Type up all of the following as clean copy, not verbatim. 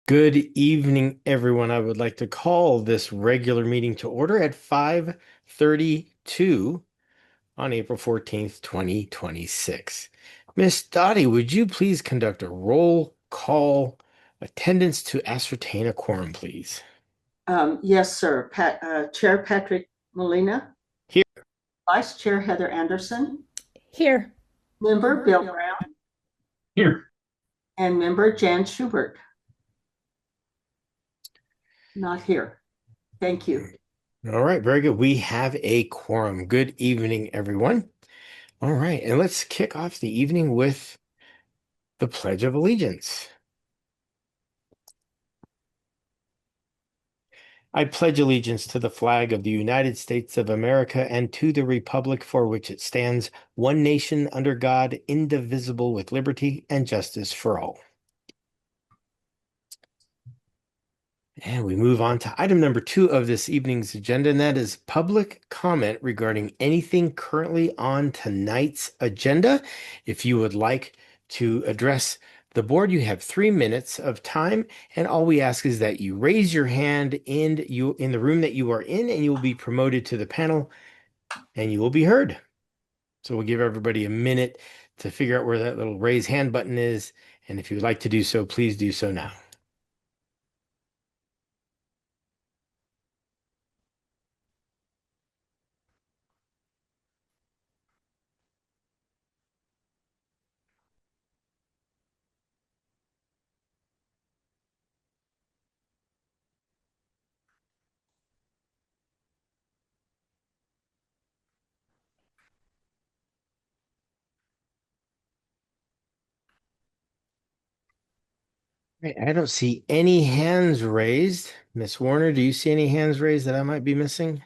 Good evening, everyone. I would like to call this regular meeting to order at 5:32 on April 14th, 2026. Miss Dottie, would you please conduct a roll call attendance to ascertain a quorum, please? Yes, sir. Chair Patrick Molina, Here. Vice Chair Heather Anderson, Here. Member Bill Brown, Here. and Member Jan Schubert. Not here. Thank you. All right, very good. We have a quorum. Good evening, everyone. All right, and let's kick off the evening with the Pledge of Allegiance. I pledge allegiance to the flag of the United States of America and to the republic for which it stands, one nation under God, indivisible, with liberty and justice for all. And we move on to item number 2 of this evening's agenda, and that is public comment regarding anything currently on tonight's agenda. If you would like to address the board, you have 3 minutes of time, and all we ask is that you raise your hand in the room that you are in, and you will be promoted to the panel, and you will be heard. So we'll give everybody a minute to figure out where that little raise hand button is, and if you would like to do so, please do so now. Right, I don't see any hands raised. Miss Warner, do you see any hands raised that I might be missing?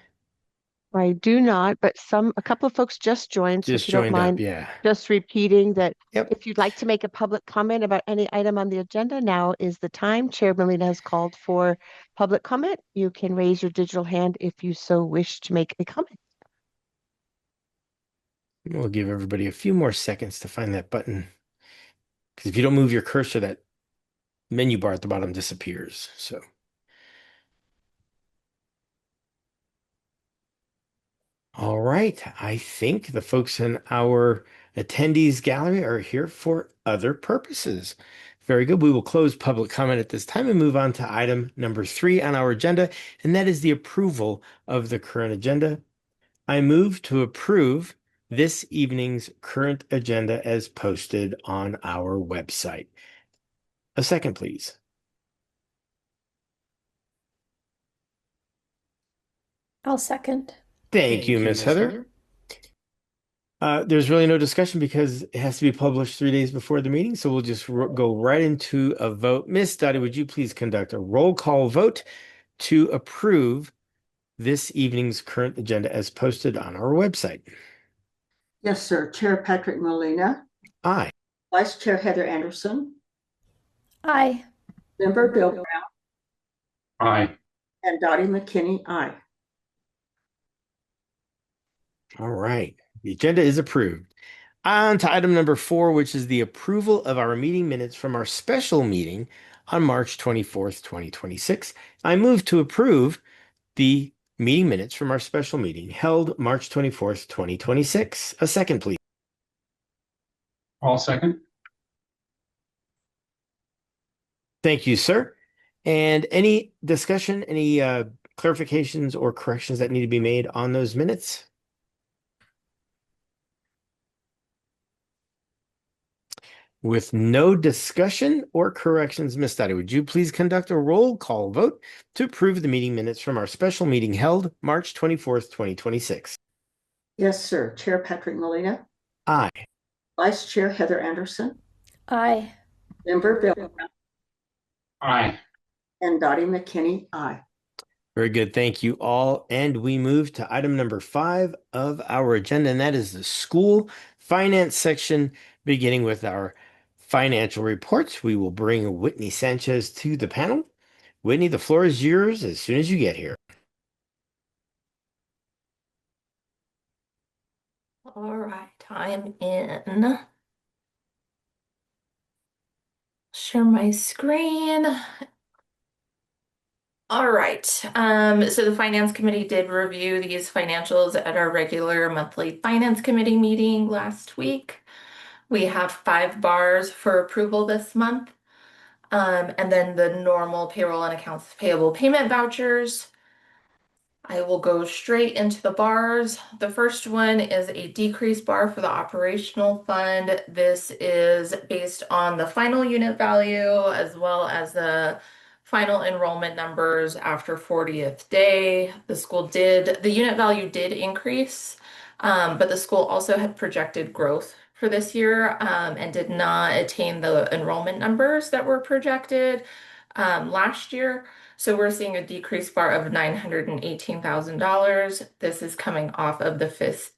I do not, but a couple of folks just joined, so if Just you don't joined up, mind yeah. just repeating that Yep. if you'd like to make a public comment about any item on the agenda, now is the time. Chair Molina has called for public comment. You can raise your digital hand if you so wish to make a comment. We'll give everybody a few more seconds to find that button. Because if you don't move your cursor, that menu bar at the bottom disappears. So. All right. I think the folks in our attendees gallery are here for other purposes. Very good. We will close public comment at this time and move on to item number 3 on our agenda, and that is the approval of the current agenda. I move to approve this evening's current agenda as posted on our website. A second, please. I'll second. Thank you, Miss Heather. There's really no discussion because it has to be published 3 days before the meeting, so we'll just go right into a vote. Miss Dottie, would you please conduct a roll call vote to approve this evening's current agenda as posted on our website? Yes, sir. Chair Patrick Molina, Aye. Vice Chair Heather Anderson, Aye. Member Bill Brown, Aye. and Dottie McKinney, aye. All right. The agenda is approved. On to item number 4, which is the approval of our meeting minutes from our special meeting on March 24th, 2026. I move to approve the meeting minutes from our special meeting held March 24th, 2026. A second, please. I'll second. Thank you, sir. And any discussion, any clarifications or corrections that need to be made on those minutes? With no discussion or corrections, Ms. Dottie, would you please conduct a roll call vote to approve the meeting minutes from our special meeting held March 24th, 2026? Yes, sir. Chair Patrick Molina, Aye. Vice Chair Heather Anderson, Aye. Member Bill Brown, Aye. and Dottie McKinney, aye. Very good. Thank you all. And we move to item number 5 of our agenda, and that is the school finance section, beginning with our financial reports. We will bring Whitney Sanchez to the panel. Whitney, the floor is yours as soon as you get here. All right, I'm in. Share my screen. All right. So the Finance Committee did review these financials at our regular monthly Finance Committee meeting last week. We have 5 bars for approval this month. And then the normal payroll and accounts payable payment vouchers. I will go straight into the bars. The first one is a decrease bar for the operational fund. This is based on the final unit value as well as the final enrollment numbers after 40th day. The unit value did increase, but the school also had projected growth for this year, and did not attain the enrollment numbers that were projected last year. So we're seeing a decrease bar of $918,000. This is coming off of the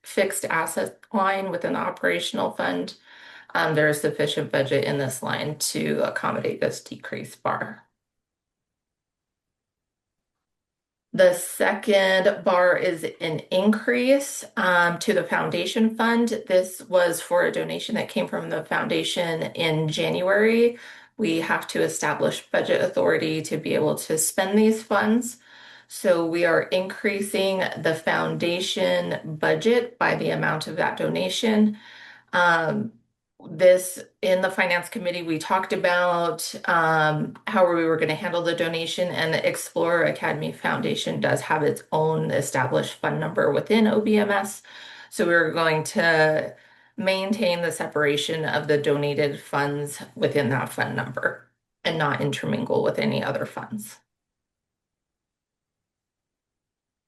fixed asset line within the operational fund. There is sufficient budget in this line to accommodate this decrease bar. The second bar is an increase to the foundation fund. This was for a donation that came from the foundation in January. We have to establish budget authority to be able to spend these funds. So we are increasing the foundation budget by the amount of that donation. Um, this in the finance committee, we talked about how we were going to handle the donation, and the Explorer Academy Foundation does have its own established fund number within OBMS. So we're going to maintain the separation of the donated funds within that fund number and not intermingle with any other funds.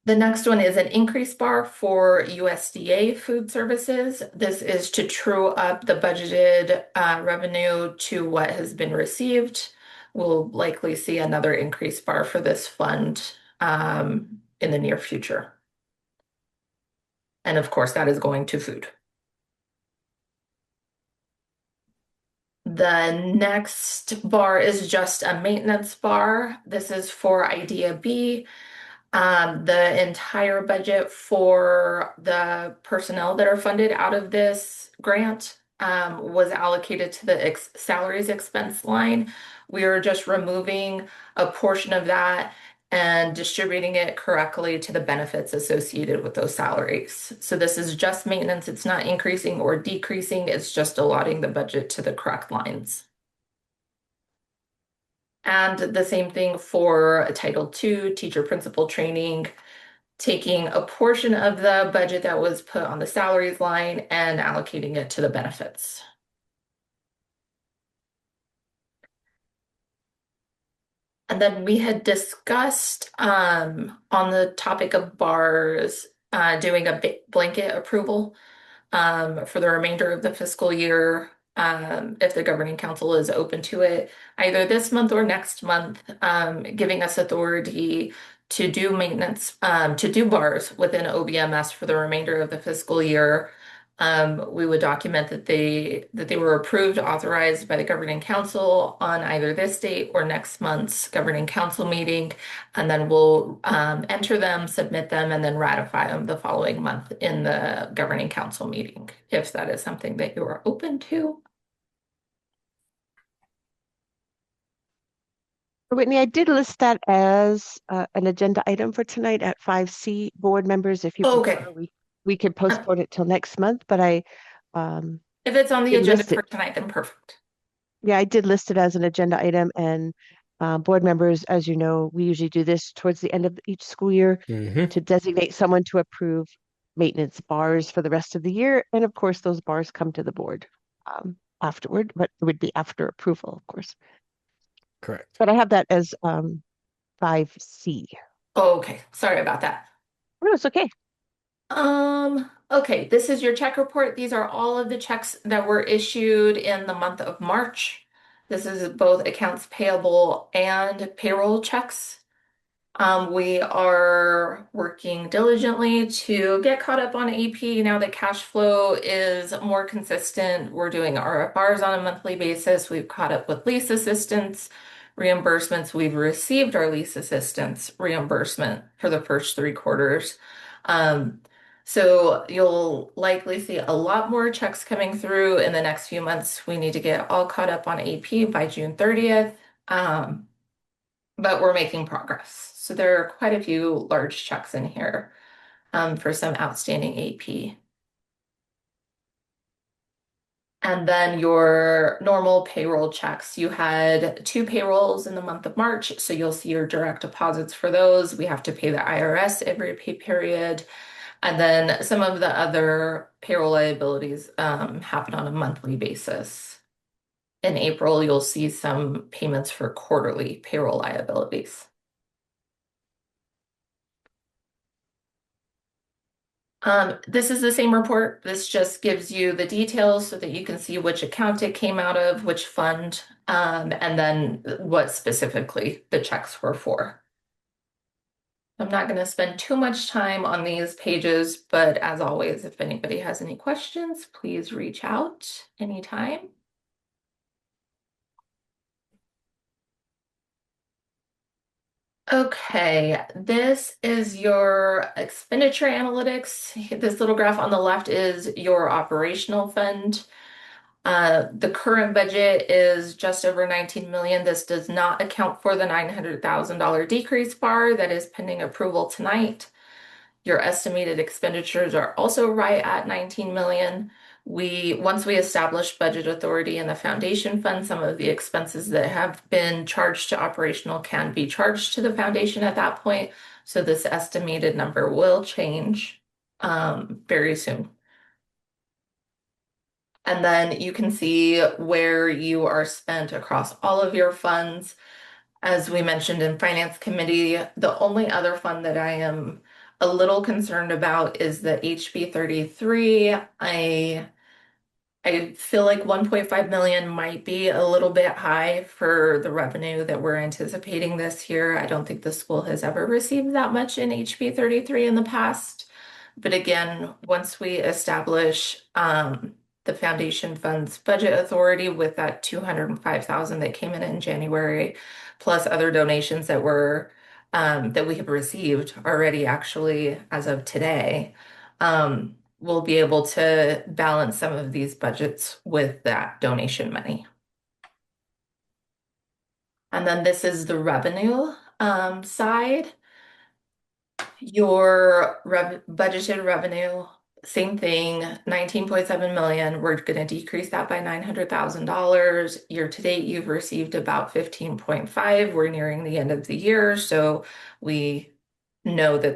The next one is an increase bar for USDA food services. This is to true up the budgeted revenue to what has been received. We'll likely see another increase bar for this fund in the near future. And of course, that is going to food. The next bar is just a maintenance bar. This is for Idea B. The entire budget for the personnel that are funded out of this grant was allocated to the salaries expense line. We are just removing a portion of that and distributing it correctly to the benefits associated with those salaries. So this is just maintenance. It's not increasing or decreasing. It's just allotting the budget to the correct lines. And the same thing for Title II, teacher principal training, taking a portion of the budget that was put on the salaries line and allocating it to the benefits. And then we had discussed on the topic of bars, doing a blanket approval for the remainder of the fiscal year, if the governing council is open to it, either this month or next month, giving us authority to do maintenance, to do bars within OBMS for the remainder of the fiscal year. We would document that they were approved, authorized by the governing council on either this date or next month's governing council meeting, and then we'll enter them, submit them, and then ratify them the following month in the governing council meeting, if that is something that you are open to. Whitney, I did list that as an agenda item for tonight at 5C. Board members, if you Okay. prefer, we could postpone it till next month, but um, If it's on the did agenda list it. for tonight, then perfect. Yeah, I did list it as an agenda item, and board members, as you know, we usually do this towards the end of each school year to designate someone to approve maintenance bars for the rest of the year. And of course, those bars come to the board afterward, but it would be after approval, of course. Correct. But I have that as 5C. Okay, sorry about that. No, it's okay. Okay, this is your check report. These are all of the checks that were issued in the month of March. This is both accounts payable and payroll checks. We are working diligently to get caught up on AP now that cash flow is more consistent. We're doing RFRs on a monthly basis. We've caught up with lease assistance reimbursements. We've received our lease assistance reimbursement for the first 3 quarters. So you'll likely see a lot more checks coming through in the next few months. We need to get all caught up on AP by June 30th. But we're making progress. So there are quite a few large checks in here for some outstanding AP. And then your normal payroll checks. You had 2 payrolls in the month of March, so you'll see your direct deposits for those. We have to pay the IRS every pay period. And then some of the other payroll liabilities happen on a monthly basis. In April, you'll see some payments for quarterly payroll liabilities. This is the same report. This just gives you the details so that you can see which account it came out of, which fund, and then what specifically the checks were for. I'm not going to spend too much time on these pages, but as always, if anybody has any questions, please reach out anytime. Okay, this is your expenditure analytics. This little graph on the left is your operational fund. The current budget is just over 19 million. This does not account for the $900,000 decrease bar that is pending approval tonight. Your estimated expenditures are also right at 19 million. Once we establish budget authority in the foundation fund, some of the expenses that have been charged to operational can be charged to the foundation at that point. So this estimated number will change very soon. And then you can see where you are spent across all of your funds. As we mentioned in Finance Committee, the only other fund that I am a little concerned about is the HB 33. I feel like 1.5 million might be a little bit high for the revenue that we're anticipating this year. I don't think the school has ever received that much in HB 33 in the past. But again, once we establish the foundation fund's budget authority with that 205,000 that came in January, plus other donations that we have received already actually as of today, we'll be able to balance some of these budgets with that donation money. And then this is the revenue side. Your budgeted revenue, same thing, 19.7 million. We're going to decrease that by $900,000. Year to date, you've received about 15.5. We're nearing the end of the year, so we know that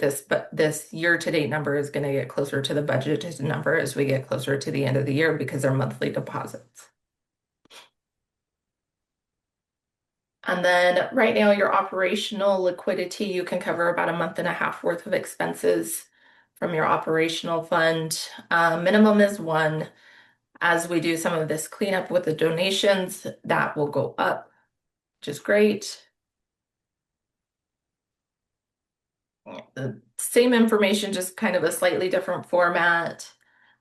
this year to date number is going to get closer to the budgeted number as we get closer to the end of the year because they're monthly deposits. And then right now, your operational liquidity, you can cover about a month and a half worth of expenses from your operational fund. Minimum is 1. As we do some of this cleanup with the donations, that will go up, which is great. The same information, just kind of a slightly different format.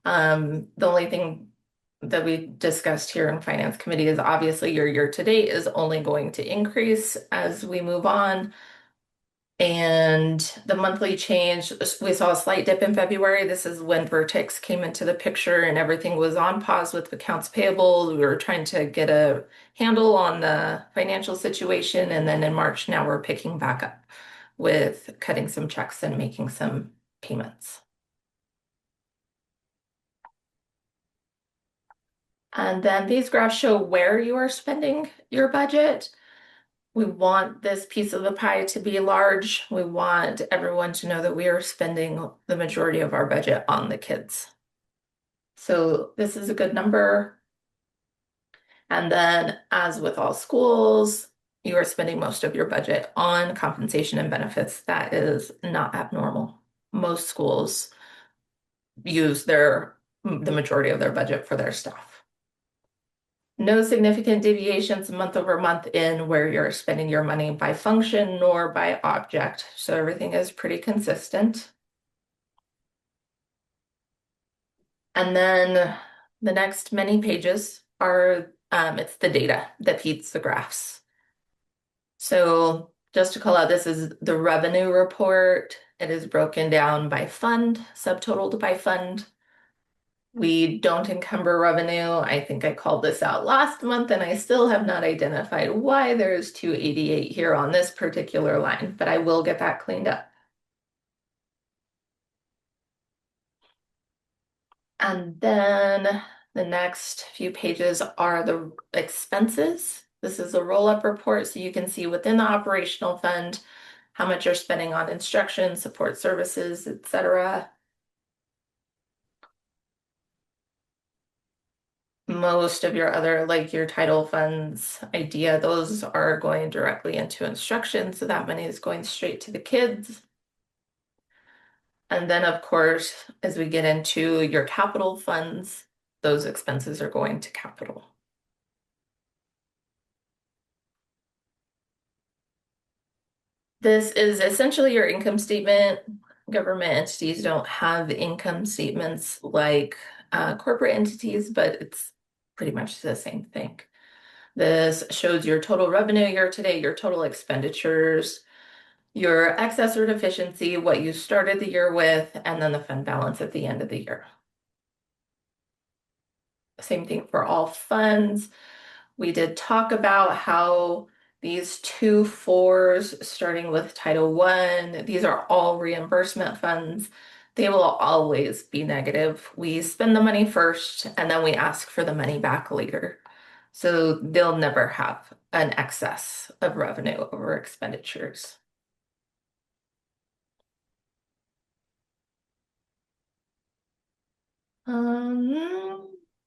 The only thing that we discussed here in Finance Committee is obviously your year to date is only going to increase as we move on. And the monthly change, we saw a slight dip in February. This is when Vertex came into the picture and everything was on pause with accounts payable. We were trying to get a handle on the financial situation. And then in March, now we're picking back up with cutting some checks and making some payments. And then these graphs show where you are spending your budget. We want this piece of the pie to be large. We want everyone to know that we are spending the majority of our budget on the kids. So this is a good number. And then, as with all schools, you are spending most of your budget on compensation and benefits. That is not abnormal. Most schools use the majority of their budget for their staff. No significant deviations month over month in where you're spending your money by function nor by object. So everything is pretty consistent. And then the next many pages are, it's the data that feeds the graphs. So just to call out, this is the revenue report. It is broken down by fund, subtotaled by fund. We don't encumber revenue. I think I called this out last month and I still have not identified why there's 288 here on this particular line, but I will get that cleaned up. And then the next few pages are the expenses. This is a roll-up report so you can see within the operational fund how much you're spending on instruction, support services, etc. Most of your other, like your title funds idea, those are going directly into instruction, so that money is going straight to the kids. And then, of course, as we get into your capital funds, those expenses are going to capital. This is essentially your income statement. Government entities don't have income statements like corporate entities, but it's pretty much the same thing. This shows your total revenue year to date, your total expenditures, your excess or deficiency, what you started the year with, and then the fund balance at the end of the year. Same thing for all funds. We did talk about how these two fours, starting with Title I, these are all reimbursement funds. They will always be negative. We spend the money first and then we ask for the money back later. So they'll never have an excess of revenue over expenditures.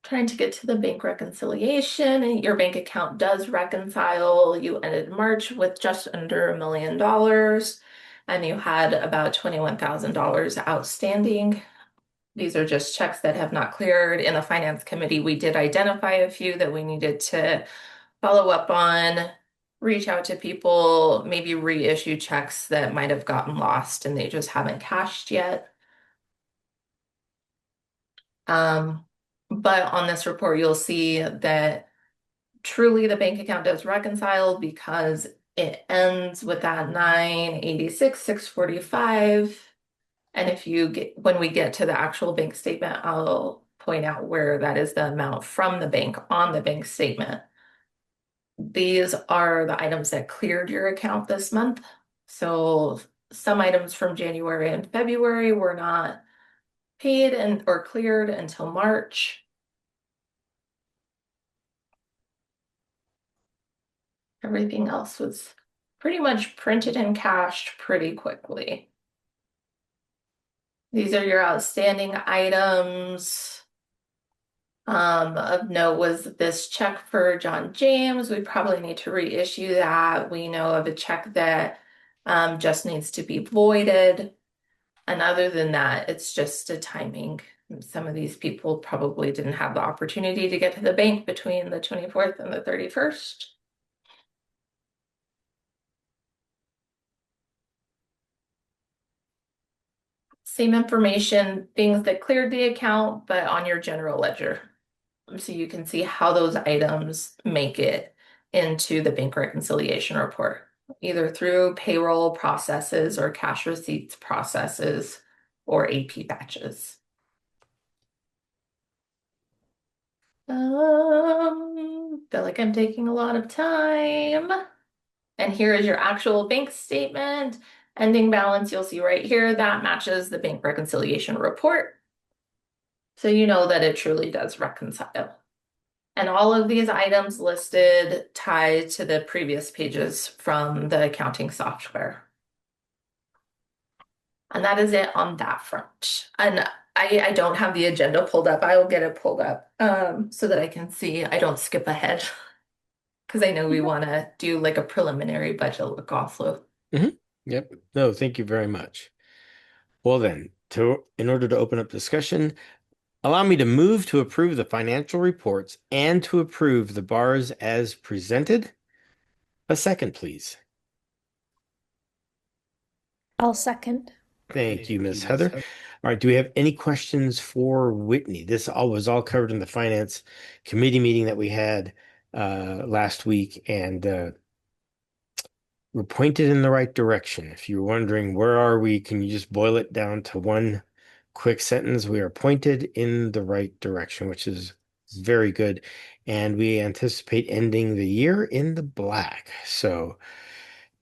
Trying to get to the bank reconciliation. Your bank account does reconcile. You ended March with just under $1 million, and you had about $21,000 outstanding. These are just checks that have not cleared. In the finance committee, we did identify a few that we needed to follow up on, reach out to people, maybe reissue checks that might have gotten lost and they just haven't cashed yet. But on this report, you'll see that truly the bank account does reconcile because it ends with that 986, 645. And if you get, when we get to the actual bank statement, I'll point out where that is the amount from the bank on the bank statement. These are the items that cleared your account this month. So some items from January and February were not paid and or cleared until March. Everything else was pretty much printed and cashed pretty quickly. These are your outstanding items. Of note was this check for John James. We probably need to reissue that. We know of a check that just needs to be voided. And other than that, it's just a timing. Some of these people probably didn't have the opportunity to get to the bank between the 24th and the 31st. Same information, things that cleared the account, but on your general ledger. So you can see how those items make it into the bank reconciliation report, either through payroll processes or cash receipts processes or AP batches. Feel like I'm taking a lot of time. And here is your actual bank statement. Ending balance, you'll see right here, that matches the bank reconciliation report. So you know that it truly does reconcile. And all of these items listed tie to the previous pages from the accounting software. And that is it on that front. And I don't have the agenda pulled up. I will get it pulled up so that I can see I don't skip ahead. Because I know we want to do like a preliminary budget look also. Yep. No, thank you very much. Well then, in order to open up discussion, allow me to move to approve the financial reports and to approve the bars as presented. A second, please. I'll second. Thank you, Miss Heather. All right, do we have any questions for Whitney? This all was all covered in the finance committee meeting that we had last week, and we're pointed in the right direction. If you're wondering where are we, can you just boil it down to one quick sentence. We are pointed in the right direction, which is very good. And we anticipate ending the year in the black. So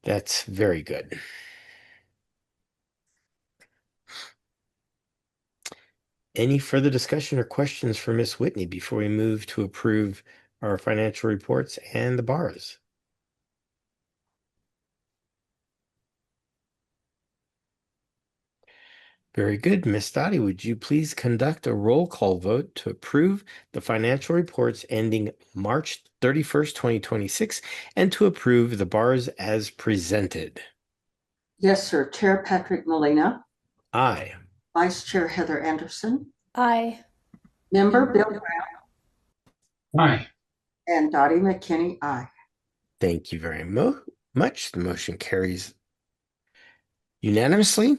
that's very good. Any further discussion or questions for Miss Whitney before we move to approve our financial reports and the bars? Very good. Miss Dottie, would you please conduct a roll call vote to approve the financial reports ending March 31st, 2026, and to approve the bars as presented? Yes, sir. Chair Patrick Molina, Aye. Vice Chair Heather Anderson, Aye. Member Bill Aye. and Dottie McKinney, aye. Thank you very much. The motion carries unanimously.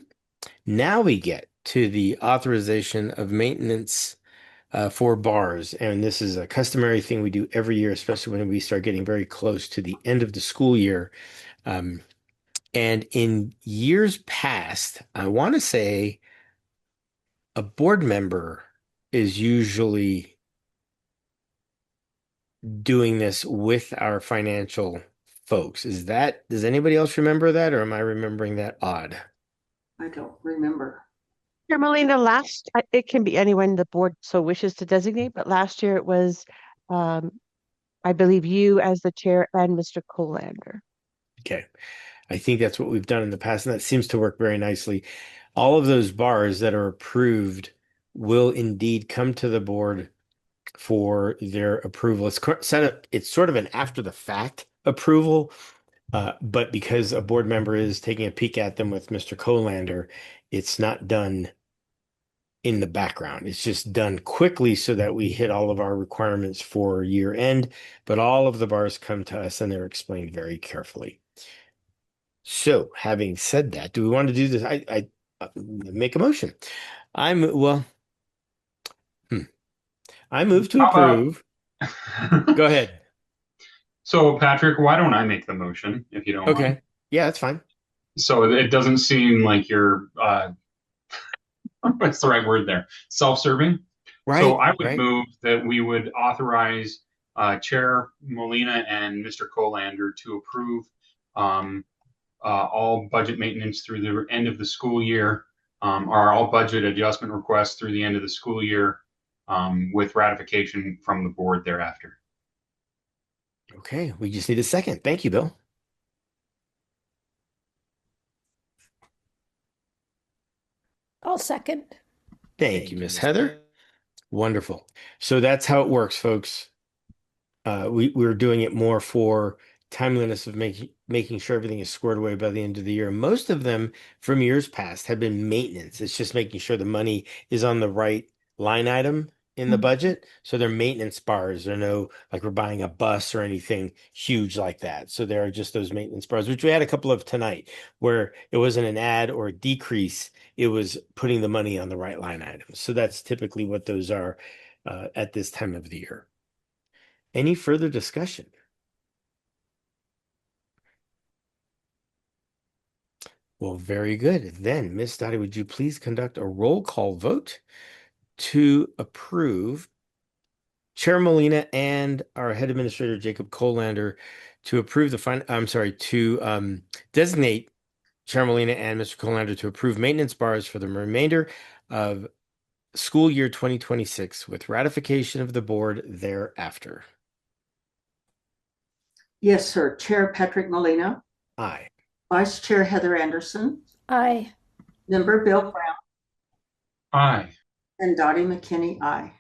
Now we get to the authorization of maintenance for bars. And this is a customary thing we do every year, especially when we start getting very close to the end of the school year. And in years past, I want to say a board member is usually doing this with our financial folks. Does anybody else remember that, or am I remembering that odd? I don't remember. Chair Molina, it can be anyone the board so wishes to designate, but last year it was, I believe you as the chair and Mr. Colander. Okay. I think that's what we've done in the past, and that seems to work very nicely. All of those bars that are approved will indeed come to the board for their approval. It's sort of an after the fact approval, but because a board member is taking a peek at them with Mr. Colander, it's not done in the background. It's just done quickly so that we hit all of our requirements for year end, but all of the bars come to us and they're explained very carefully. So, having said that, do we want to do this? I make a motion. Well, I move to How approve. about Go ahead. So, Patrick, why don't I make the motion if you don't mind? Okay. Yeah, that's fine. So it doesn't seem like you're what's the right word there? Self-serving. So Right, I would right. move that we would authorize Chair Molina and Mr. Colander to approve all budget maintenance through the end of the school year, or all budget adjustment requests through the end of the school year, with ratification from the board thereafter. Okay, we just need a second. Thank you, Bill. I'll second. Thank you, Miss Heather. Wonderful. So that's how it works, folks. We're doing it more for timeliness of making sure everything is squared away by the end of the year. Most of them from years past have been maintenance. It's just making sure the money is on the right line item in the budget. So they're maintenance bars. There are no, like, we're buying a bus or anything huge like that. So there are just those maintenance bars, which we had a couple of tonight, where it wasn't an add or a decrease. It was putting the money on the right line items. So that's typically what those are at this time of the year. Any further discussion? Well, very good. Then, Miss Dottie, would you please conduct a roll call vote to approve Chair Molina and our head administrator, Jacob Colander, to approve to designate Chair Molina and Mr. Colander to approve maintenance bars for the remainder of school year 2026 with ratification of the board thereafter? Yes, sir. Chair Patrick Molina, Aye. Vice Chair Heather Anderson, Aye. Member Bill Brown, Aye. and Dottie McKinney, aye.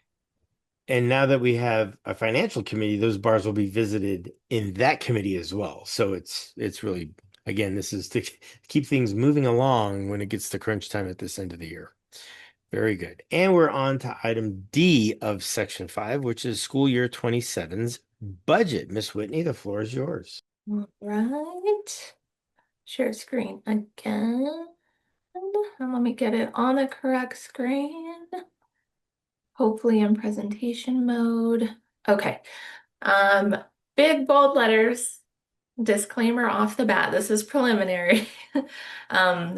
And now that we have a financial committee, those bars will be visited in that committee as well. So it's really, again, this is to keep things moving along when it gets to crunch time at this end of the year. Very good. And we're on to item D of section 5, which is school year 27's budget. Miss Whitney, the floor is yours. All right. Share screen again. And let me get it on the correct screen. Hopefully in presentation mode. Okay. Big bold letters. disclaimer off the bat, this is preliminary.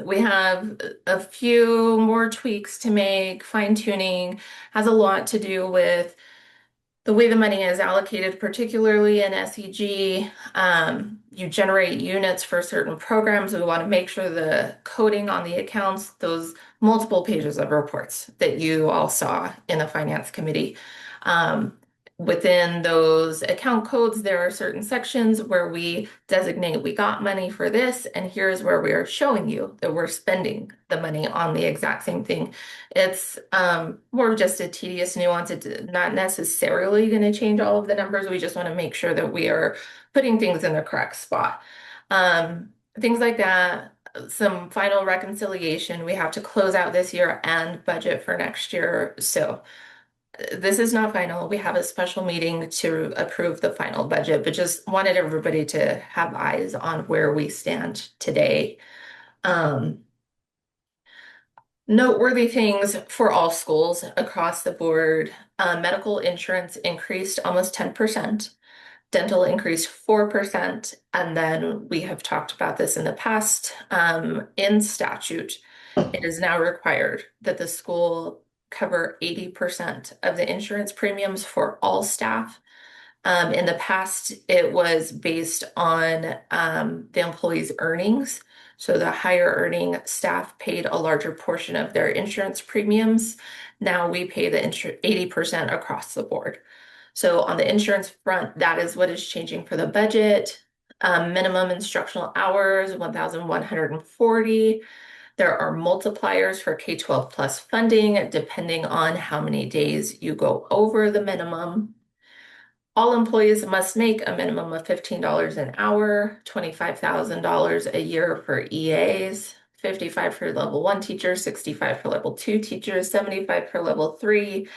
We have a few more tweaks to make, fine tuning, has a lot to do with the way the money is allocated, particularly in SEG. You generate units for certain programs. We want to make sure the coding on the accounts, those multiple pages of reports that you all saw in the finance committee. Within those account codes, there are certain sections where we designate we got money for this, and here's where we are showing you that we're spending the money on the exact same thing. It's more of just a tedious nuance. It's not necessarily going to change all of the numbers. We just want to make sure that we are putting things in the correct spot. Things like that, some final reconciliation. We have to close out this year and budget for next year. So this is not final. We have a special meeting to approve the final budget, but just wanted everybody to have eyes on where we stand today. Noteworthy things for all schools across the board. Medical insurance increased almost 10%. Dental increased 4%. And then we have talked about this in the past. In statute, it is now required that the school cover 80% of the insurance premiums for all staff. In the past, it was based on the employee's earnings. So the higher earning staff paid a larger portion of their insurance premiums. Now we pay the 80% across the board. So on the insurance front, that is what is changing for the budget. Minimum instructional hours, 1,140. There are multipliers for K-12 plus funding, depending on how many days you go over the minimum. All employees must make a minimum of $15 an hour, $25,000 a year for EAs, 55 for level 1 teachers, 65 for level 2 teachers, 75 for level 3.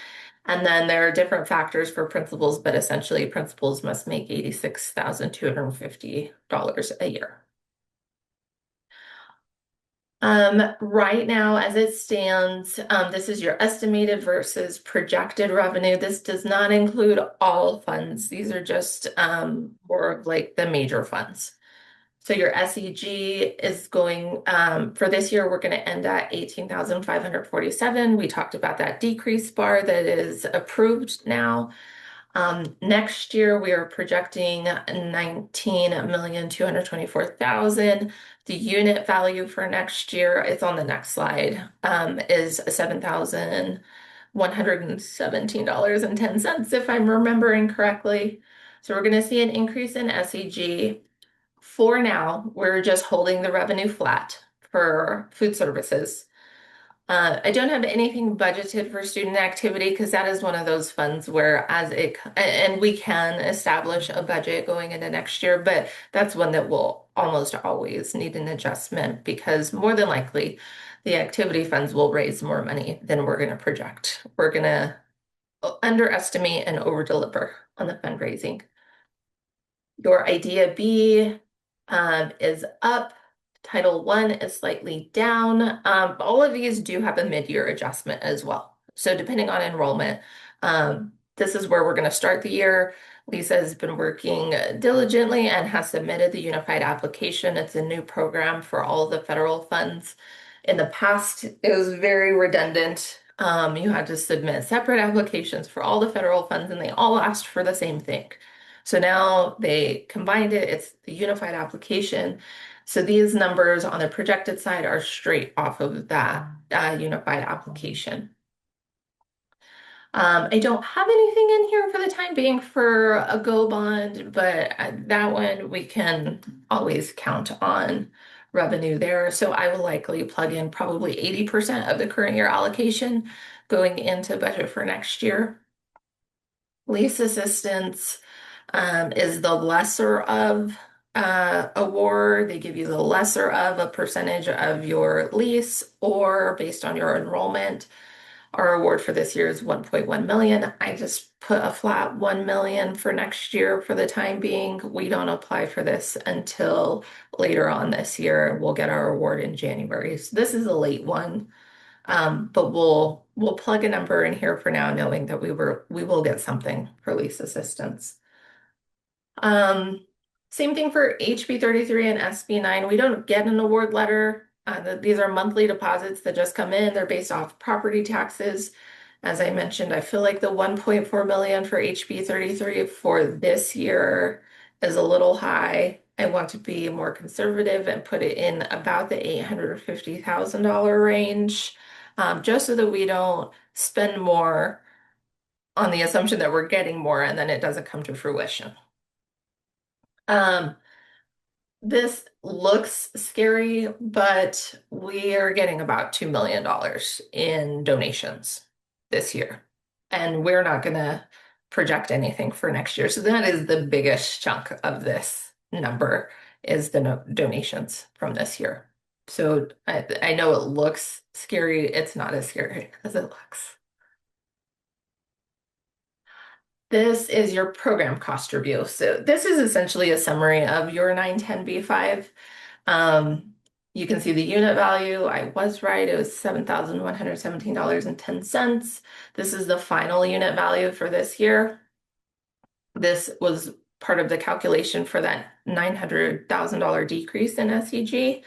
And then there are different factors for principals, but essentially principals must make $86,250 a year. Right now, as it stands, this is your estimated versus projected revenue. This does not include all funds. These are just more of like the major funds. So your SEG is going, for this year, we're going to end at 18,547. We talked about that decrease bar that is approved now. Next year, we are projecting 19,224,000. The unit value for next year, it's on the next slide, is $7,117.10, if I'm remembering correctly. So we're going to see an increase in SEG. For now, we're just holding the revenue flat for food services. I don't have anything budgeted for student activity because that is one of those funds where and we can establish a budget going into next year, but that's one that will almost always need an adjustment because more than likely the activity funds will raise more money than we're going to project. We're going to underestimate and over deliver on the fundraising. Your idea B is up. Title I is slightly down. All of these do have a mid-year adjustment as well. So depending on enrollment, this is where we're going to start the year. Lisa has been working diligently and has submitted the unified application. It's a new program for all the federal funds. In the past, it was very redundant. You had to submit separate applications for all the federal funds, and they all asked for the same thing. So now they combined it. It's the unified application. So these numbers on the projected side are straight off of that unified application. I don't have anything in here for the time being for a Go bond, but that one we can always count on revenue there. So I will likely plug in probably 80% of the current year allocation going into budget for next year. Lease assistance is the lesser of award. They give you the lesser of a percentage of your lease or based on your enrollment. Our award for this year is 1.1 million. I just put a flat 1 million for next year for the time being. We don't apply for this until later on this year. We'll get our award in January. So this is a late one. But we'll plug a number in here for now, knowing that we will get something for lease assistance. Same thing for HB 33 and SB 9. We don't get an award letter. These are monthly deposits that just come in. They're based off property taxes. As I mentioned, I feel like the 1.4 million for HB 33 for this year is a little high. I want to be more conservative and put it in about the $850,000 range, just so that we don't spend more on the assumption that we're getting more and then it doesn't come to fruition. Um, this looks scary, but we are getting about $2 million in donations this year. And we're not going to project anything for next year. So that is the biggest chunk of this number is the donations from this year. So I know it looks scary. It's not as scary as it looks. This is your program cost review. So this is essentially a summary of your 910B5. You can see the unit value. I was right. It was $7,117.10. This is the final unit value for this year. This was part of the calculation for that $900,000 decrease in SEG.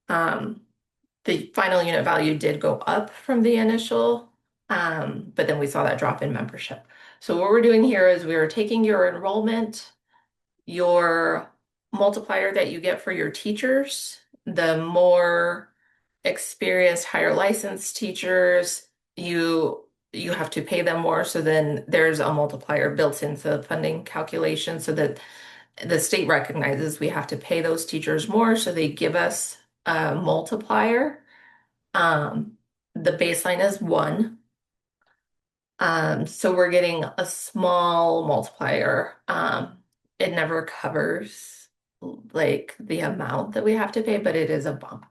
The final unit value did go up from the initial, but then we saw that drop in membership. So what we're doing here is we are taking your enrollment, your multiplier that you get for your teachers, the more experienced, higher licensed teachers, you have to pay them more. So then there's a multiplier built into the funding calculation so that the state recognizes we have to pay those teachers more. So they give us a multiplier. The baseline is 1. So we're getting a small multiplier. It never covers like the amount that we have to pay, but it is a bump.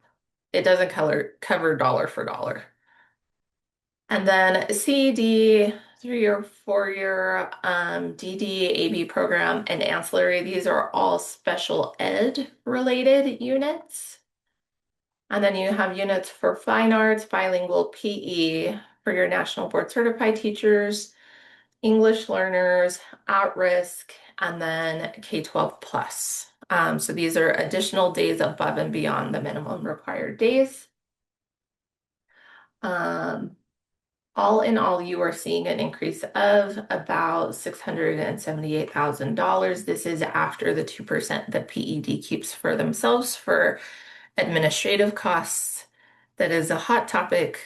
It doesn't cover dollar for dollar. And then CED, 3 or 4-year DD, AB program, and ancillary. These are all special ed related units. And then you have units for fine arts, bilingual PE for your national board certified teachers, English learners, at risk, and then K-12 plus. So these are additional days above and beyond the minimum required days. All in all, you are seeing an increase of about $678,000. This is after the 2% that PED keeps for themselves for administrative costs. That is a hot topic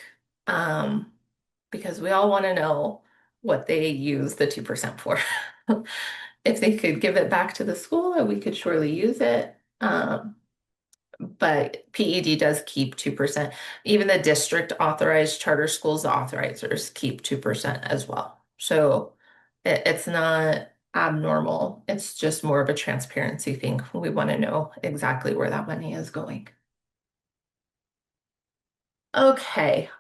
because we all want to know what they use the 2% for. If they could give it back to the school, we could surely use it. But PED does keep 2%. Even the district authorized charter schools, the authorizers keep 2% as well. So it's not abnormal. It's just more of a transparency thing. We want to know exactly where that money is going. Okay.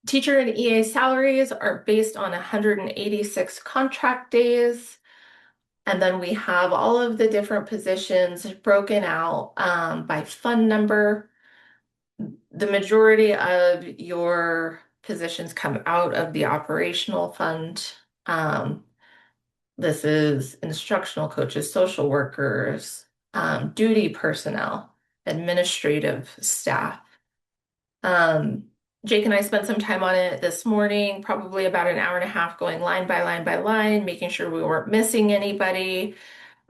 Teacher and EA salaries are based on 186 contract days. And then we have all of the different positions broken out by fund number. The majority of your positions come out of the operational fund. This is instructional coaches, social workers, duty personnel, administrative staff. Jake and I spent some time on it this morning, probably about an hour and a half going line by line by line, making sure we weren't missing anybody,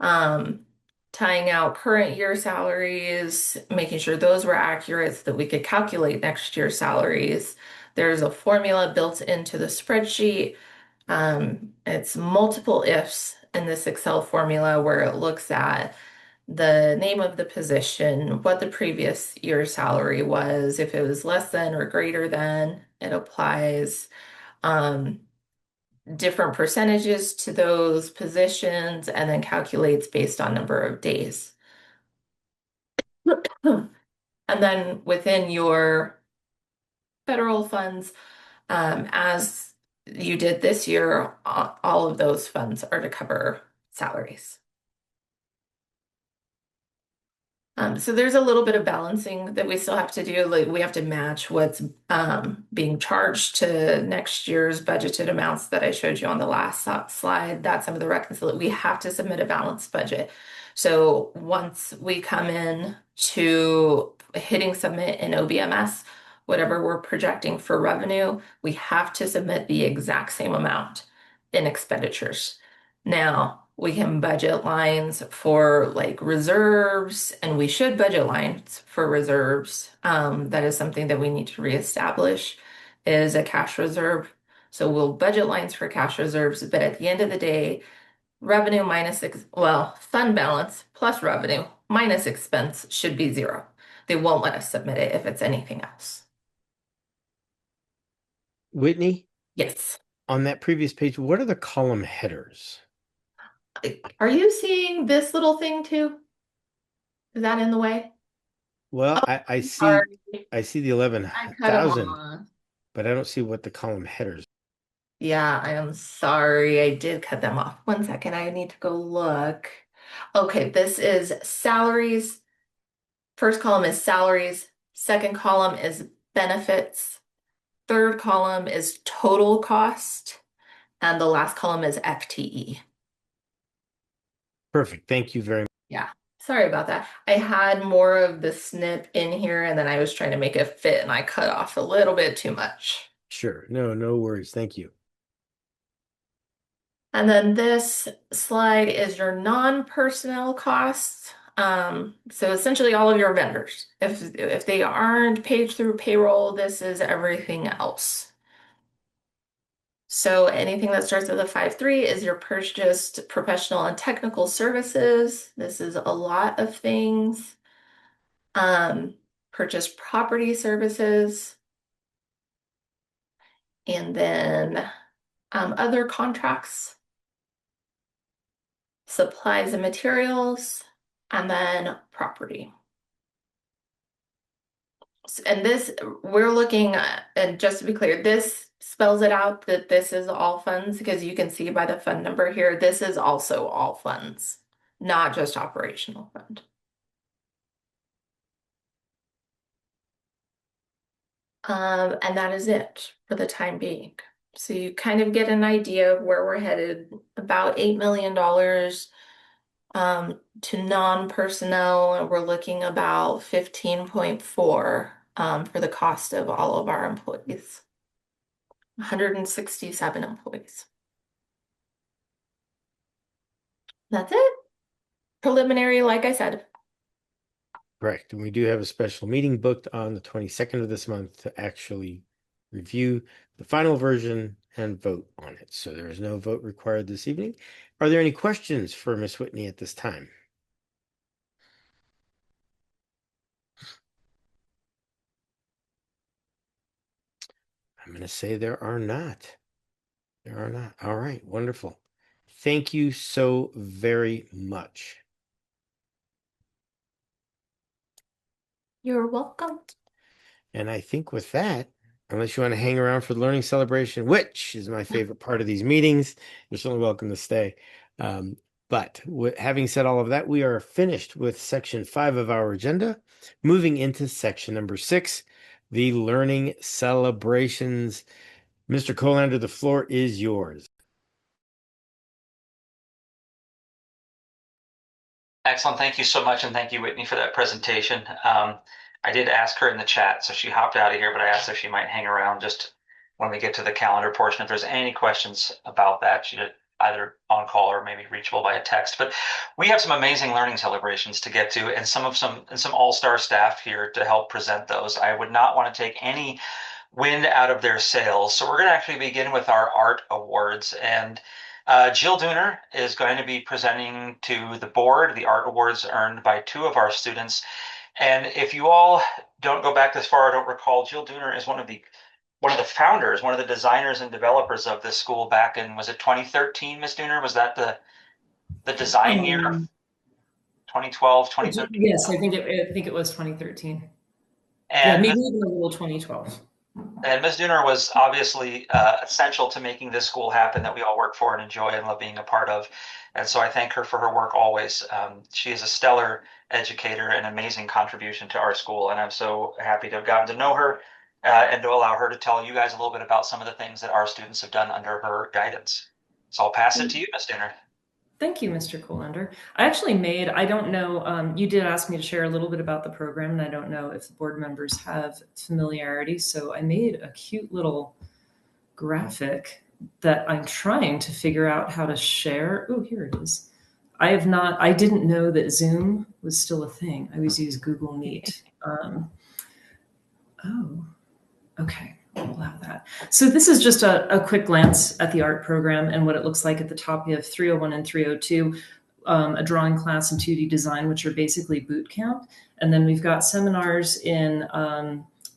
tying out current year salaries, making sure those were accurate so that we could calculate next year's salaries. There's a formula built into the spreadsheet. It's multiple ifs in this Excel formula where it looks at the name of the position, what the previous year's salary was, if it was less than or greater than, it applies different percentages to those positions and then calculates based on number of days. And then within your federal funds, as you did this year, all of those funds are to cover salaries. So there's a little bit of balancing that we still have to do. Like we have to match what's being charged to next year's budgeted amounts that I showed you on the last slide. That's some of the reconciliation. We have to submit a balanced budget. So once we come in to hitting submit in OBMS, whatever we're projecting for revenue, we have to submit the exact same amount in expenditures. Now, we can budget lines for like reserves, and we should budget lines for reserves. That is something that we need to reestablish is a cash reserve. So we'll budget lines for cash reserves, but at the end of the day, revenue minus, fund balance plus revenue minus expense should be zero. They won't let us submit it if it's anything else. Whitney, Yes. on that previous page, what are the column headers? Are you seeing this little thing too? Is that in the way? Well, Oh, I see sorry. I see the I cut them 11,000, off. but I don't see what the column headers. Yeah, I am sorry. I did cut them off. One second, I need to go look. Okay, this is salaries. First column is salaries. Second column is benefits. Third column is total cost. And the last column is FTE. Perfect. Thank you very much. Yeah, sorry about that. I had more of the snip in here and then I was trying to make it fit and I cut off a little bit too much. Sure. No worries. Thank you. And then this slide is your non-personnel costs. So essentially all of your vendors. If they aren't paid through payroll, this is everything else. So anything that starts with a 5.3 is your purchased professional and technical services. This is a lot of things. Purchased property services. And then other contracts, supplies and materials, and then property. And this, we're looking at, and just to be clear, this spells it out that this is all funds because you can see by the fund number here, this is also all funds, not just operational fund. And that is it for the time being. So you kind of get an idea of where we're headed, about $8 million to non-personnel, and we're looking about 15.4 for the cost of all of our employees. 167 employees. That's it. Preliminary, like I said. Correct. And we do have a special meeting booked on the 22nd of this month to actually review the final version and vote on it. So there is no vote required this evening. Are there any questions for Ms. Whitney at this time? I'm going to say there are not. There are not. All right. Wonderful. Thank you so very much. You're welcome. And I think with that, unless you want to hang around for the learning celebration, which is my favorite part of these meetings, you're certainly welcome to stay. But having said all of that, we are finished with section 5 of our agenda, moving into section number 6, the learning celebrations. Mr. Colander, the floor is yours. Excellent. Thank you so much. And thank you, Whitney, for that presentation. I did ask her in the chat, so she hopped out of here, but I asked if she might hang around just when we get to the calendar portion. If there's any questions about that, she did either on call or maybe reachable via text. But we have some amazing learning celebrations to get to and some all-star staff here to help present those. I would not want to take any wind out of their sails. So we're going to actually begin with our art awards. And Jill Dooner is going to be presenting to the board the art awards earned by 2 of our students. And if you all don't go back this far, or don't recall, Jill Dooner is one of the founders, one of the designers and developers of this school back in, was it 2013, Ms. Dooner? Was that the design year? 2012, 2013? Yes, I think it was 2013. Yeah, And maybe even a little 2012. And Ms. Dooner was obviously essential to making this school happen that we all work for and enjoy and love being a part of. And so I thank her for her work always. She is a stellar educator, an amazing contribution to our school. And I'm so happy to have gotten to know her and to allow her to tell you guys a little bit about some of the things that our students have done under her guidance. So I'll pass it to you, Ms. Dinner. Thank you, Mr. Colander. I actually made, I don't know, you did ask me to share a little bit about the program, and I don't know if the board members have familiarity. So I made a cute little graphic that I'm trying to figure out how to share. Oh, here it is. I didn't know that Zoom was still a thing. I always use Google Meet. Oh, okay. I'll allow that. So this is just a quick glance at the art program and what it looks like. At the top, you have 301 and 302, a drawing class and 2D design, which are basically boot camp. And then we've got seminars in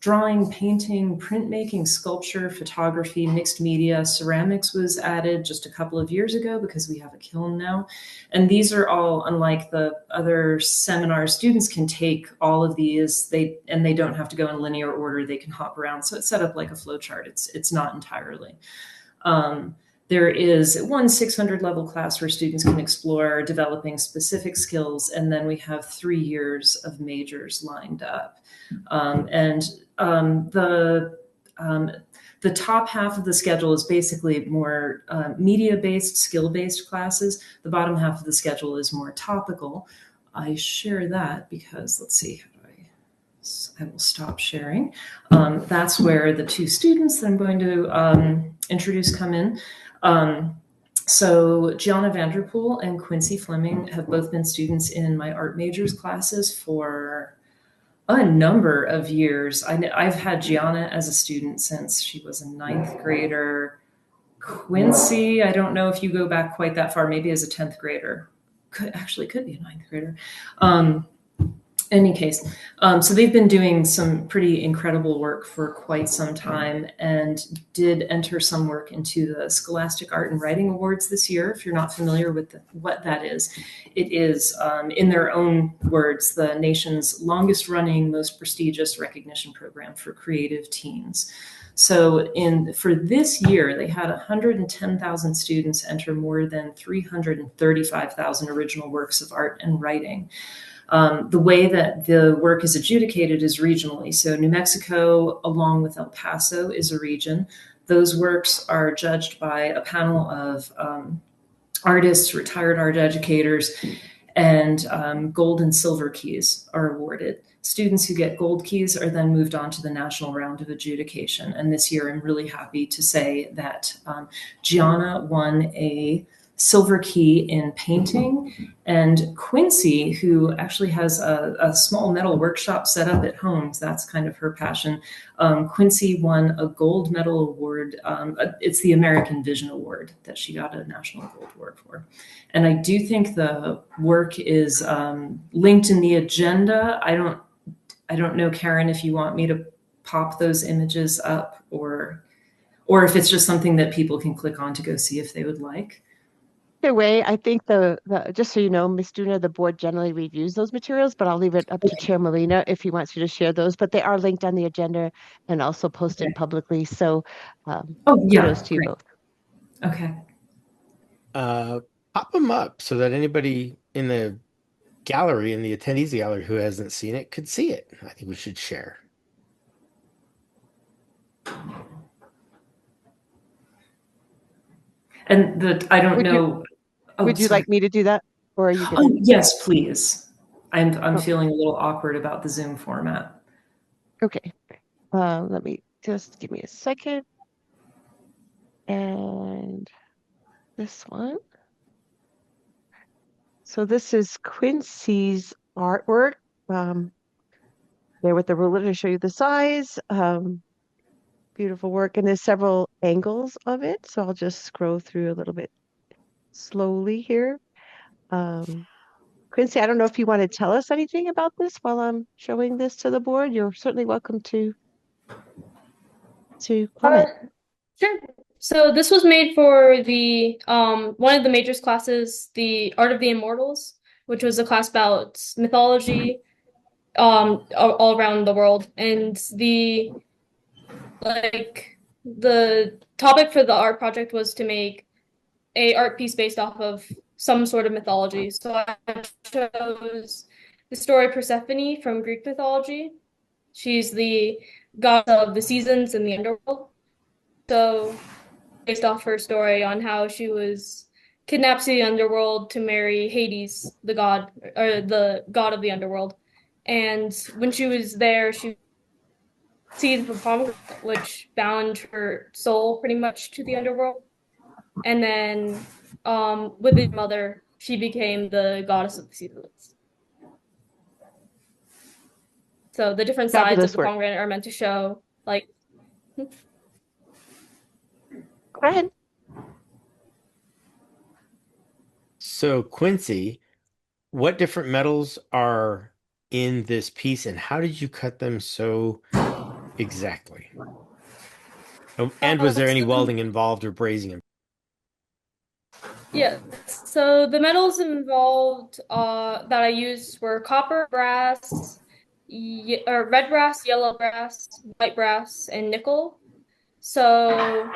drawing, painting, printmaking, sculpture, photography, mixed media. Ceramics was added just a couple of years ago because we have a kiln now. And these are all, unlike the other seminars, students can take all of these, they don't have to go in linear order, they can hop around. So it's set up like a flow chart. It's not entirely. There is one 600 level class where students can explore developing specific skills, and then we have 3 years of majors lined up. The top half of the schedule is basically more media-based, skill-based classes. The bottom half of the schedule is more topical. I share that because, let's see, I will stop sharing. That's where the 2 students that I'm going to introduce come in. So Gianna Vanderpool and Quincy Fleming have both been students in my art majors classes for a number of years. I've had Gianna as a student since she was a 9th grader. Quincy, I don't know if you go back quite that far, maybe as a 10th grader. Could be a 9th grader. Any case, so they've been doing some pretty incredible work for quite some time and did enter some work into the Scholastic Art and Writing Awards this year. If you're not familiar with what that is, it is, in their own words, the nation's longest running, most prestigious recognition program for creative teens. So for this year, they had 110,000 students enter more than 335,000 original works of art and writing. The way that the work is adjudicated is regionally. So New Mexico, along with El Paso, is a region. Those works are judged by a panel of artists, retired art educators, and gold and silver keys are awarded. Students who get gold keys are then moved on to the national round of adjudication. And this year, I'm really happy to say that Gianna won a silver key in painting, and Quincy, who actually has a small metal workshop set up at home, so that's kind of her passion. Quincy won a gold medal award. It's the American Vision Award that she got a national gold award for. And I do think the work is linked in the agenda. I don't know, Karen, if you want me to pop those images up or if it's just something that people can click on to go see if they would like. Either way, I think just so you know, Ms. Duna, the board generally reviews those materials, but I'll leave it up to Chair Molina if he wants you to share those. But they are linked on the agenda and also posted publicly. So kudos to you both. Okay. Pop them up so that anybody in the gallery, in the attendees gallery who hasn't seen it could see it. I think we should share. And I don't know. Would you like me to do that, or are you gonna? Yes, please. I'm feeling a little awkward about the Zoom format. Okay. Let me just give me a second. And this one. So this is Quincy's artwork. There with the ruler to show you the size. Beautiful work, and there's several angles of it. So I'll just scroll through a little bit slowly here. Quincy, I don't know if you want to tell us anything about this while I'm showing this to the board. You're certainly welcome to comment. Sure. So this was made for the one of the majors classes, the Art of the Immortals, which was a class about mythology all around the world. And the topic for the art project was to make a art piece based off of some sort of mythology. So I chose the story Persephone from Greek mythology. She's the goddess of the seasons in the underworld. So based off her story on how she was kidnapped to the underworld to marry Hades, the god or the god of the underworld. And when she was there, she seized the pomegranate, which bound her soul pretty much to the underworld. And then with his mother, she became the goddess of the seasons. So the different sides of Fabulous the work. pomegranate are meant to show like Go ahead. So, Quincy, what different metals are in this piece, and how did you cut them so exactly? Oh, and was there any so welding involved or brazing? yeah, so the metals involved that I used were copper, brass, or red brass, yellow brass, white brass, and nickel. So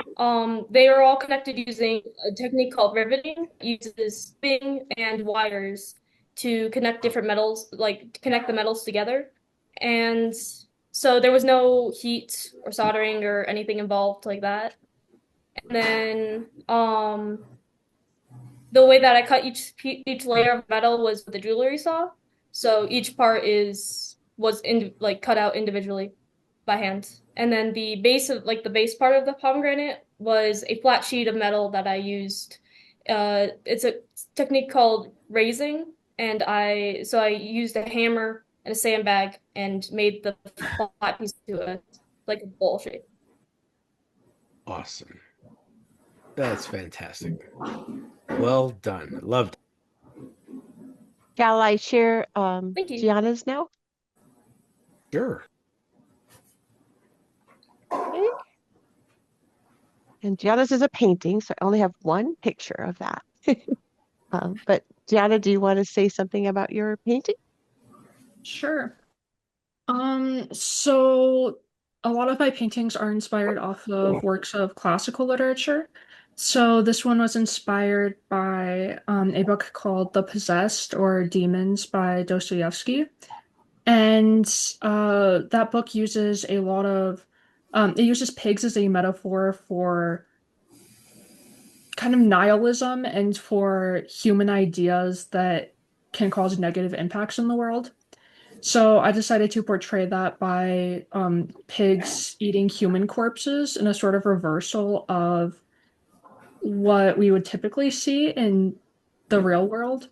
they are all connected using a technique called riveting. It uses spin and wires to connect different metals, like to connect the metals together. And so there was no heat or soldering or anything involved like that. And then the way that I cut each layer of metal was with a jewelry saw. So each part was in like cut out individually by hand. And then the base part of the pomegranate was a flat sheet of metal that I used. It's a technique called raising, and I used a hammer and a sandbag and made the flat piece to a bowl shape. Awesome. That's fantastic. Well done. Loved Shall I share Thank you. Gianna's now? it. Sure. Okay. And Gianna's is a painting, so I only have one picture of that. But Gianna, do you want to say something about your painting? Sure. So a lot of my paintings are inspired off of works of classical literature. So this one was inspired by a book called The Possessed or Demons by Dostoevsky. And that book uses a lot of it uses pigs as a metaphor for kind of nihilism and for human ideas that can cause negative impacts in the world. So I decided to portray that by pigs eating human corpses in a sort of reversal of what we would typically see in the real world.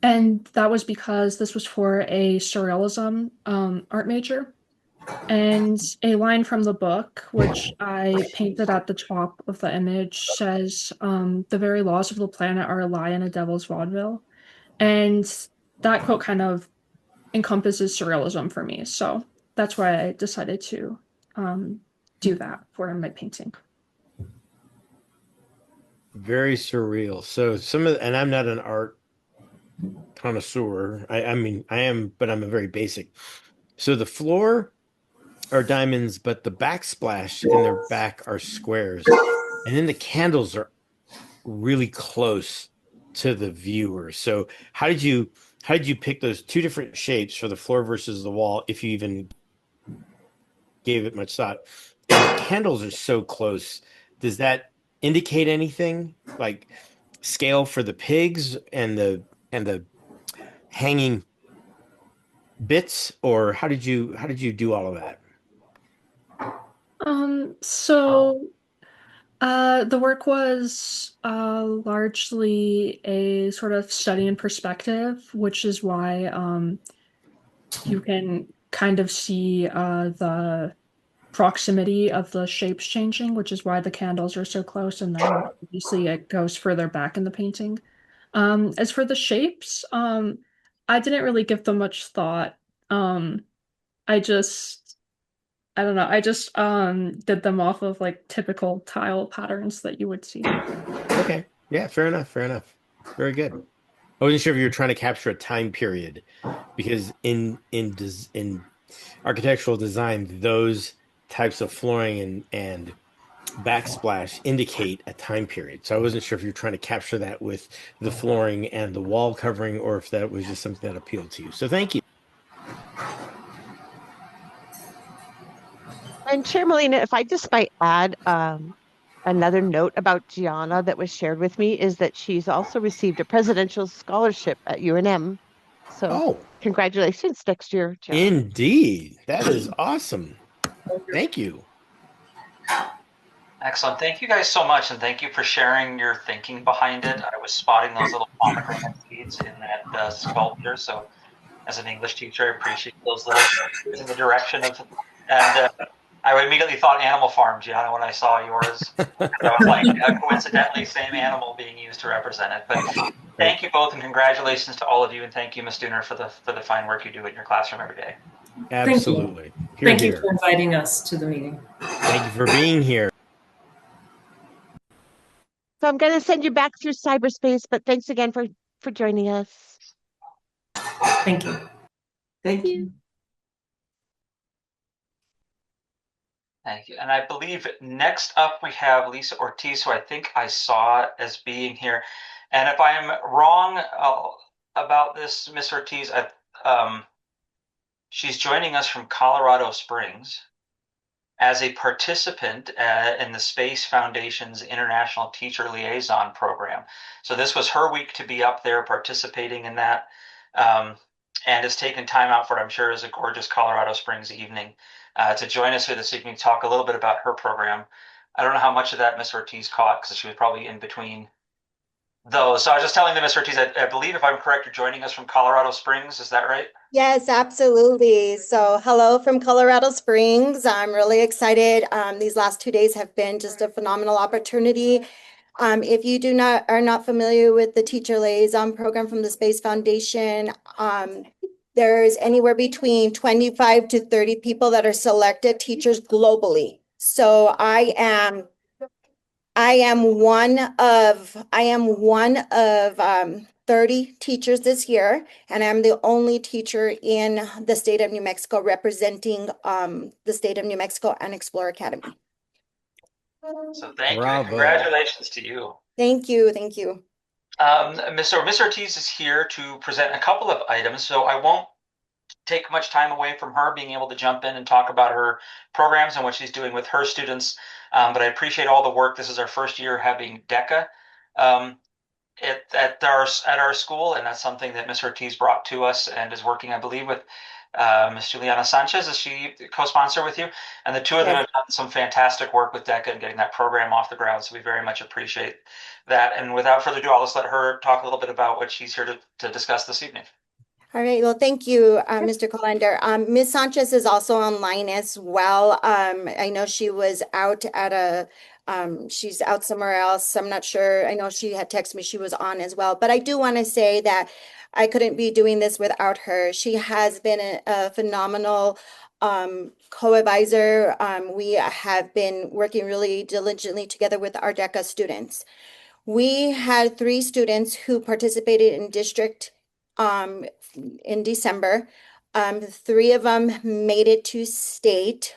And that was because this was for a surrealism art major. And a line from the book, which I painted at the top of the image, says, the very laws of the planet are a lie and a devil's vaudeville. And that quote kind of encompasses surrealism for me. So that's why I decided to do that for my painting. Very surreal. So and I'm not an art connoisseur. I mean, I am, but I'm a very basic. So the floor are diamonds, but the backsplash in their back are squares. And then the candles are really close to the viewer. So how did you pick those two different shapes for the floor versus the wall, if you even gave it much thought? And the candles are so close. Does that indicate anything? Like scale for the pigs and the hanging bits, or how did you do all of that? So the work was largely a sort of study in perspective, which is why you can kind of see the proximity of the shapes changing, which is why the candles are so close, and then obviously it goes further back in the painting. As for the shapes, I didn't really give them much thought. Um, I just, I don't know, I just did them off of like typical tile patterns that you would see. Okay. Yeah, fair enough. Fair enough. Very good. I wasn't sure if you were trying to capture a time period because in architectural design, those types of flooring and backsplash indicate a time period. So I wasn't sure if you're trying to capture that with the flooring and the wall covering, or if that was just something that appealed to you. So thank you. And Chair Molina, if I just might add, another note about Gianna that was shared with me is that she's also received a presidential scholarship at UNM. So Oh, congratulations next year, Gianna. indeed. That is awesome. Thank you. Excellent. Thank you guys so much, and thank you for sharing your thinking behind it. I was spotting those little pomegranate seeds in that sculpture. So, as an English teacher, I appreciate those little in the direction of. And I immediately thought Animal Farm, Gianna, when I saw yours. I was like, coincidentally, same animal being used to represent it. But thank you both, and congratulations to all of you, and thank you, Ms. Dooner, for the fine work you do in your classroom every day. Thank you. Absolutely. Here, Thank you here. for inviting us to the meeting. Thank you for being here. So I'm going to send you back through cyberspace, but thanks again for joining us. Thank you. Thank you. Thank you. And I believe next up we have Lisa Ortiz, who I think I saw as being here. And if I'm wrong about this, Miss Ortiz, she's joining us from Colorado Springs as a participant in the Space Foundation's International Teacher Liaison Program. So this was her week to be up there participating in that, and has taken time out for it, I'm sure, is a gorgeous Colorado Springs evening to join us here this evening to talk a little bit about her program. I don't know how much of that Miss Ortiz caught because she was probably in between those. So I was just telling them, Miss Ortiz, I believe if I'm correct, you're joining us from Colorado Springs. Is that right? Yes, absolutely. So, hello from Colorado Springs. I'm really excited. These last 2 days have been just a phenomenal opportunity. If you are not familiar with the Teacher Liaison Program from the Space Foundation, there's anywhere between 25 to 30 people that are selected teachers globally. So I am one of 30 teachers this year, and I'm the only teacher in the state of New Mexico representing the state of New Mexico and Explore Academy. So thank you and Bravo. congratulations to you. Thank you. Thank you. Miss Ortiz is here to present a couple of items, so I won't take much time away from her being able to jump in and talk about her programs and what she's doing with her students. But I appreciate all the work. This is our first year having DECA at our school, and that's something that Ms. Ortiz brought to us and is working, I believe, with Ms. Juliana Sanchez. Is she co-sponsor with you? And the two of them have done some fantastic work with DECA and getting that program off the ground. So we very much appreciate that. And without further ado, I'll just let her talk a little bit about what she's here to discuss this evening. All right. Well, thank you, Mr. Colander. Ms. Sanchez is also online as well. I know she was out at she's out somewhere else. I'm not sure. I know she had texted me she was on as well. But I do want to say that I couldn't be doing this without her. She has been a phenomenal co-advisor. We have been working really diligently together with our DECA students. We had 3 students who participated in district in December. 3 of them made it to state.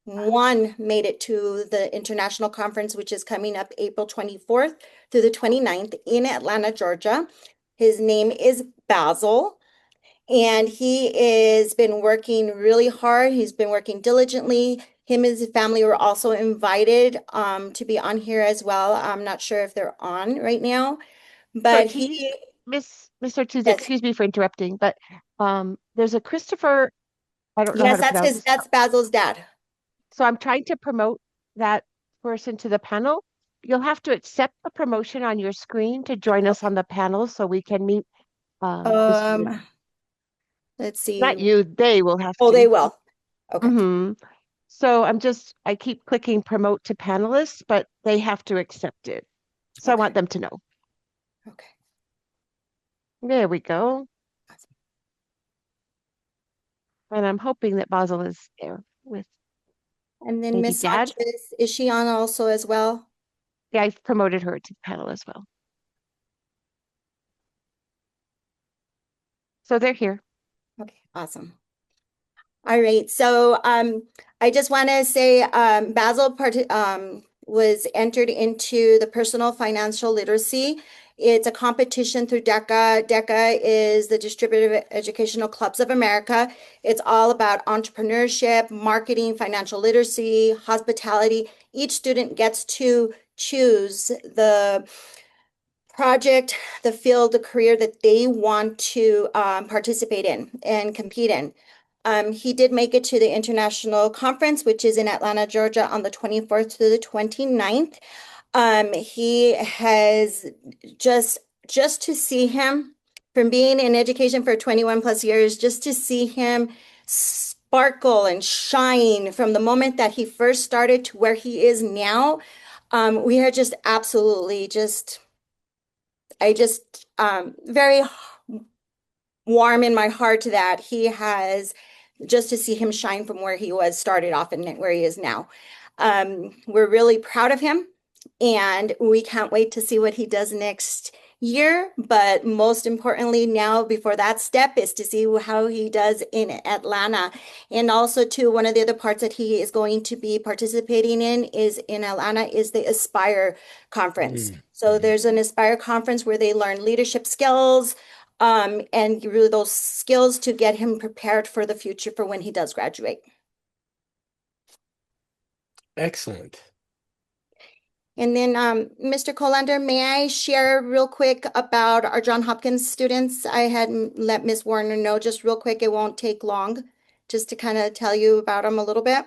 1 made it to the international conference, which is coming up April 24th through the 29th in Atlanta, Georgia. His name is Basil, and he has been working really hard. He's been working diligently. Him and his family were also invited to be on here as well. I'm not sure if they're on right now, but Miss Ortiz, yes. excuse me for interrupting, but there's a Christopher, I don't know how Yes, to pronounce his. that's Basil's dad. So I'm trying to promote that person to the panel. You'll have to accept the promotion on your screen to join us on the panel so we can meet the student. Let's see. Not you, they will have Oh, to. they will. Okay. So I keep clicking promote to panelists, but they have to accept it. So I want them to know. Okay. There we go. And I'm hoping that Basil is there with. And then Miss Sanchez, is she on also as well? Yeah, I've promoted her to the panel as well. So they're here. Okay, awesome. All right, so I just want to say Basil was entered into the personal financial literacy. It's a competition through DECA. DECA is the Distributive Educational Clubs of America. It's all about entrepreneurship, marketing, financial literacy, hospitality. Each student gets to choose the project, the field, the career that they want to participate in and compete in. He did make it to the international conference, which is in Atlanta, Georgia, on the 24th to the 29th. He has just to see him from being in education for 21 plus years, just to see him sparkle and shine from the moment that he first started to where he is now. We are just absolutely very warm in my heart that he has, just to see him shine from where he was started off and where he is now. We're really proud of him, and we can't wait to see what he does next year. But most importantly, now before that step is to see how he does in Atlanta. And also, too, one of the other parts that he is going to be participating in is in Atlanta is the Aspire conference. So there's an Aspire conference where they learn leadership skills, and really those skills to get him prepared for the future for when he does graduate. Excellent. And then, Mr. Colander, may I share real quick about our John Hopkins students? I had let Ms. Warner know just real quick. It won't take long, just to kind of tell you about them a little bit.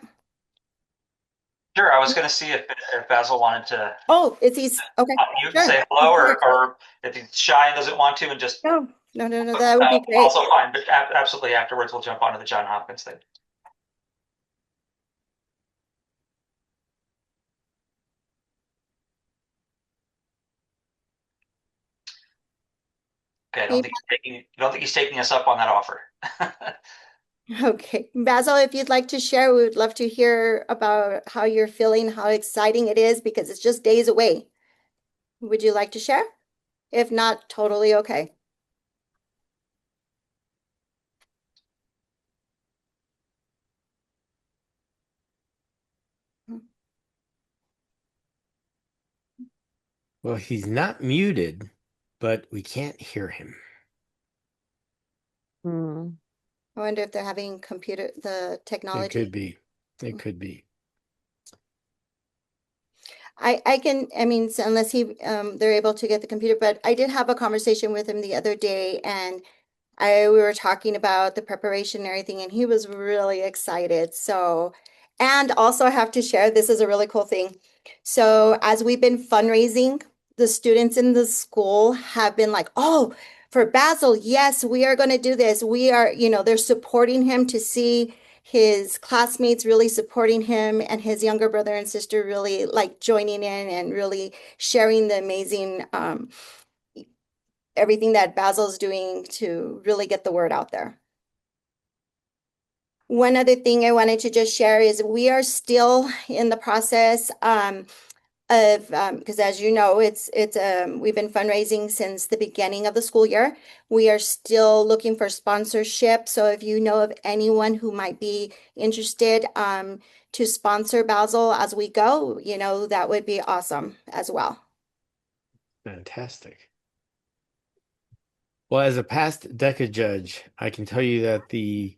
Sure, I was going to see if Basil wanted to Oh, is he's okay? you Sure. say hello, or if he's shy and doesn't want to, and just No, that would be great. also fine. But absolutely, afterwards we'll jump onto the John Hopkins thing. Okay, I don't think he's taking us up on that offer. Okay, Basil, if you'd like to share, we would love to hear about how you're feeling, how exciting it is, because it's just days away. Would you like to share? If not, totally okay. Well, he's not muted, but we can't hear him. Hmm. I wonder if they're having the technology. It could be. It could be. I mean, so unless they're able to get the computer, but I did have a conversation with him the other day, and we were talking about the preparation and everything, and he was really excited. So, and also I have to share, this is a really cool thing. So as we've been fundraising, the students in the school have been like, oh, for Basil, yes, we are going to do this. We are, they're supporting him, to see his classmates really supporting him, and his younger brother and sister really like joining in and really sharing the amazing everything that Basil's doing to really get the word out there. One other thing I wanted to just share is we are still in the process because as you know, we've been fundraising since the beginning of the school year. We are still looking for sponsorship. So if you know of anyone who might be interested to sponsor Basil as we go, that would be awesome as well. Fantastic. Well, as a past DECA judge, I can tell you that the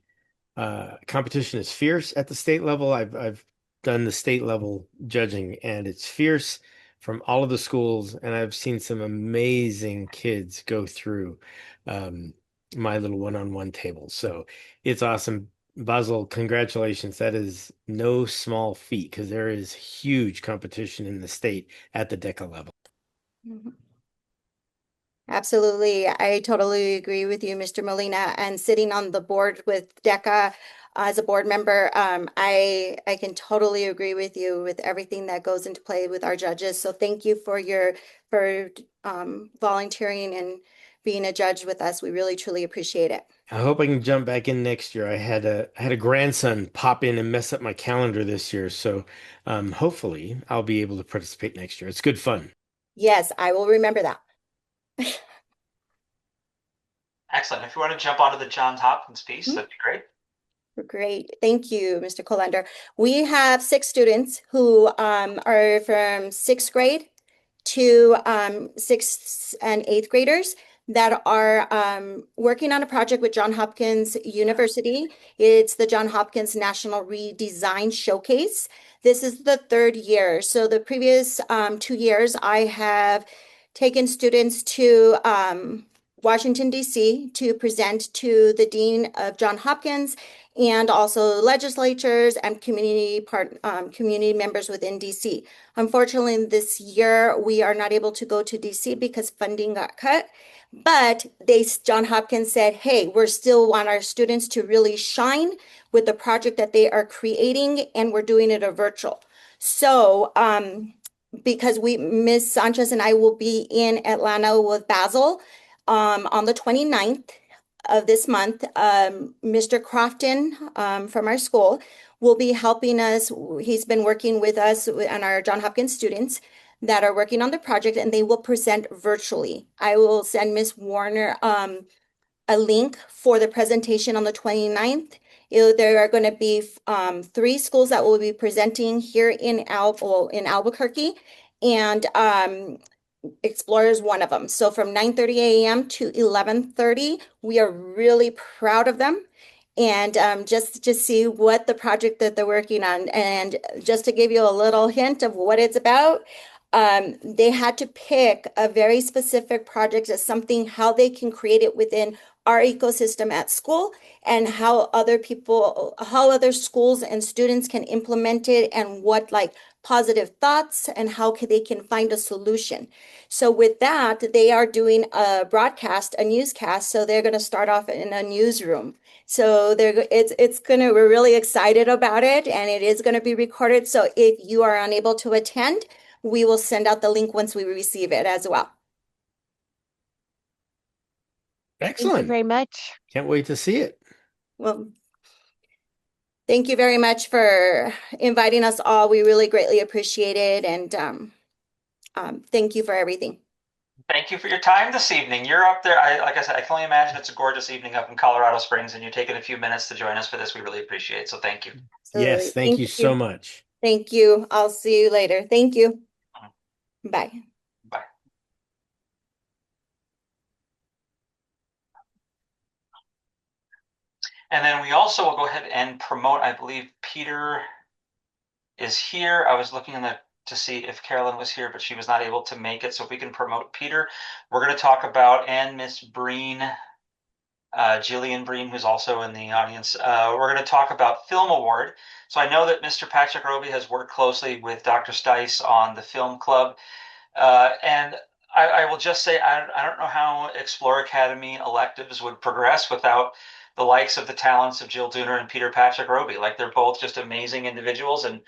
competition is fierce at the state level. I've done the state level judging, and it's fierce from all of the schools, and I've seen some amazing kids go through my little one-on-one table. So it's awesome. Basil, congratulations. That is no small feat, because there is huge competition in the state at the DECA level. Mhm. Absolutely. I totally agree with you, Mr. Molina. And sitting on the board with DECA as a board member, I can totally agree with you with everything that goes into play with our judges. So thank you for volunteering and being a judge with us. We really, truly appreciate it. I hope I can jump back in next year. I had a grandson pop in and mess up my calendar this year, so hopefully I'll be able to participate next year. It's good fun. Yes, I will remember that. Excellent. If you want to jump onto the Johns Hopkins piece, that'd be great. Great. Thank you, Mr. Colander. We have 6 students who are from 6th grade to 6th and 8th graders that are working on a project with Johns Hopkins University. It's the Johns Hopkins National Redesign Showcase. This is the 3rd year. So the previous 2 years, I have taken students to Washington, D.C. to present to the Dean of Johns Hopkins and also legislatures and community members within DC. Unfortunately, this year we are not able to go to DC because funding got cut. But Johns Hopkins said, hey, we still want our students to really shine with the project that they are creating, and we're doing it a virtual. So because Ms. Sanchez and I will be in Atlanta with Basil on the 29th of this month. Mr. Crofton from our school will be helping us. He's been working with us and our Johns Hopkins students that are working on the project, and they will present virtually. I will send Ms. Warner a link for the presentation on the 29th. There are going to be 3 schools that will be presenting here in Albuquerque, and Explorer is one of them. So from 9:30 a.m. to 11:30, we are really proud of them. And just to see what the project that they're working on. And just to give you a little hint of what it's about, they had to pick a very specific project as something, how they can create it within our ecosystem at school, and how other schools and students can implement it, and what like positive thoughts and how they can find a solution. So with that, they are doing a newscast. So they're going to start off in a newsroom. So we're really excited about it, and it is going to be recorded. So if you are unable to attend, we will send out the link once we receive it as well. Excellent. Thank you very much. Can't wait to see it. Well, thank you very much for inviting us all. We really greatly appreciate it. And thank you for everything. Thank you for your time this evening. You're up there. Like I said, I can only imagine it's a gorgeous evening up in Colorado Springs, and you're taking a few minutes to join us for this. We really appreciate it. So thank you. Absolutely. Yes, thank you so much. Thank you. I'll see you later. Thank you. Bye. Bye. And then we also will go ahead and promote, I believe Peter is here. I was looking to see if Carolyn was here, but she was not able to make it. So if we can promote Peter, we're going to talk about, and Miss Breen, Jillian Breen, who's also in the audience. We're going to talk about Film Award. So I know that Mr. Patrick Roby has worked closely with Dr. Stice on the Film Club. And I will just say, I don't know how Explore Academy electives would progress without the likes of the talents of Jill Dooner and Peter Patrick Roby. Like, they're both just amazing individuals. And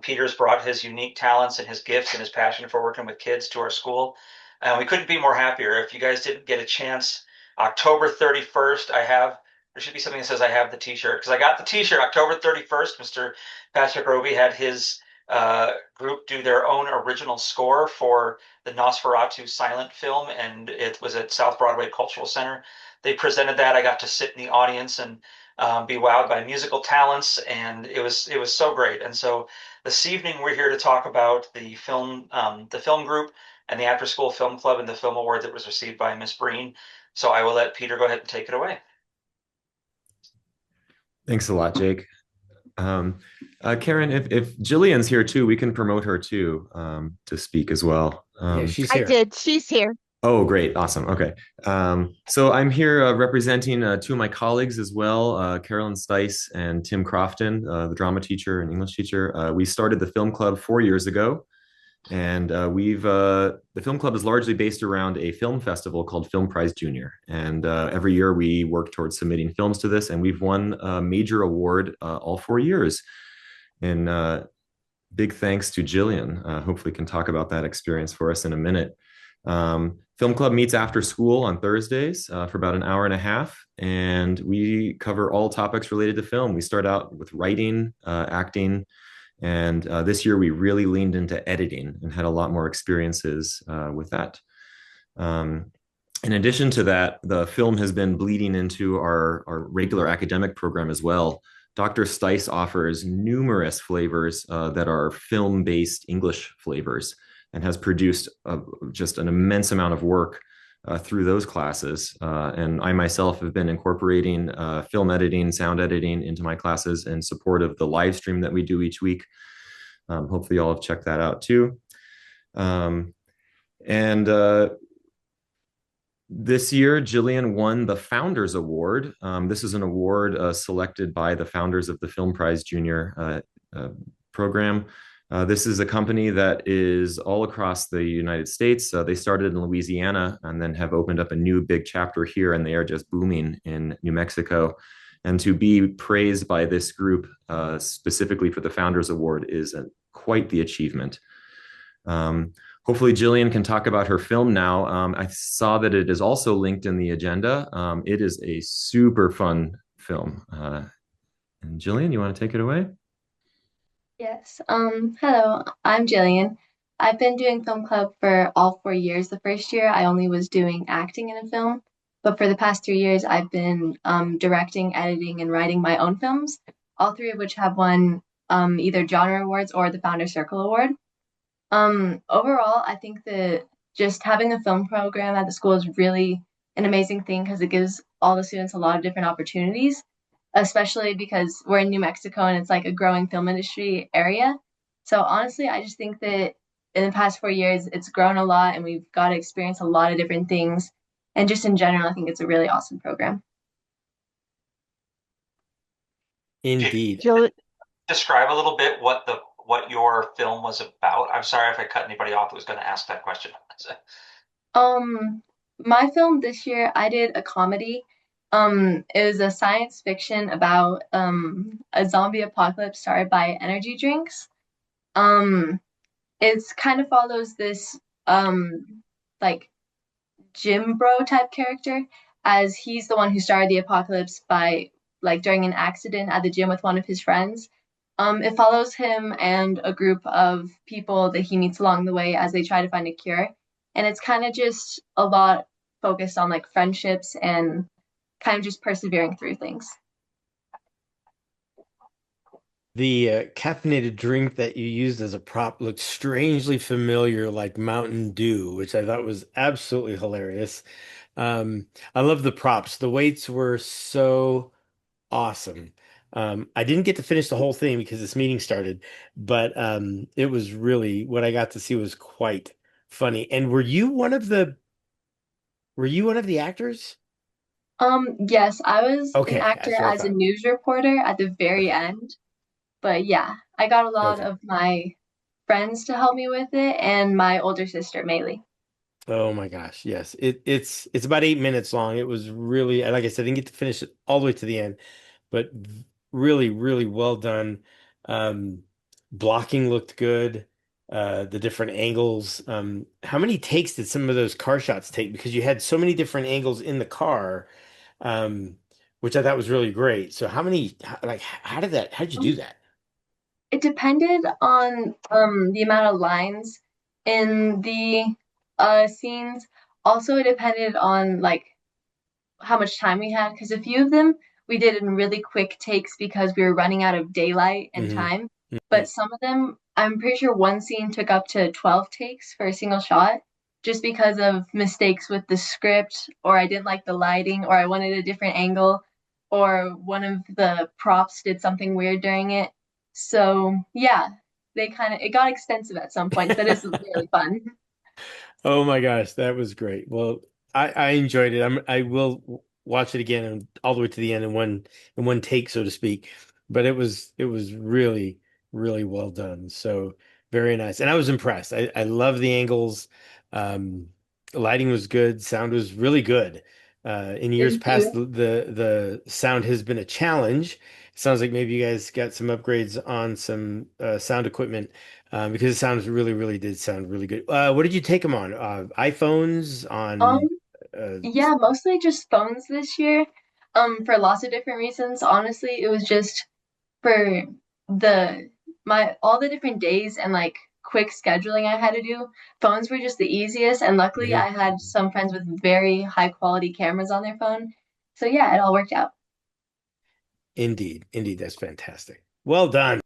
Peter's brought his unique talents and his gifts and his passion for working with kids to our school. And we couldn't be more happier. If you guys didn't get a chance, October 31st, there should be something that says I have the t-shirt, because I got the t-shirt October 31st. Mr. Patrick Roby had his group do their own original score for the Nosferatu silent film, and it was at South Broadway Cultural Center. They presented that. I got to sit in the audience and be wowed by musical talents, and it was so great. And so this evening we're here to talk about the film group and the After School Film Club and the film award that was received by Miss Breen. So I will let Peter go ahead and take it away. Thanks a lot, Jake. Karen, if Jillian's here too, we can promote her too to speak as well. Yeah, she's here. I did. She's here. Oh, great. Awesome. Okay. So I'm here representing 2 of my colleagues as well, Carolyn Stice and Tim Crofton, the drama teacher and English teacher. We started the film club 4 years ago, and the film club is largely based around a film festival called Film Prize Junior. And every year we work towards submitting films to this, and we've won a major award all 4 years. And big thanks to Jillian. Hopefully can talk about that experience for us in a minute. Film Club meets after school on Thursdays for about an hour and a half, and we cover all topics related to film. We start out with writing, acting, and this year we really leaned into editing and had a lot more experiences with that. In addition to that, the film has been bleeding into our regular academic program as well. Dr. Stice offers numerous flavors that are film-based English flavors and has produced just an immense amount of work through those classes. And I myself have been incorporating film editing, sound editing into my classes in support of the live stream that we do each week. Hopefully, you all have checked that out too. Um, and This year, Jillian won the Founders Award. This is an award selected by the founders of the Film Prize Junior program. This is a company that is all across the United States. They started in Louisiana and then have opened up a new big chapter here, and they are just booming in New Mexico. And to be praised by this group specifically for the Founders Award is quite the achievement. Hopefully, Jillian can talk about her film now. I saw that it is also linked in the agenda. It is a super fun film. And Jillian, you want to take it away? Yes. Hello, I'm Jillian. I've been doing film club for all 4 years. The first year I only was doing acting in a film, but for the past 3 years I've been directing, editing, and writing my own films, all three of which have won either genre awards or the Founder Circle Award. Overall, I think that just having a film program at the school is really an amazing thing because it gives all the students a lot of different opportunities, especially because we're in New Mexico and it's like a growing film industry area. So honestly, I just think that in the past 4 years, it's grown a lot and we've got to experience a lot of different things. And just in general, I think it's a really awesome program. Indeed. Jill, Describe a little bit what your film was about. I'm sorry if I cut anybody off that was going to ask that question. Um, my film this year, I did a comedy. It was a science fiction about a zombie apocalypse started by energy drinks. Um, it's kind of follows this like Jim Bro type character, as he's the one who started the apocalypse by like during an accident at the gym with one of his friends. It follows him and a group of people that he meets along the way as they try to find a cure. And it's kind of just a lot focused on like friendships and kind of just persevering through things. The caffeinated drink that you used as a prop looked strangely familiar, like Mountain Dew, which I thought was absolutely hilarious. I love the props. The weights were so awesome. I didn't get to finish the whole thing because this meeting started, but it was really what I got to see was quite funny. And were you one of the actors? Yes, I was an Okay, actor that's what I as a thought. news reporter at the very Okay, end. But yeah, I got a lot okay. of my friends to help me with it and my older sister, Maylee. Oh my gosh, yes. It's about 8 minutes long. It was really, like I said, I didn't get to finish it all the way to the end, but really, really well done. Um, Blocking looked good. The different angles. How many takes did some of those car shots take? Because you had so many different angles in the car, um, which I thought was really great. So like, how did you do that? It depended on the amount of lines in the scenes. Also, it depended on like how much time we had because a few of them we did in really quick takes because we were running out of daylight and Hmm. time. But some of them, I'm pretty sure one scene took up to 12 takes for a single shot just because of mistakes with the script, or I didn't like the lighting, or I wanted a different angle, or one of the props did something weird during it. So, yeah, it got extensive at some points. That is really fun. Oh my gosh, that was great. Well, I enjoyed it. I will watch it again and all the way to the end in one take, so to speak. But it was really, really well done. So very nice. And I was impressed. I love the angles. Lighting was good, sound was really good. In years Thank past, you. the sound has been a challenge. Sounds like maybe you guys got some upgrades on some sound equipment because it sounds really, really did sound really good. What did you take them on? iPhones Um, on? Uh, yeah, mostly just phones this year. For lots of different reasons. Honestly, it was just for the my all the different days and like quick scheduling I had to do, phones were just the easiest. And luckily, Mhm. I had some friends with very high quality cameras on their phone. So yeah, it all worked out. Indeed. Indeed. That's fantastic. Well done.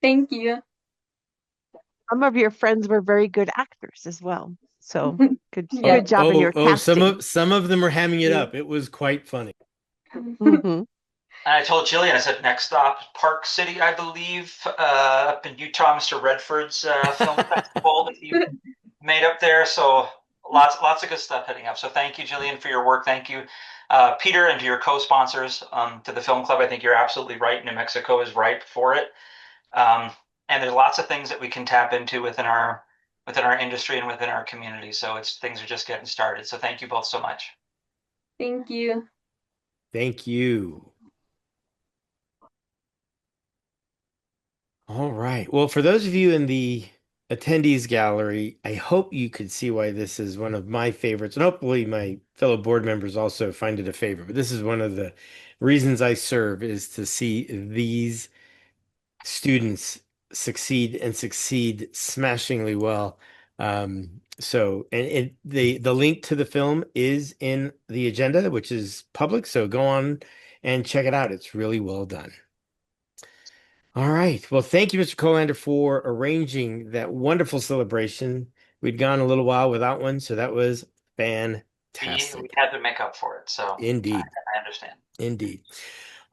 Thank you. Some of your friends were very good actors as well. So Yeah. good Oh, job in oh, your oh, casting. some of them are hamming it up. It was quite funny. Hmm. And I told Jillian, I said, next stop, Park City, I believe, up in Utah, Mr. Redford's film festival that you made up there. So lots of good stuff heading up. So thank you, Jillian, for your work. Thank you, Peter, and to your co-sponsors, to the film club. I think you're absolutely right. New Mexico is ripe for it. Um, and there's lots of things that we can tap into within our industry and within our community. So things are just getting started. So thank you both so much. Thank you. Thank you. All right. Well, for those of you in the attendees gallery, I hope you could see why this is one of my favorites, and hopefully my fellow board members also find it a favorite. But this is one of the reasons I serve is to see these students succeed and succeed smashingly well. And the link to the film is in the agenda, which is public. So go on and check it out. It's really well done. All right. Well, thank you, Mr. Colander, for arranging that wonderful celebration. We'd gone a little while without one, so that was We fantastic. had to make up for it. So Indeed. I understand. Indeed.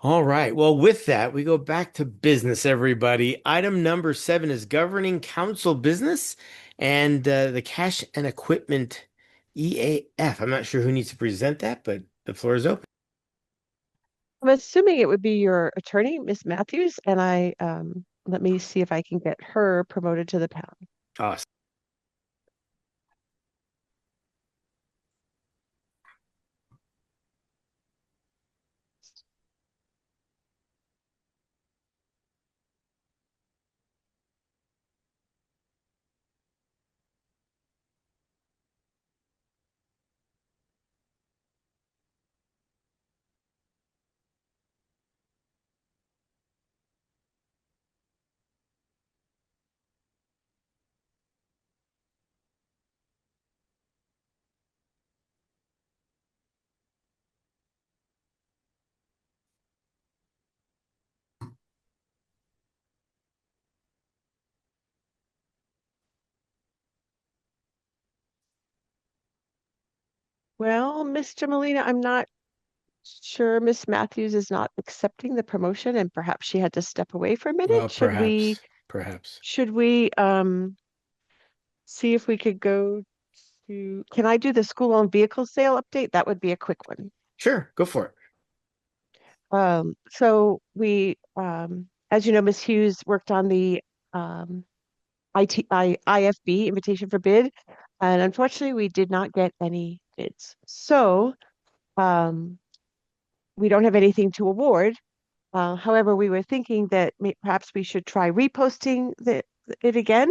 All right. Well, with that, we go back to business, everybody. Item number 7 is governing council business and the cash and equipment EAF. I'm not sure who needs to present that, but the floor is open. I'm assuming it would be your attorney, Miss Matthews, and let me see if I can get her promoted to the panel. Awesome. Well, Mr. Molina, I'm not sure Miss Matthews is not accepting the promotion and perhaps she had to step away for a minute. Well, perhaps. Should we see if we could go to, can I do the school-owned vehicle sale update? That would be a quick one. Sure, go for it. So as you know, Miss Hughes worked on the IFB, invitation for bid, and unfortunately we did not get any bids. So um, we don't have anything to award. However, we were thinking that perhaps we should try reposting it again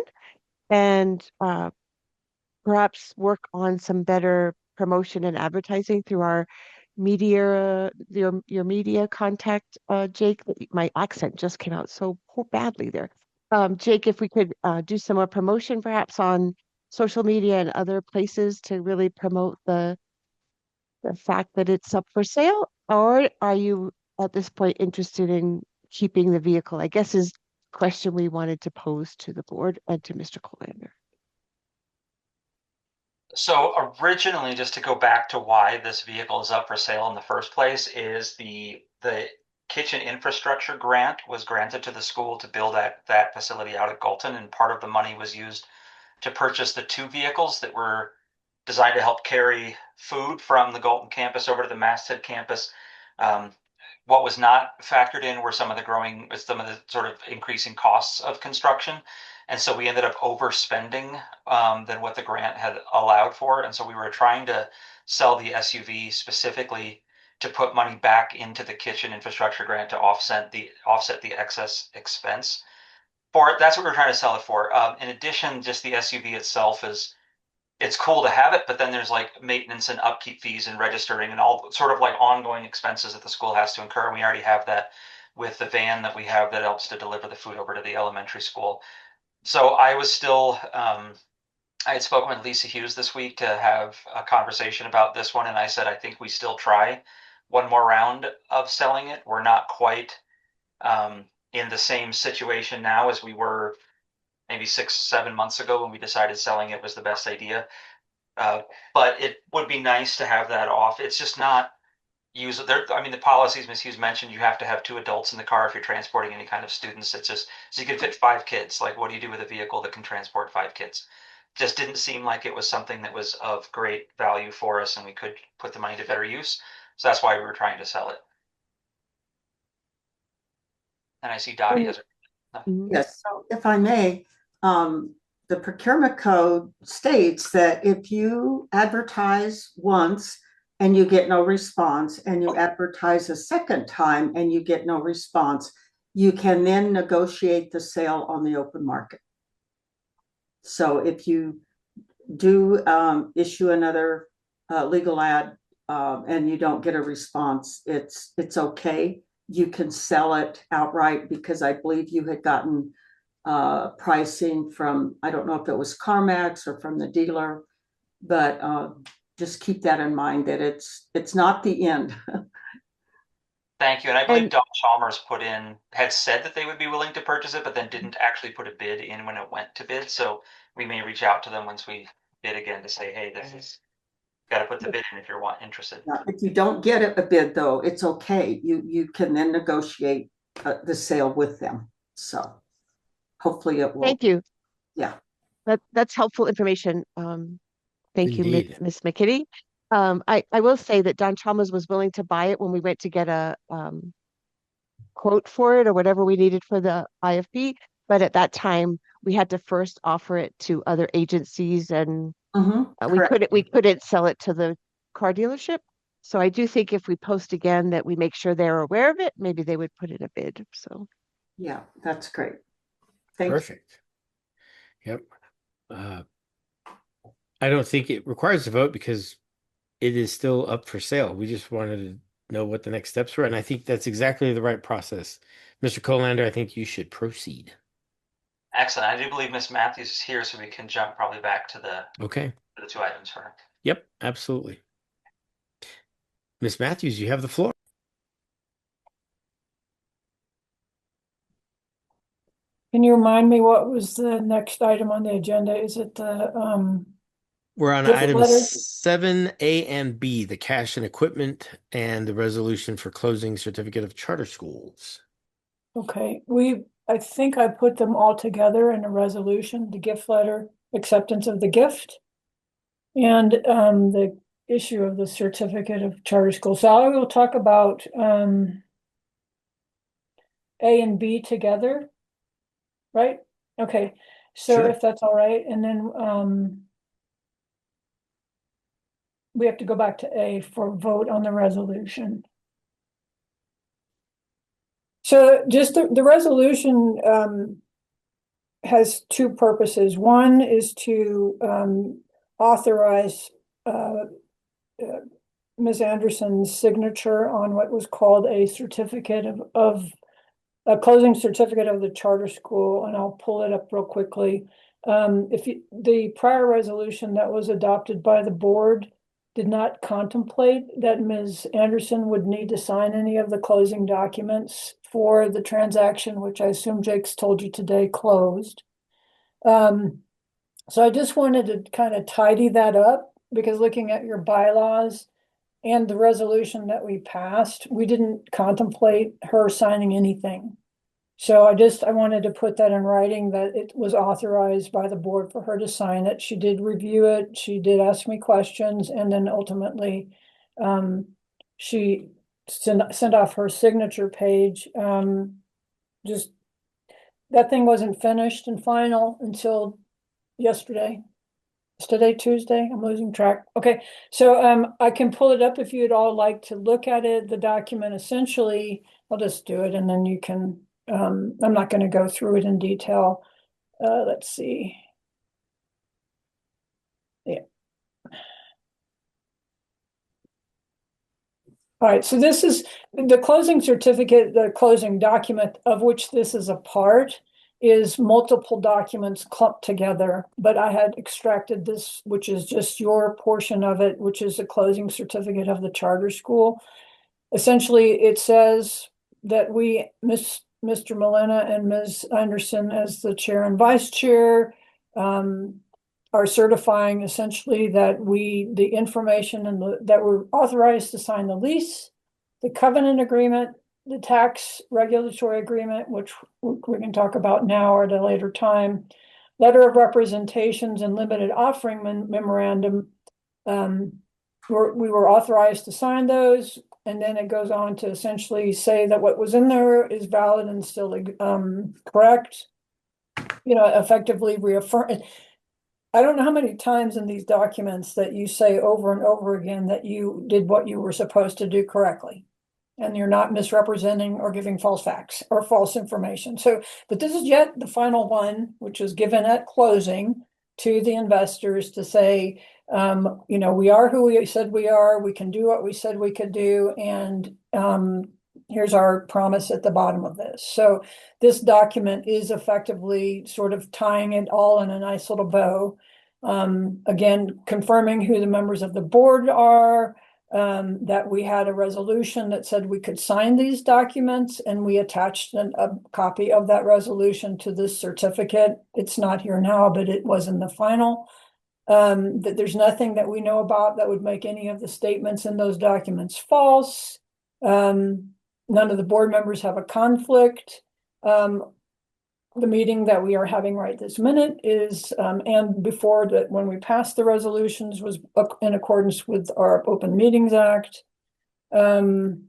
and perhaps work on some better promotion and advertising through our your media contact, Jake. My accent just came out so badly there. Jake, if we could do some more promotion perhaps on social media and other places to really promote the fact that it's up for sale, or are you at this point interested in keeping the vehicle? I guess is the question we wanted to pose to the board and to Mr. Colander. So originally, just to go back to why this vehicle is up for sale in the first place, is the kitchen infrastructure grant was granted to the school to build that facility out at Galton, and part of the money was used to purchase the 2 vehicles that were designed to help carry food from the Galton campus over to the Masthead campus. Um, what was not factored in were some of the sort of increasing costs of construction. And so we ended up overspending than what the grant had allowed for. And so we were trying to sell the SUV specifically to put money back into the kitchen infrastructure grant to offset the excess expense for it. That's what we're trying to sell it for. In addition, just the SUV itself it's cool to have it, but then there's like maintenance and upkeep fees and registering and all sort of like ongoing expenses that the school has to incur. And we already have that with the van that we have that helps to deliver the food over to the elementary school. So I was still, I had spoken with Lisa Hughes this week to have a conversation about this one, and I said I think we still try one more round of selling it. We're not quite in the same situation now as we were maybe 6, 7 months ago when we decided selling it was the best idea. But it would be nice to have that off. It's just not use there. I mean, the policies Ms. Hughes mentioned, you have to have 2 adults in the car if you're transporting any kind of students. It's just so you can fit 5 kids. Like, what do you do with a vehicle that can transport 5 kids? Just didn't seem like it was something that was of great value for us, and we could put the money to better use. So that's why we were trying to sell it. And I see Dottie has. Yes, so if I may, the procurement code states that if you advertise once and you get no response, and you advertise a second time and you get no response, you can then negotiate the sale on the open market. So if you do issue another legal ad and you don't get a response, it's okay. You can sell it outright, because I believe you had gotten pricing from, I don't know if it was CarMax or from the dealer, but just keep that in mind, that it's not the end. Thank you. And I believe Don Chalmers had said that they would be willing to purchase it, but then didn't actually put a bid in when it went to bid. So we may reach out to them once we bid again to say, hey, this is got to put the bid in if you're interested. If you don't get a bid, though, it's okay. You can then negotiate the sale with them. So hopefully it will. Thank you. Yeah. That's helpful information. Thank you, Indeed. Ms. McKinney. I will say that Don Chalmers was willing to buy it when we went to get a quote for it or whatever we needed for the IFB. But at that time, we had to first offer it to other agencies, and we couldn't sell it to the car dealership. So I do think if we post again that we make sure they're aware of it, maybe they would put in a bid. So yeah, that's great. Perfect. Yep. I don't think it requires a vote because it is still up for sale. We just wanted to know what the next steps were, and I think that's exactly the right process. Mr. Colander, I think you should proceed. Excellent. I do believe Ms. Matthews is here, so we can jump probably back to the 2 items for her. Yep, absolutely. Ms. Matthews, you have the floor. Can you remind me what was the next item on the agenda? Is it the We're on gift items letter? 7A and B, the cash and equipment and the resolution for closing certificate of charter schools. Okay, I think I put them all together in a resolution, the gift letter, acceptance of the gift, and the issue of the certificate of charter school. So I will talk about A and B together, right? Okay, so Sure. if that's all right, and then we have to go back to A for vote on the resolution. So just the resolution has 2 purposes. One is to authorize Ms. Anderson's signature on what was called a certificate of a closing certificate of the charter school, and I'll pull it up real quickly. The prior resolution that was adopted by the board did not contemplate that Ms. Anderson would need to sign any of the closing documents for the transaction, which I assume Jake's told you today closed. So I just wanted to kind of tidy that up, because looking at your bylaws and the resolution that we passed, we didn't contemplate her signing anything. So I wanted to put that in writing, that it was authorized by the board for her to sign it. She did review it. She did ask me questions, and then ultimately she sent off her signature page. Just that thing wasn't finished and final until yesterday. Is today Tuesday? I'm losing track. Okay, so I can pull it up if you'd all like to look at it. The document essentially, I'll just do it and then you can, I'm not going to go through it in detail. Let's see. Yeah. All right, so this is the closing certificate, the closing document of which this is a part, is multiple documents clumped together, but I had extracted this, which is just your portion of it, which is the closing certificate of the charter school. Essentially, it says that we, Mr. Molina and Ms. Anderson as the chair and vice chair, are certifying essentially that the information and that we're authorized to sign the lease, the covenant agreement, the tax regulatory agreement, which we can talk about now or at a later time, letter of representations and limited offering memorandum. We were authorized to sign those, and then it goes on to essentially say that what was in there is valid and still correct. Effectively reaffirm. I don't know how many times in these documents that you say over and over again that you did what you were supposed to do correctly, and you're not misrepresenting or giving false facts or false information. So, but this is yet the final one, which was given at closing to the investors to say, we are who we said we are, we can do what we said we could do, and here's our promise at the bottom of this. So this document is effectively sort of tying it all in a nice little bow. Again, confirming who the members of the board are, that we had a resolution that said we could sign these documents, and we attached a copy of that resolution to this certificate. It's not here now, but it was in the final. That there's nothing that we know about that would make any of the statements in those documents false. None of the board members have a conflict. The meeting that we are having right this minute is, and before that, when we passed the resolutions, was in accordance with our Open Meetings Act. And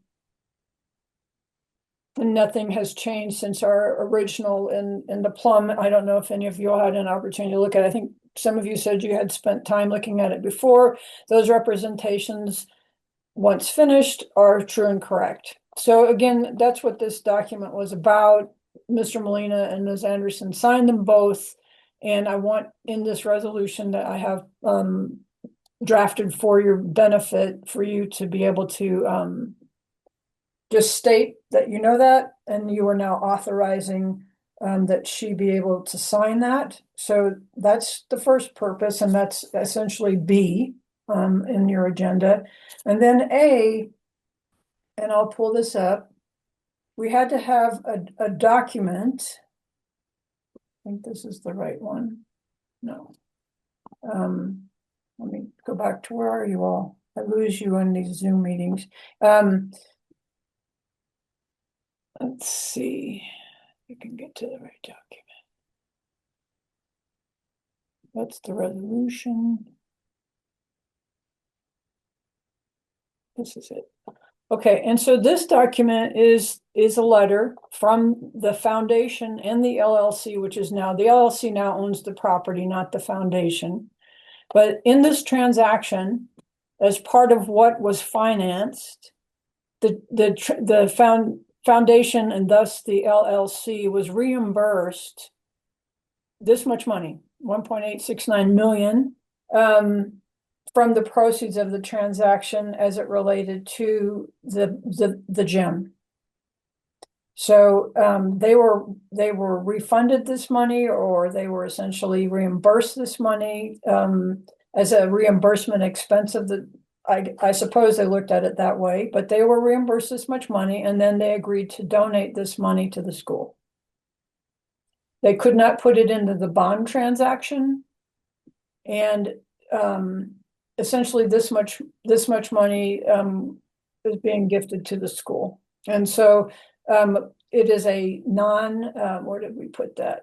nothing has changed since our original in the plum. I don't know if any of you all had an opportunity to look at it. I think some of you said you had spent time looking at it before. Those representations, once finished, are true and correct. So again, that's what this document was about. Mr. Molina and Ms. Anderson signed them both. And I want in this resolution that I have drafted for your benefit for you to be able to just state that you know that, and you are now authorizing that she be able to sign that. So that's the first purpose, and that's essentially B in your agenda. And then A, and I'll pull this up, we had to have a document. I think this is the right one. No. Let me go back to where are you all? I lose you in these Zoom meetings. Let's see if we can get to the right document. That's the resolution. This is it. Okay, and so this document is a letter from the foundation and the LLC, which is now, the LLC now owns the property, not the foundation. But in this transaction, as part of what was financed, the foundation and thus the LLC was reimbursed this much money, 1.869 million, from the proceeds of the transaction as it related to the gym. So they were refunded this money, or they were essentially reimbursed this money as a reimbursement expense of the. I suppose they looked at it that way, but they were reimbursed this much money, and then they agreed to donate this money to the school. They could not put it into the bond transaction, and essentially this much money is being gifted to the school. And so it is a where did we put that?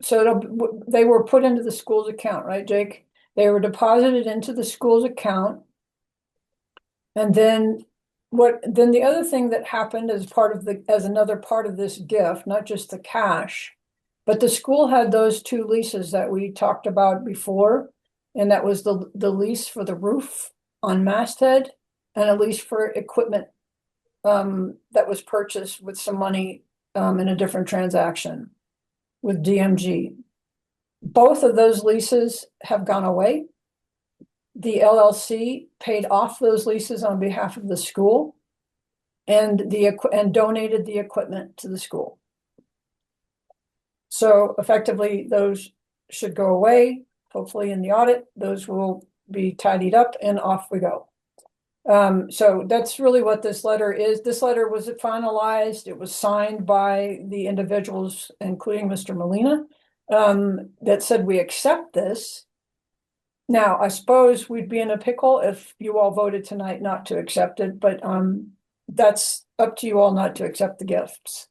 So they were put into the school's account, right, Jake? They were deposited into the school's account. And then the other thing that happened as another part of this gift, not just the cash, but the school had those two leases that we talked about before. And that was the lease for the roof on Masthead and a lease for equipment that was purchased with some money in a different transaction with DMG. Both of those leases have gone away. The LLC paid off those leases on behalf of the school. and donated the equipment to the school. So effectively, those should go away. Hopefully in the audit, those will be tidied up and off we go. So that's really what this letter is. This letter was finalized. It was signed by the individuals, including Mr. Molina, that said we accept this. Now, I suppose we'd be in a pickle if you all voted tonight not to accept it, but that's up to you all not to accept the gifts.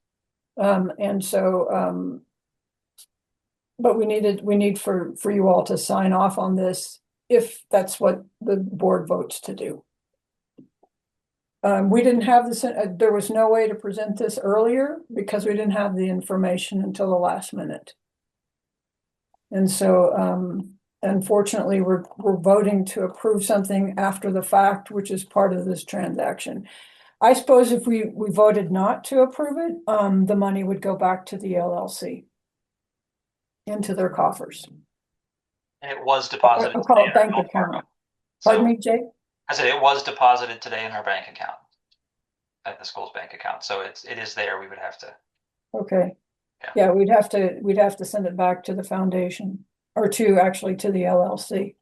But we need for you all to sign off on this if that's what the board votes to do. We didn't have this, there was no way to present this earlier because we didn't have the information until the last minute. And so, unfortunately, we're voting to approve something after the fact, which is part of this transaction. I suppose if we voted not to approve it, the money would go back to the LLC into their coffers. And it was deposited. I'll call it bank account. Pardon me, Jake? I said it was deposited today in our bank account, at the school's bank account. So it is there. We would have to. Okay. Yeah, we'd have to send it back to the foundation or to the LLC.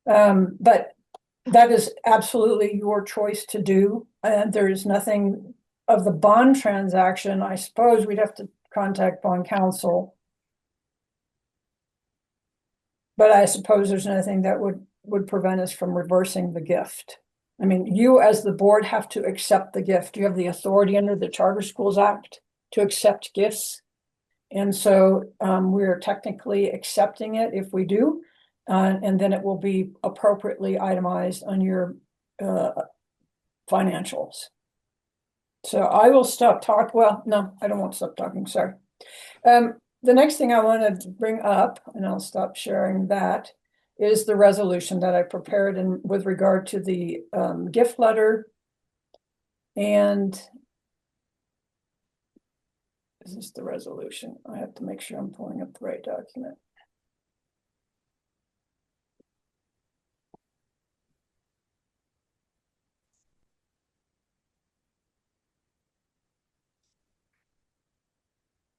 But that is absolutely your choice to do. And there is nothing of the bond transaction. I suppose we'd have to contact bond counsel. But I suppose there's nothing that would prevent us from reversing the gift. I mean, you as the board have to accept the gift. You have the authority under the Charter Schools Act to accept gifts. And so we're technically accepting it if we do. And then it will be appropriately itemized on your financials. So I will stop talking. Well, no, I don't want to stop talking. Sorry. The next thing I wanted to bring up, and I'll stop sharing that, is the resolution that I prepared with regard to the gift letter. And this is the resolution. I have to make sure I'm pulling up the right document.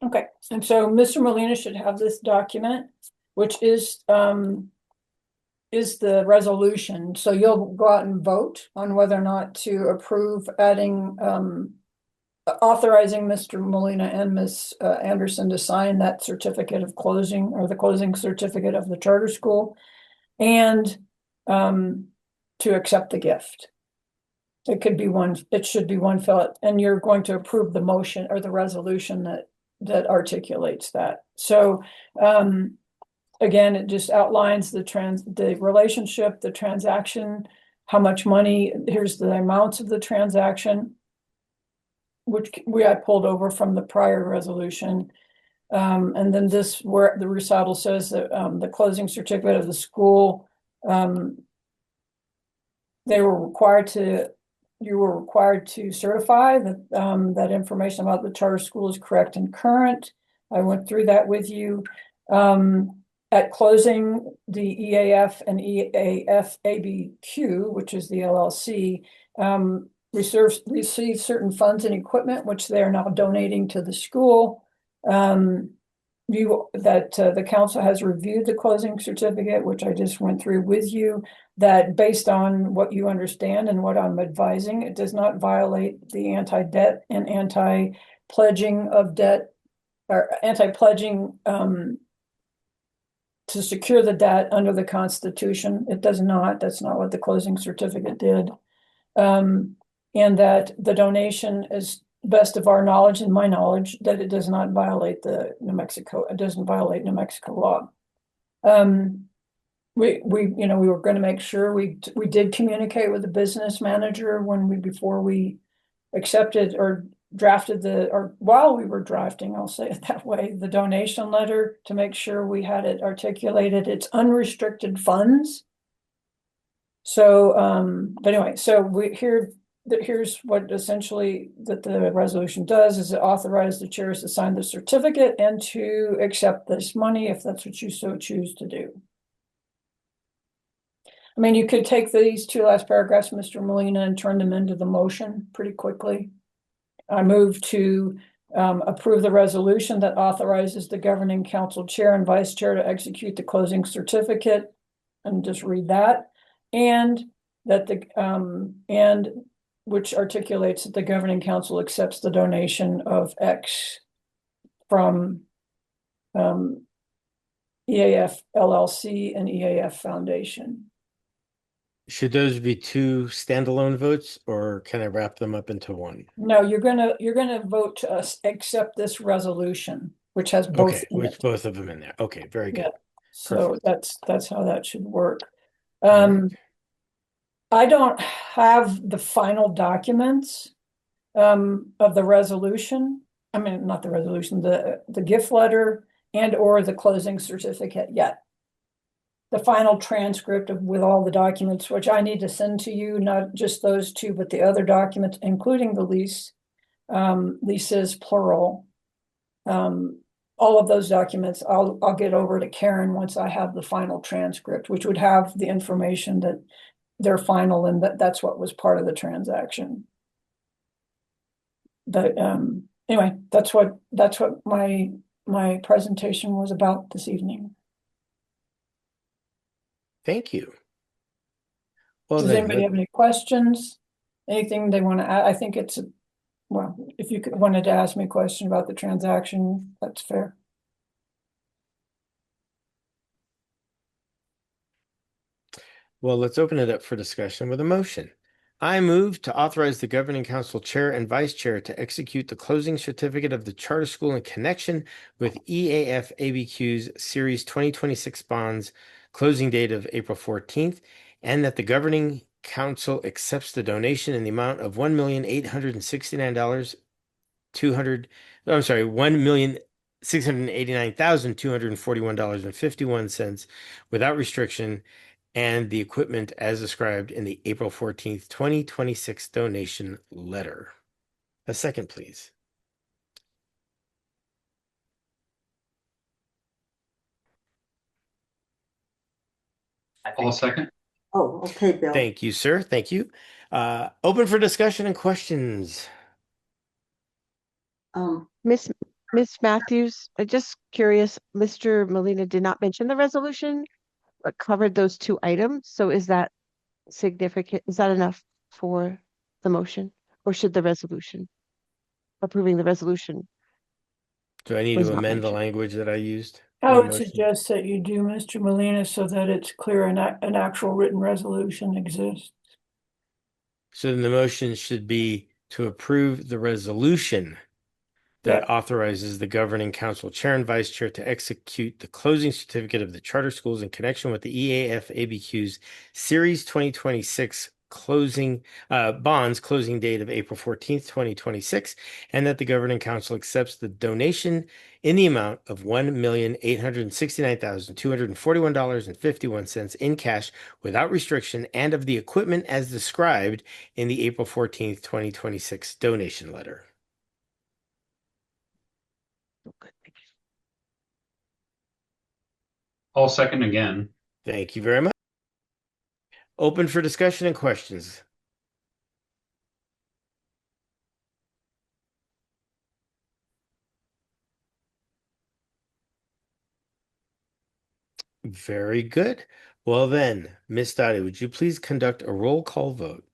Okay, and so Mr. Molina should have this document, which is the resolution. So you'll go out and vote on whether or not to approve adding, authorizing Mr. Molina and Ms. Anderson to sign that certificate of closing or the closing certificate of the charter school and to accept the gift. It should be one fill, and you're going to approve the motion or the resolution that articulates that. So again, it just outlines the relationship, the transaction, how much money, here's the amounts of the transaction, which I pulled over from the prior resolution. And then this, where the recital says that the closing certificate of the school, you were required to certify that that information about the charter school is correct and current. I went through that with you. At closing, the EAF and EAF ABQ, which is the LLC, received certain funds and equipment, which they are now donating to the school. The council has reviewed the closing certificate, which I just went through with you, that based on what you understand and what I'm advising, it does not violate the anti-debt and anti-pledging of debt or anti-pledging to secure the debt under the Constitution. It does not. That's not what the closing certificate did. And that the donation is best of our knowledge and my knowledge that it does not violate it doesn't violate New Mexico law. We were going to make sure we did communicate with the business manager before we accepted or drafted while we were drafting, I'll say it that way, the donation letter, to make sure we had it articulated. It's unrestricted funds. So, but anyway, so here's what essentially that the resolution does is it authorizes the chairs to sign the certificate and to accept this money if that's what you so choose to do. I mean, you could take these two last paragraphs, Mr. Molina, and turn them into the motion pretty quickly. I move to approve the resolution that authorizes the governing council chair and vice chair to execute the closing certificate, and just read that, and that and which articulates that the governing council accepts the donation of X from EAF LLC and EAF Foundation. Should those be two standalone votes, or can I wrap them up into one? No, you're gonna vote to accept this resolution, which has both Okay, in which it. both of them in there. Okay, very good. Yeah. So Perfect. that's how that should work. All right. I don't have the final documents of the resolution. I mean, not the resolution, the gift letter and or the closing certificate yet. The final transcript of with all the documents, which I need to send to you, not just those two, but the other documents, including the lease, leases plural. All of those documents, I'll get over to Karen once I have the final transcript, which would have the information that they're final and that's what was part of the transaction. But anyway, that's what my presentation was about this evening. Thank you. Well, Does anybody have any questions? Anything they want to add? I think it's well, if you wanted to ask me a question about the transaction, that's fair. Well, let's open it up for discussion with a motion. I move to authorize the governing council chair and vice chair to execute the closing certificate of the charter school in connection with EAF ABQ's Series 2026 bonds, closing date of April 14th, and that the governing council accepts the donation in the amount of $1,689,241.51 without restriction, and the equipment as described in the April 14th, 2026 donation letter. A second, please. All second. Oh, okay, Bill. Thank you, sir. Thank you. Open for discussion and questions. Miss Matthews, I'm just curious, Mr. Molina did not mention the resolution, but covered those two items. So is that significant? Is that enough for the motion? Or should the resolution, approving the resolution? Do I need Was to not amend the mentioned. language that I used I in the would motion? suggest that you do, Mr. Molina, so that it's clear an actual written resolution exists. So then the motion should be to approve the resolution that authorizes the governing council chair and vice chair to execute the closing certificate of the charter schools in connection with the EAF ABQ's Series 2026 closing bonds closing date of April 14th, 2026, and that the governing council accepts the donation in the amount of $1,869,241.51 in cash without restriction, and of the equipment as described in the April 14th, 2026 donation letter. All second again. Thank you very much. Open for discussion and questions. Very good. Well then, Ms. Dottie, would you please conduct a roll call vote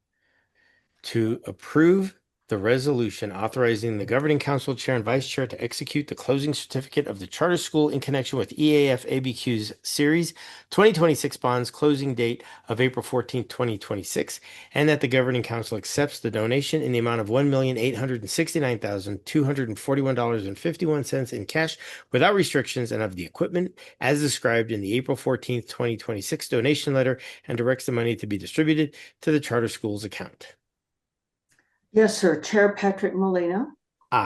to approve the resolution authorizing the governing council chair and vice chair to execute the closing certificate of the charter school in connection with EAF ABQ's Series 2026 bonds closing date of April 14th, 2026, and that the governing council accepts the donation in the amount of $1,869,241.51 in cash without restrictions, and of the equipment as described in the April 14th, 2026 donation letter, and directs the money to be distributed to the charter school's account. Yes, sir. Chair Patrick Molina. Aye.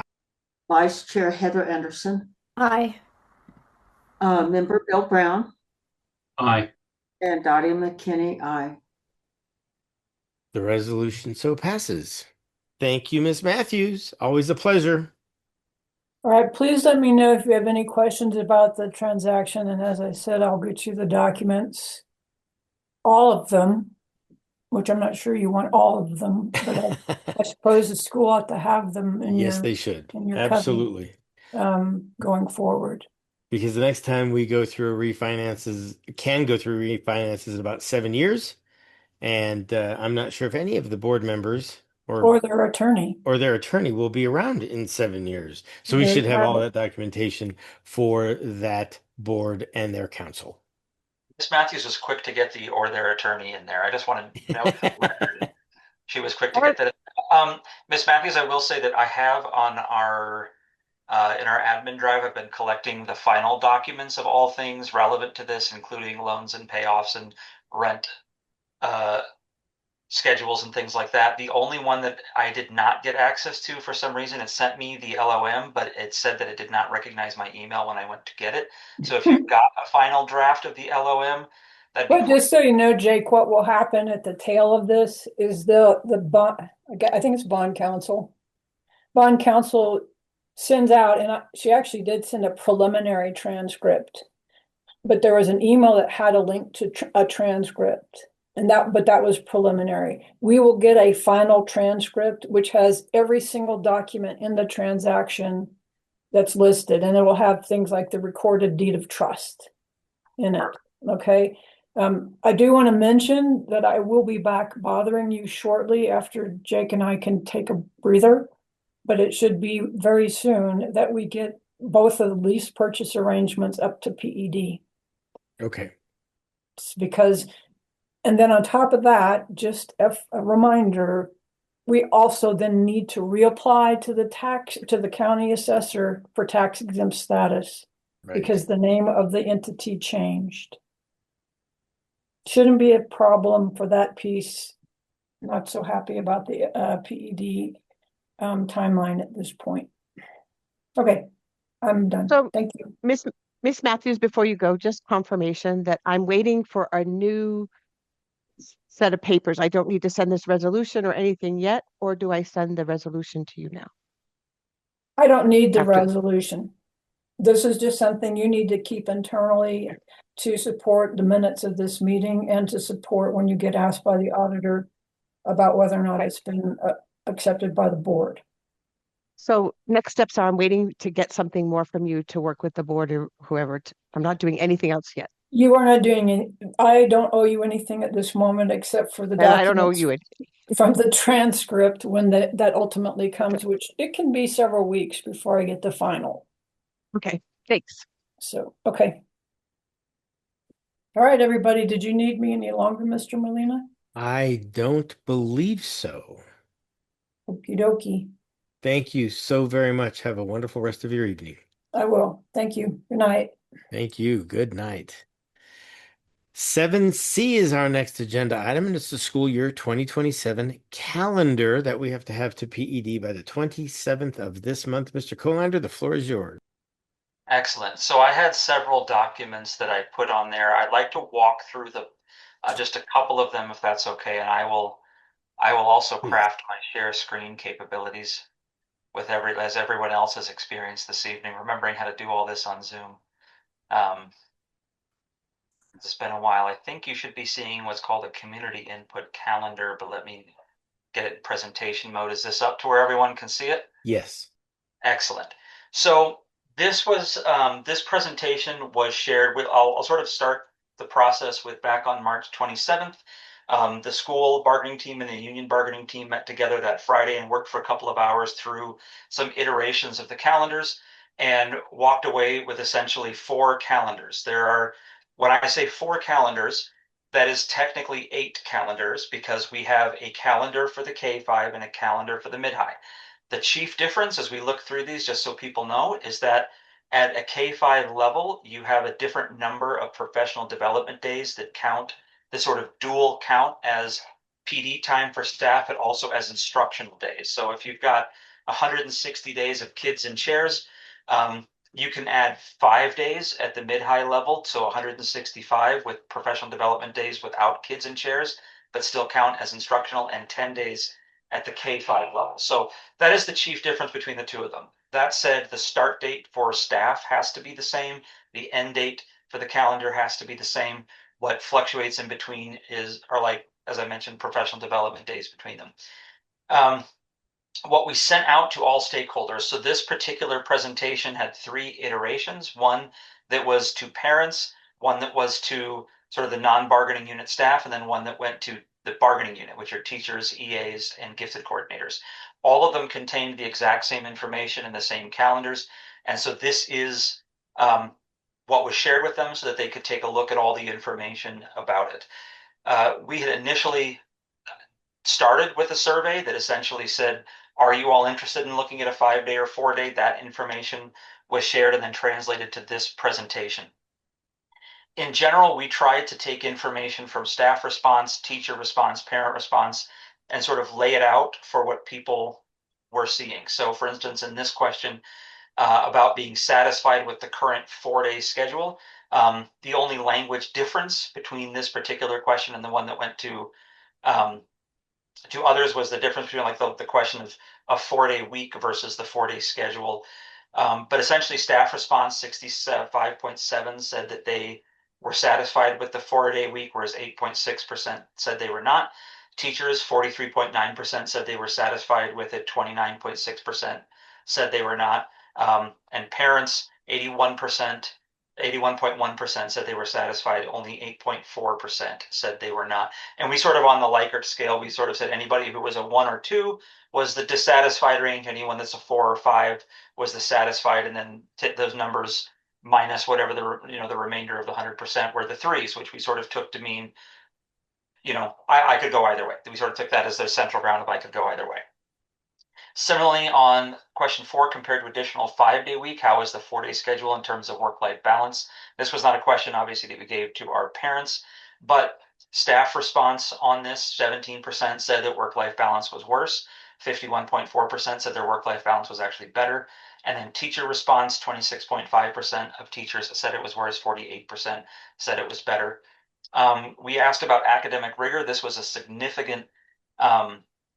Vice Chair Heather Anderson. Aye. Member Bill Brown. Aye. And Dottie McKinney, aye. The resolution so passes. Thank you, Ms. Matthews. Always a pleasure. All right, please let me know if you have any questions about the transaction. And as I said, I'll get you the documents. all of them, which I'm not sure you want all of them, but I suppose the school ought to have them in Yes, your they should. in your covenant Absolutely. going forward. Because the next time we go through can go through refinances in about 7 years. And I'm not sure if any of the board members Or their attorney. or their attorney will be around in 7 years. So we There should you have have all it. that documentation for that board and their counsel. Ms. Matthews was quick to get the or their attorney in there. I just want to note for the record, she was quick to get that. Ms. Matthews, I will say that I have on our in our admin drive, I've been collecting the final documents of all things relevant to this, including loans and payoffs and rent uh, schedules and things like that. The only one that I did not get access to for some reason, it sent me the LOM, but it said that it did not recognize my email when I went to get it. So if you've got a final draft of the LOM, that'd be But just so you know, Jake, what will happen at the tail of this is the bond, I think it's bond counsel. Bond counsel sends out, and she actually did send a preliminary transcript, but there was an email that had a link to a transcript. But that was preliminary. We will get a final transcript, which has every single document in the transaction that's listed, and it will have things like the recorded deed of trust in it. Okay. I do want to mention that I will be back bothering you shortly after Jake and I can take a breather, but it should be very soon that we get both of the lease purchase arrangements up to PED. Okay. Because, and then on top of that, just a reminder, we also then need to reapply to the county assessor for tax exempt status. Right. Because the name of the entity changed. Shouldn't be a problem for that piece. Not so happy about the PED timeline at this point. Okay, I'm done. So, Thank you. Miss Matthews, before you go, just confirmation that I'm waiting for a new set of papers. I don't need to send this resolution or anything yet, or do I send the resolution to you now? I don't need the After- resolution. This is just something you need to keep internally to support the minutes of this meeting and to support when you get asked by the auditor about whether or not it's been accepted by the board. So next steps are I'm waiting to get something more from you to work with the board or whoever. I'm not doing anything else yet. You are not doing any, I don't owe you anything at this moment except for the And I don't owe documents you anything. from the transcript when that ultimately comes, which it can be several weeks before I get the final. Okay, thanks. So, okay. All right, everybody, did you need me any longer, Mr. Molina? I don't believe so. Okie dokie. Thank you so very much. Have a wonderful rest of your evening. I will. Thank you. Good night. Thank you. Good night. 7C is our next agenda item, and it's the school year 2027 calendar that we have to PED by the 27th of this month. Mr. Colander, the floor is yours. Excellent. So I had several documents that I put on there. I'd like to walk through the just a couple of them if that's okay, and I will also craft my share screen capabilities with as everyone else has experienced this evening, remembering how to do all this on Zoom. It's been a while. I think you should be seeing what's called a community input calendar, but let me get it in presentation mode. Is this up to where everyone can see it? Yes. Excellent. So this presentation was shared with, I'll sort of start the process with back on March 27th. The school bargaining team and the union bargaining team met together that Friday and worked for a couple of hours through some iterations of the calendars and walked away with essentially 4 calendars. When I say 4 calendars, that is technically 8 calendars because we have a calendar for the K-5 and a calendar for the mid-high. The chief difference as we look through these, just so people know, is that at a K-5 level, you have a different number of professional development days that count, this sort of dual count as PD time for staff and also as instructional days. So if you've got 160 days of kids in chairs, you can add 5 days at the mid-high level, so 165 with professional development days without kids in chairs, but still count as instructional, and 10 days at the K-5 level. So that is the chief difference between the two of them. That said, the start date for staff has to be the same. The end date for the calendar has to be the same. What fluctuates in between are like, as I mentioned, professional development days between them. What we sent out to all stakeholders. So this particular presentation had 3 iterations, one that was to parents, one that was to sort of the non-bargaining unit staff, and then one that went to the bargaining unit, which are teachers, EAs, and gifted coordinators. All of them contained the exact same information in the same calendars. And so this is what was shared with them so that they could take a look at all the information about it. We had initially started with a survey that essentially said, are you all interested in looking at a 5-day or 4-day? That information was shared and then translated to this presentation. In general, we tried to take information from staff response, teacher response, parent response, and sort of lay it out for what people were seeing. So for instance, in this question about being satisfied with the current 4-day schedule, the only language difference between this particular question and the one that went to others was the difference between like the question of a 4-day week versus the 4-day schedule. But essentially staff response 65.7 said that they were satisfied with the 4-day week, whereas 8.6% said they were not. Teachers, 43.9% said they were satisfied with it, 29.6% said they were not. And parents, 81.1% said they were satisfied, only 8.4% said they were not. And we sort of on the Likert scale, we sort of said anybody who was a 1 or 2 was the dissatisfied range. Anyone that's a 4 or 5 was the satisfied, and then those numbers minus whatever the remainder of the 100% were the 3s, which we sort of took to mean, I could go either way. We sort of took that as the central ground of I could go either way. Similarly, on question 4, compared to additional 5-day week, how is the 4-day schedule in terms of work-life balance? This was not a question, obviously, that we gave to our parents, but staff response on this, 17% said that work-life balance was worse. 51.4% said their work-life balance was actually better. And then teacher response, 26.5% of teachers said it was worse, 48% said it was better. We asked about academic rigor. This was a significant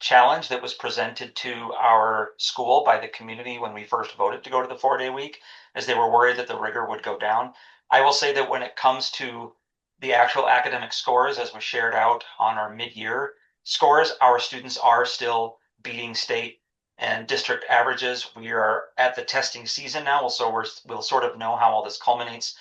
challenge that was presented to our school by the community when we first voted to go to the 4-day week, as they were worried that the rigor would go down. I will say that when it comes to the actual academic scores, as was shared out on our mid-year scores, our students are still beating state and district averages. We are at the testing season now, so we'll sort of know how all this culminates.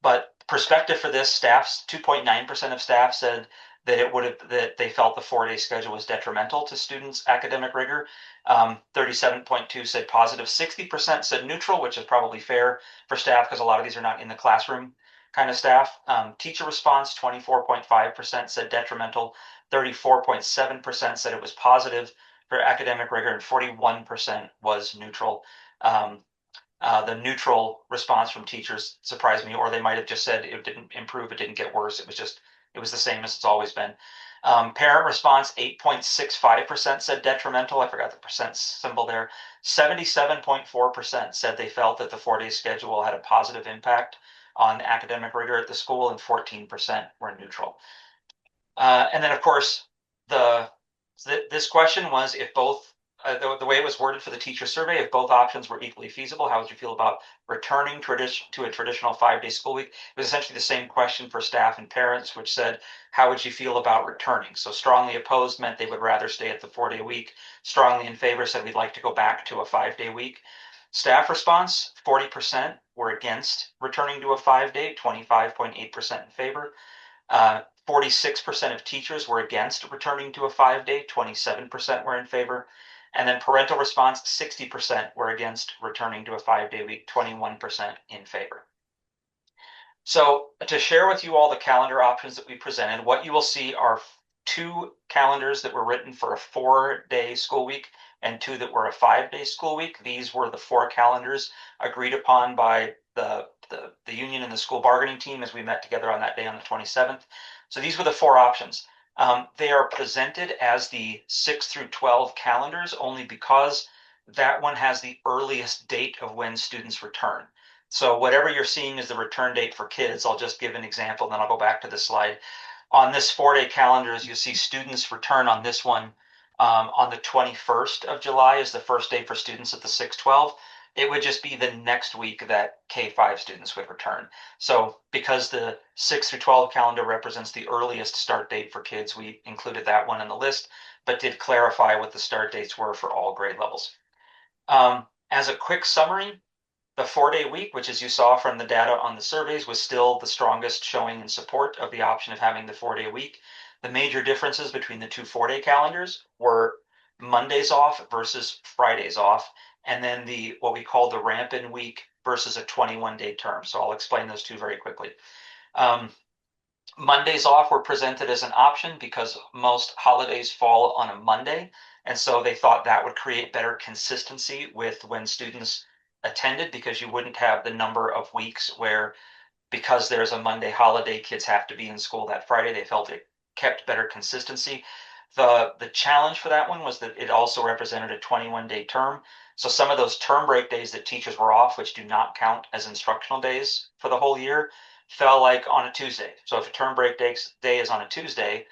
But perspective for this, 2.9% of staff said that they felt the 4-day schedule was detrimental to students' academic rigor. 37.2 said positive. 60% said neutral, which is probably fair for staff because a lot of these are not in the classroom kind of staff. Teacher response, 24.5% said detrimental. 34.7% said it was positive for academic rigor, and 41% was neutral. The neutral response from teachers surprised me, or they might have just said it didn't improve, it didn't get worse. It was the same as it's always been. Parent response, 8.65% said detrimental. I forgot the percent symbol there. 77.4% said they felt that the 4-day schedule had a positive impact on academic rigor at the school, and 14% were neutral. And then, of course, this question was if both the way it was worded for the teacher survey, if both options were equally feasible, how would you feel about returning to a traditional 5-day school week? It was essentially the same question for staff and parents, which said, how would you feel about returning? So strongly opposed meant they would rather stay at the 4-day week. Strongly in favor said we'd like to go back to a 5-day week. Staff response, 40% were against returning to a 5-day, 25.8% in favor. 46% of teachers were against returning to a 5-day, 27% were in favor. And then parental response, 60% were against returning to a 5-day week, 21% in favor. So to share with you all the calendar options that we presented, what you will see are 2 calendars that were written for a 4-day school week and 2 that were a 5-day school week. These were the 4 calendars agreed upon by the union and the school bargaining team as we met together on that day on the 27th. So these were the 4 options. They are presented as the 6 through 12 calendars only because that one has the earliest date of when students return. So whatever you're seeing is the return date for kids. I'll just give an example, then I'll go back to this slide. On this 4-day calendar, as you see, students return on this one on the 21st of July is the first day for students at the 6-12. It would just be the next week that K-5 students would return. So because the 6 through 12 calendar represents the earliest start date for kids, we included that one in the list, but did clarify what the start dates were for all grade levels. As a quick summary, the 4-day week, which as you saw from the data on the surveys, was still the strongest showing in support of the option of having the 4-day week. The major differences between the two 4-day calendars were Mondays off versus Fridays off, and then the what we call the ramp-in week versus a 21-day term. So I'll explain those two very quickly. Mondays off were presented as an option because most holidays fall on a Monday, and so they thought that would create better consistency with when students attended, because you wouldn't have the number of weeks where, because there's a Monday holiday, kids have to be in school that Friday. They felt it kept better consistency. The challenge for that one was that it also represented a 21-day term. So some of those term break days that teachers were off, which do not count as instructional days for the whole year, fell like on a Tuesday. So if a term break day is on a Tuesday,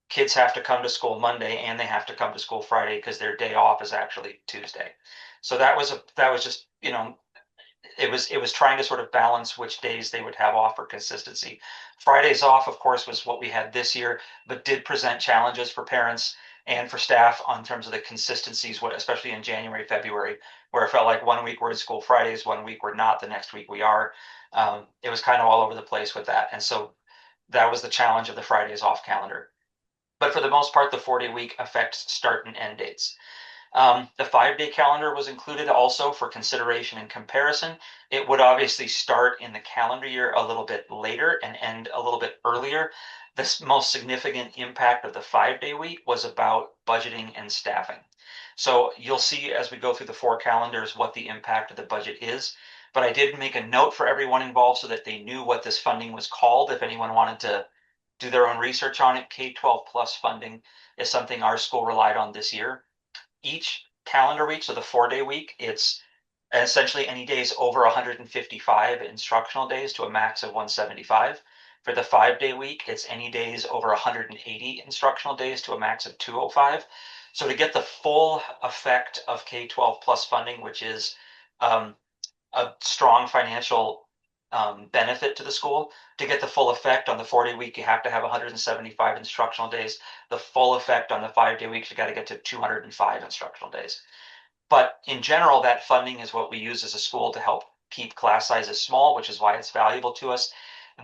kids have to come to school Monday and they have to come to school Friday because their day off is actually Tuesday. So that was just, it was trying to sort of balance which days they would have off for consistency. Fridays off, of course, was what we had this year, but did present challenges for parents and for staff on terms of the consistencies, especially in January, February, where it felt like one week we're in school Fridays, one week we're not, the next week we are. It was kind of all over the place with that. And so that was the challenge of the Fridays off calendar. But for the most part, the 4-day week affects start and end dates. The 5-day calendar was included also for consideration and comparison. It would obviously start in the calendar year a little bit later and end a little bit earlier. The most significant impact of the 5-day week was about budgeting and staffing. So you'll see as we go through the 4 calendars what the impact of the budget is. But I did make a note for everyone involved so that they knew what this funding was called. If anyone wanted to do their own research on it, K-12 plus funding is something our school relied on this year. Each calendar week, so the 4-day week, it's essentially any days over 155 instructional days to a max of 175. For the 5-day week, it's any days over 180 instructional days to a max of 205. So to get the full effect of K-12 plus funding, which is a strong financial benefit to the school, to get the full effect on the 4-day week, you have to have 175 instructional days. The full effect on the 5-day week, you got to get to 205 instructional days. But in general, that funding is what we use as a school to help keep class sizes small, which is why it's valuable to us.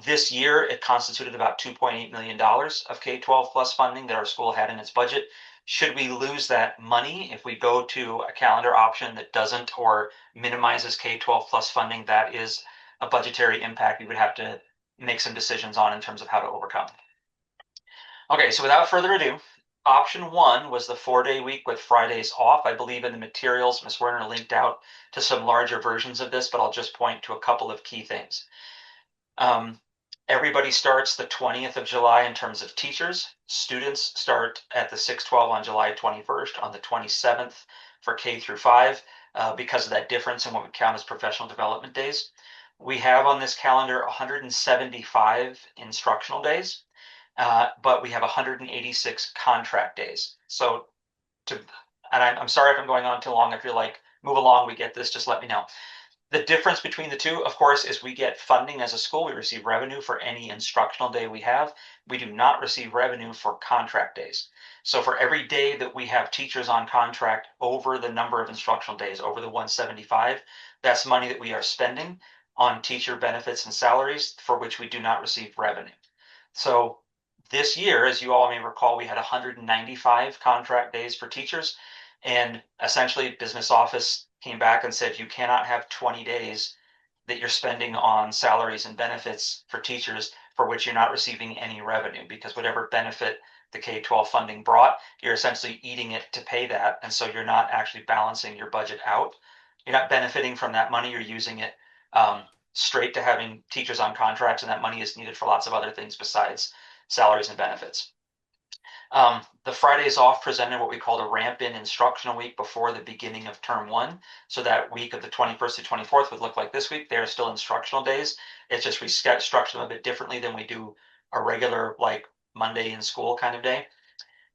This year, it constituted about $2.8 million of K-12 plus funding that our school had in its budget. Should we lose that money if we go to a calendar option that doesn't or minimizes K-12 plus funding, that is a budgetary impact we would have to make some decisions on in terms of how to overcome. Okay, so without further ado, option 1 was the 4-day week with Fridays off. I believe in the materials, Ms. Werner linked out to some larger versions of this, but I'll just point to a couple of key things. Everybody starts the 20th of July in terms of teachers. Students start at the 6/12 on July 21st, on the 27th for K through 5, because of that difference in what we count as professional development days. We have on this calendar 175 instructional days, but we have 186 contract days. So I'm sorry if I'm going on too long. If you're like, move along, we get this, just let me know. The difference between the two, of course, is we get funding as a school. We receive revenue for any instructional day we have. We do not receive revenue for contract days. So for every day that we have teachers on contract over the number of instructional days, over the 175, that's money that we are spending on teacher benefits and salaries for which we do not receive revenue. So this year, as you all may recall, we had 195 contract days for teachers, and essentially business office came back and said you cannot have 20 days that you're spending on salaries and benefits for teachers for which you're not receiving any revenue, because whatever benefit the K-12 funding brought, you're essentially eating it to pay that, and so you're not actually balancing your budget out. You're not benefiting from that money. You're using it straight to having teachers on contracts, and that money is needed for lots of other things besides salaries and benefits. The Fridays off presented what we called a ramp-in instructional week before the beginning of term 1. So that week of the 21st to 24th would look like this week. They're still instructional days. It's just we structure them a bit differently than we do a regular like Monday in school kind of day.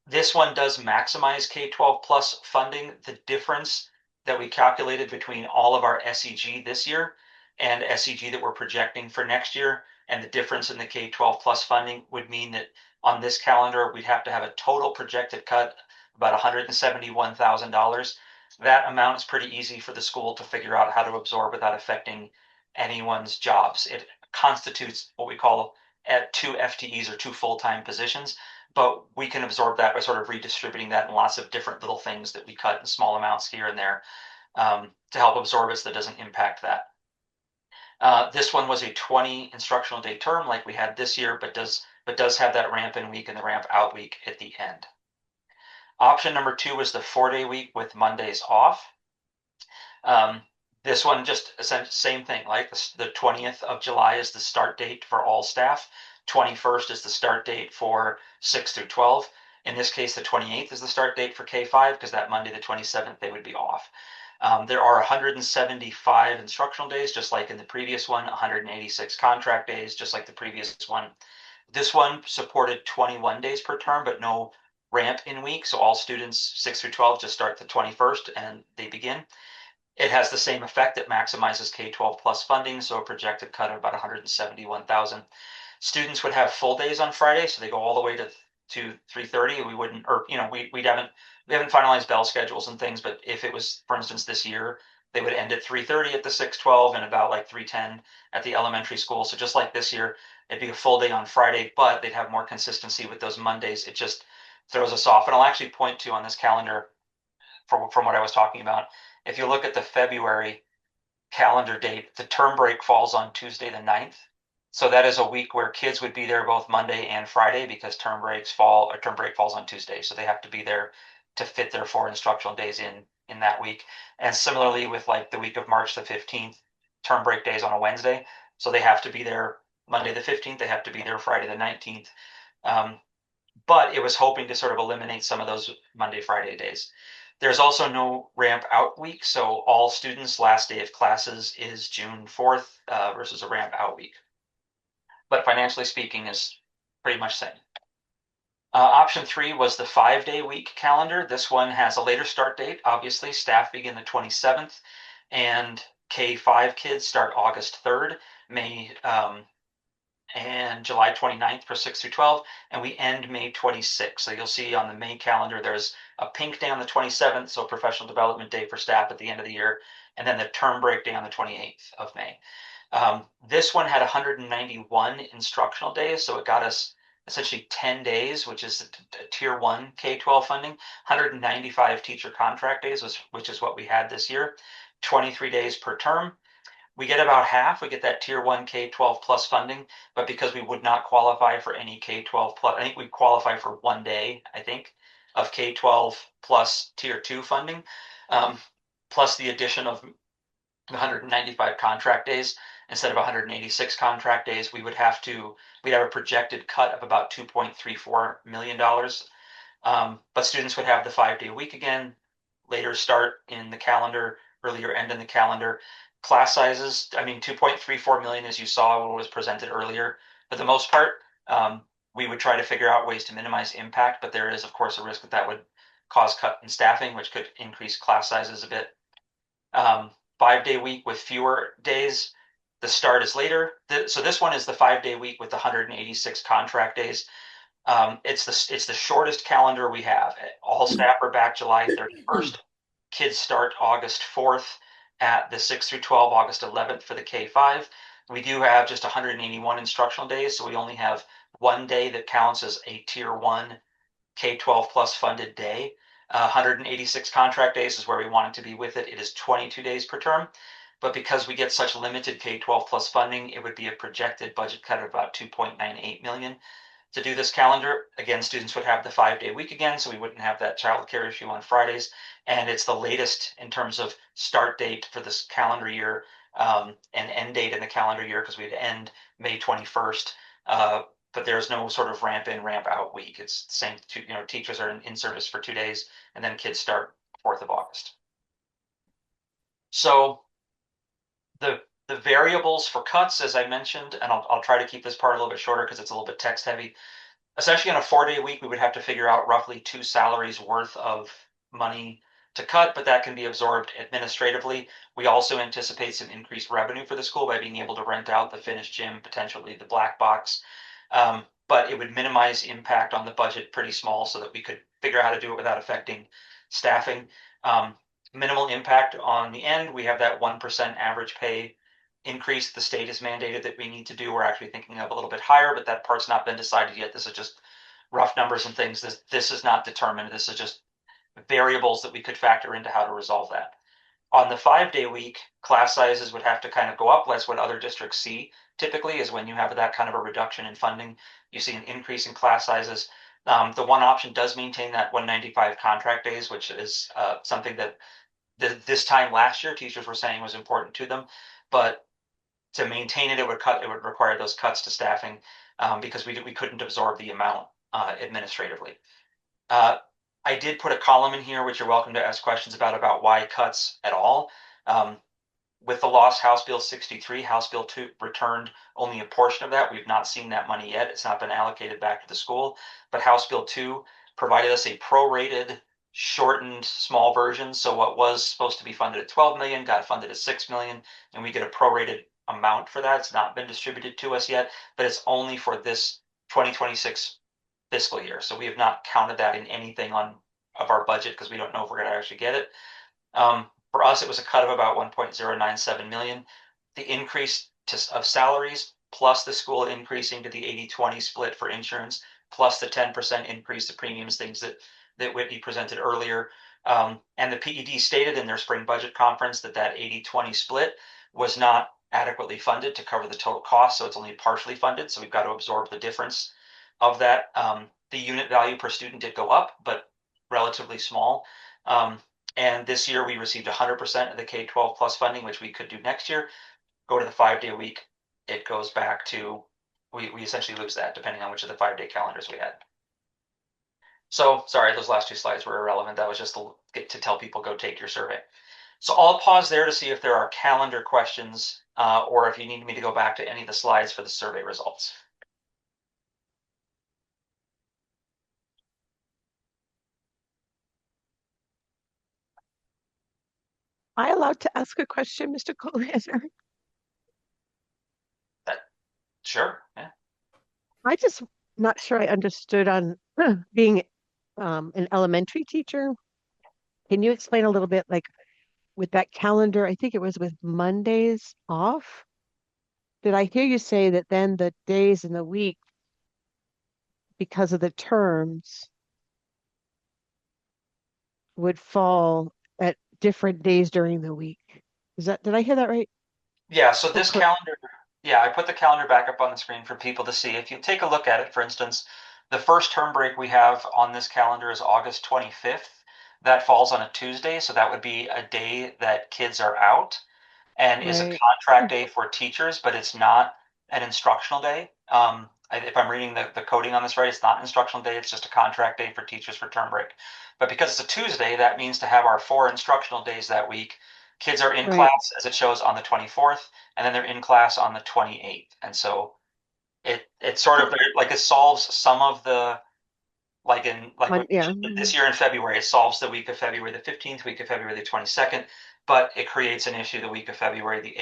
This one does maximize K-12 plus funding. The difference that we calculated between all of our SEG this year and SEG that we're projecting for next year. And the difference in the K-12 plus funding would mean that on this calendar, we'd have to have a total projected cut about $171,000. That amount is pretty easy for the school to figure out how to absorb without affecting anyone's jobs. It constitutes what we call at 2 FTEs or 2 full-time positions, but we can absorb that by sort of redistributing that in lots of different little things that we cut in small amounts here and there to help absorb it so that doesn't impact that. This one was a 20 instructional day term like we had this year, but does have that ramp in week and the ramp out week at the end. Option number 2 was the 4-day week with Mondays off. This one just essentially same thing, like the 20th of July is the start date for all staff. 21st is the start date for 6 through 12. In this case, the 28th is the start date for K5 because that Monday, the 27th, they would be off. There are 175 instructional days, just like in the previous one, 186 contract days, just like the previous one. This one supported 21 days per term, but no ramp in week. So all students 6 through 12 just start the 21st and they begin. It has the same effect. It maximizes K-12 plus funding, so a projected cut of about 171,000. Students would have full days on Friday, so they go all the way to 3:30. We wouldn't, or we haven't finalized bell schedules and things, but if it was, for instance, this year, they would end at 3:30 at the 612 and about like 3:10 at the elementary school. So just like this year, it'd be a full day on Friday, but they'd have more consistency with those Mondays. It just throws us off. And I'll actually point to on this calendar from what I was talking about. If you look at the February calendar date, the term break falls on Tuesday the 9th. So that is a week where kids would be there both Monday and Friday because term break falls on Tuesday. So they have to be there to fit their 4 instructional days in that week. And similarly with like the week of March the 15th, term break days on a Wednesday. So they have to be there Monday the 15th, they have to be there Friday the 19th. But it was hoping to sort of eliminate some of those Monday, Friday days. There's also no ramp out week, so all students' last day of classes is June 4th versus a ramp out week. But financially speaking is pretty much the same. Option 3 was the 5-day week calendar. This one has a later start date. Obviously, staff begin the 27th, and K5 kids start August 3rd, and July 29th for 6 through 12, and we end May 26th. So you'll see on the May calendar, there's a pink day on the 27th, so professional development day for staff at the end of the year, and then the term break day on the 28th of May. This one had 191 instructional days, so it got us essentially 10 days, which is tier 1 K-12 funding, 195 teacher contract days, which is what we had this year, 23 days per term. We get about half. We get that tier 1 K-12 plus funding, but because we would not qualify for any K-12 plus, I think we qualify for 1 day, I think, of K-12 plus tier 2 funding, plus the addition of 195 contract days instead of 186 contract days. We'd have a projected cut of about $2.34 million. But students would have the 5-day week again, later start in the calendar, earlier end in the calendar. Class sizes, I mean, 2.34 million, as you saw when it was presented earlier. For the most part, we would try to figure out ways to minimize impact, but there is, of course, a risk that would cause cut in staffing, which could increase class sizes a bit. 5-day week with fewer days. The start is later. So this one is the 5-day week with 186 contract days. It's the shortest calendar we have. All staff are back July 31st. Kids start August 4th at the 6 through 12, August 11th for the K5. We do have just 181 instructional days, so we only have 1 day that counts as a tier 1 K-12 plus funded day. 186 contract days is where we want it to be with it. It is 22 days per term, but because we get such limited K-12 plus funding, it would be a projected budget cut of about 2.98 million. To do this calendar, again, students would have the 5-day week again, so we wouldn't have that childcare issue on Fridays. And it's the latest in terms of start date for this calendar year and end date in the calendar year because we'd end May 21st. But there's no sort of ramp in, ramp out week. It's the same, teachers are in service for 2 days and then kids start 4th of August. So the variables for cuts, as I mentioned, and I'll try to keep this part a little bit shorter because it's a little bit text heavy. Essentially on a 4-day week, we would have to figure out roughly 2 salaries worth of money to cut, but that can be absorbed administratively. We also anticipate some increased revenue for the school by being able to rent out the finished gym, potentially the black box. But it would minimize impact on the budget pretty small so that we could figure out how to do it without affecting staffing. Minimal impact on the end. We have that 1% average pay increase the state has mandated that we need to do. We're actually thinking of a little bit higher, but that part's not been decided yet. This is just rough numbers and things. This is not determined. This is just variables that we could factor into how to resolve that. On the 5-day week, class sizes would have to kind of go up. That's what other districts see typically, is when you have that kind of a reduction in funding, you see an increase in class sizes. The one option does maintain that 195 contract days, which is something that this time last year teachers were saying was important to them. But to maintain it, it would require those cuts to staffing because we couldn't absorb the amount administratively. I did put a column in here, which you're welcome to ask questions about why cuts at all. With the lost House Bill 63, House Bill 2 returned only a portion of that. We've not seen that money yet. It's not been allocated back to the school. But House Bill 2 provided us a prorated, shortened, small version. So what was supposed to be funded at 12 million got funded at 6 million, and we get a prorated amount for that. It's not been distributed to us yet, but it's only for this 2026 fiscal year. So we have not counted that in anything of our budget because we don't know if we're going to actually get it. For us, it was a cut of about 1.097 million. The increase of salaries plus the school increasing to the 80-20 split for insurance plus the 10% increase to premiums, things that Whitney presented earlier. And the PED stated in their spring budget conference that 80-20 split was not adequately funded to cover the total cost, so it's only partially funded. So we've got to absorb the difference of that. The unit value per student did go up, but relatively small. And this year we received 100% of the K-12 plus funding, which we could do next year. Go to the 5-day week, it goes back to, we essentially lose that depending on which of the 5-day calendars we had. So sorry, those last 2 slides were irrelevant. That was just to tell people go take your survey. So I'll pause there to see if there are calendar questions or if you need me to go back to any of the slides for the survey results. Am I allowed to ask a question, Mr. Collier? Sure. Yeah. I just not sure I understood on being an elementary teacher. Can you explain a little bit, like with that calendar? I think it was with Mondays off. Did I hear you say that then the days in the week, because of the terms, would fall at different days during the week? Did I hear that right? Yeah, so this calendar, yeah, I put the calendar back up on the screen for people to see. If you take a look at it, for instance, the first term break we have on this calendar is August 25th. That falls on a Tuesday, so that would be a day that kids are out and is a contract day for teachers, but it's not an instructional day. If I'm reading the coding on this right, it's not an instructional day, it's just a contract day for teachers for term break. But because it's a Tuesday, that means to have our 4 instructional days that week. Kids are in class, as it shows, on the 24th, and then they're in class on the 28th. And so it sort of like it solves some of the this year in February, it solves the week of February the 15th, week of February the 22nd, but it creates an issue the week of February the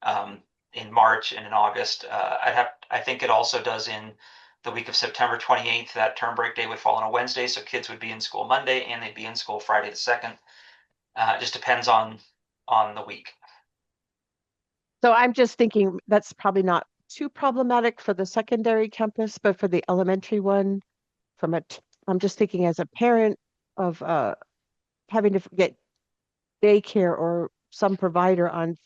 8th, in March and in August. I think it also does in the week of September 28th. That term break day would fall on a Wednesday, so kids would be in school Monday and they'd be in school Friday the 2nd. It just depends on the week. So I'm just thinking that's probably not too problematic for the secondary campus, but for the elementary one, I'm just thinking as a parent of having to get daycare or some provider on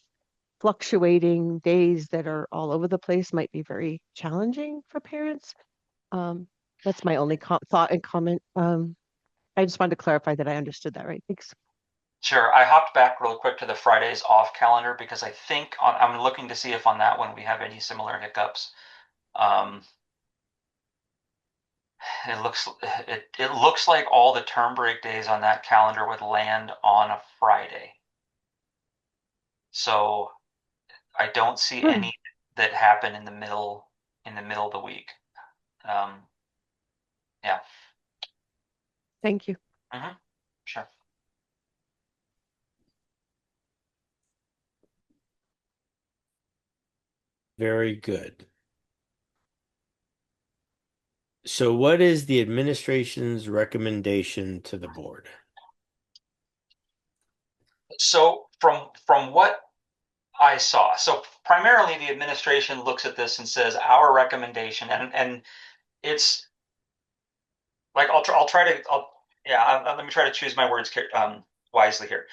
fluctuating days that are all over the place might be very challenging for parents. That's my only thought and comment. I just wanted to clarify that I understood that right. Thanks. Sure. I hopped back real quick to the Fridays off calendar because I think I'm looking to see if on that one we have any similar hiccups. It looks like all the term break days on that calendar would land on a Friday. So I don't see any that happen in the middle of the week. Yeah. Thank you. Sure. Very good. So what is the administration's recommendation to the board? So from what I saw, so primarily the administration looks at this and says our recommendation, and it's like I'll try to let me try to choose my words wisely here.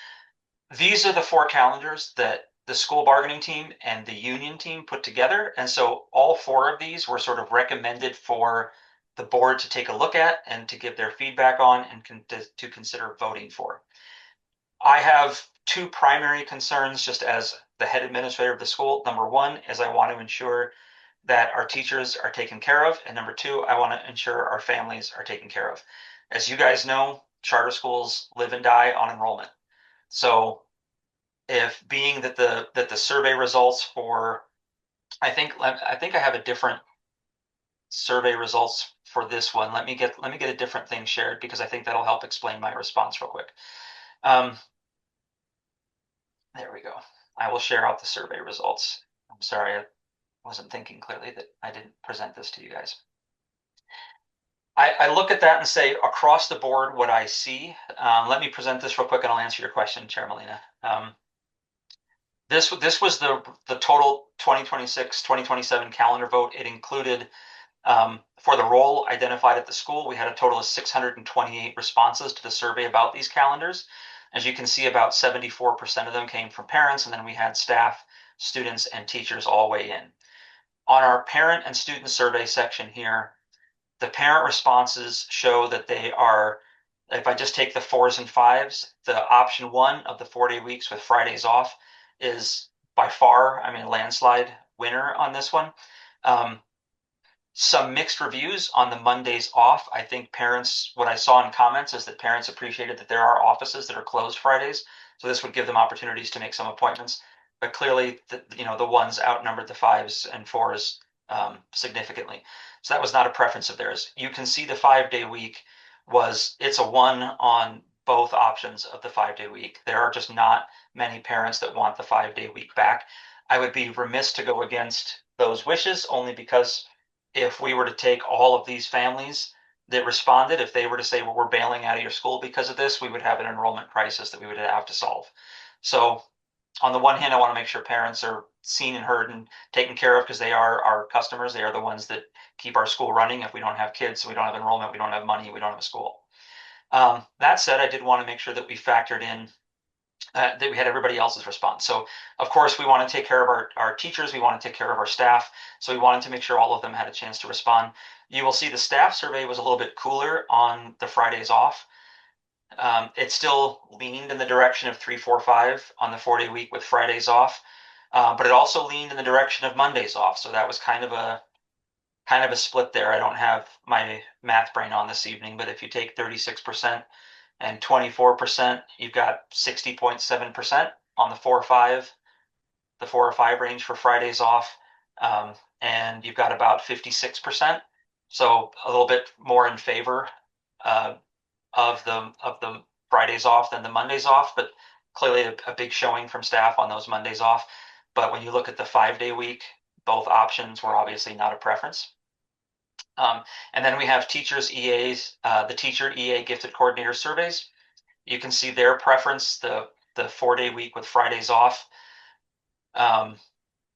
These are the four calendars that the school bargaining team and the union team put together, and so all four of these were sort of recommended for the board to take a look at and to give their feedback on and to consider voting for. I have two primary concerns just as the head administrator of the school. Number one is I want to ensure that our teachers are taken care of. And number two, I want to ensure our families are taken care of. As you guys know, charter schools live and die on enrollment. So if being that the survey results for I think I have a different survey results for this one. Let me get a different thing shared because I think that'll help explain my response real quick. There we go. I will share out the survey results. I'm sorry, I wasn't thinking clearly that I didn't present this to you guys. I look at that and say, across the board, what I see. Let me present this real quick and I'll answer your question, Chair Molina. This was the total 2026-2027 calendar vote. It included, for the role identified at the school, we had a total of 628 responses to the survey about these calendars. As you can see, about 74% of them came from parents, and then we had staff, students, and teachers all weigh in. On our parent and student survey section here, the parent responses show that they are, if I just take the 4s and 5s, the option 1 of the 4-day weeks with Fridays off is by far, landslide winner on this one. Some mixed reviews on the Mondays off. I think parents, what I saw in comments is that parents appreciated that there are offices that are closed Fridays. So this would give them opportunities to make some appointments. But clearly, the ones outnumbered the 5s and 4s significantly. So that was not a preference of theirs. You can see the 5-day week it's a 1 on both options of the 5-day week. There are just not many parents that want the 5-day week back. I would be remiss to go against those wishes only because if we were to take all of these families that responded, if they were to say, well, we're bailing out of your school because of this, we would have an enrollment crisis that we would have to solve. So on the one hand, I want to make sure parents are seen and heard and taken care of because they are our customers. They are the ones that keep our school running. If we don't have kids, we don't have enrollment, we don't have money, we don't have a school. That said, I did want to make sure that we factored in that we had everybody else's response. So of course we want to take care of our teachers, we want to take care of our staff. So we wanted to make sure all of them had a chance to respond. You will see the staff survey was a little bit cooler on the Fridays off. It still leaned in the direction of 3, 4, 5 on the 4-day week with Fridays off. But it also leaned in the direction of Mondays off. So that was kind of a split there. I don't have my math brain on this evening, but if you take 36% and 24%, you've got 60.7% on the 4 or 5 range for Fridays off. And you've got about 56%. So a little bit more in favor of the Fridays off than the Mondays off, but clearly a big showing from staff on those Mondays off. But when you look at the 5-day week, both options were obviously not a preference. And then we have teachers EAs, the teacher EA gifted coordinator surveys. You can see their preference, the 4-day week with Fridays off,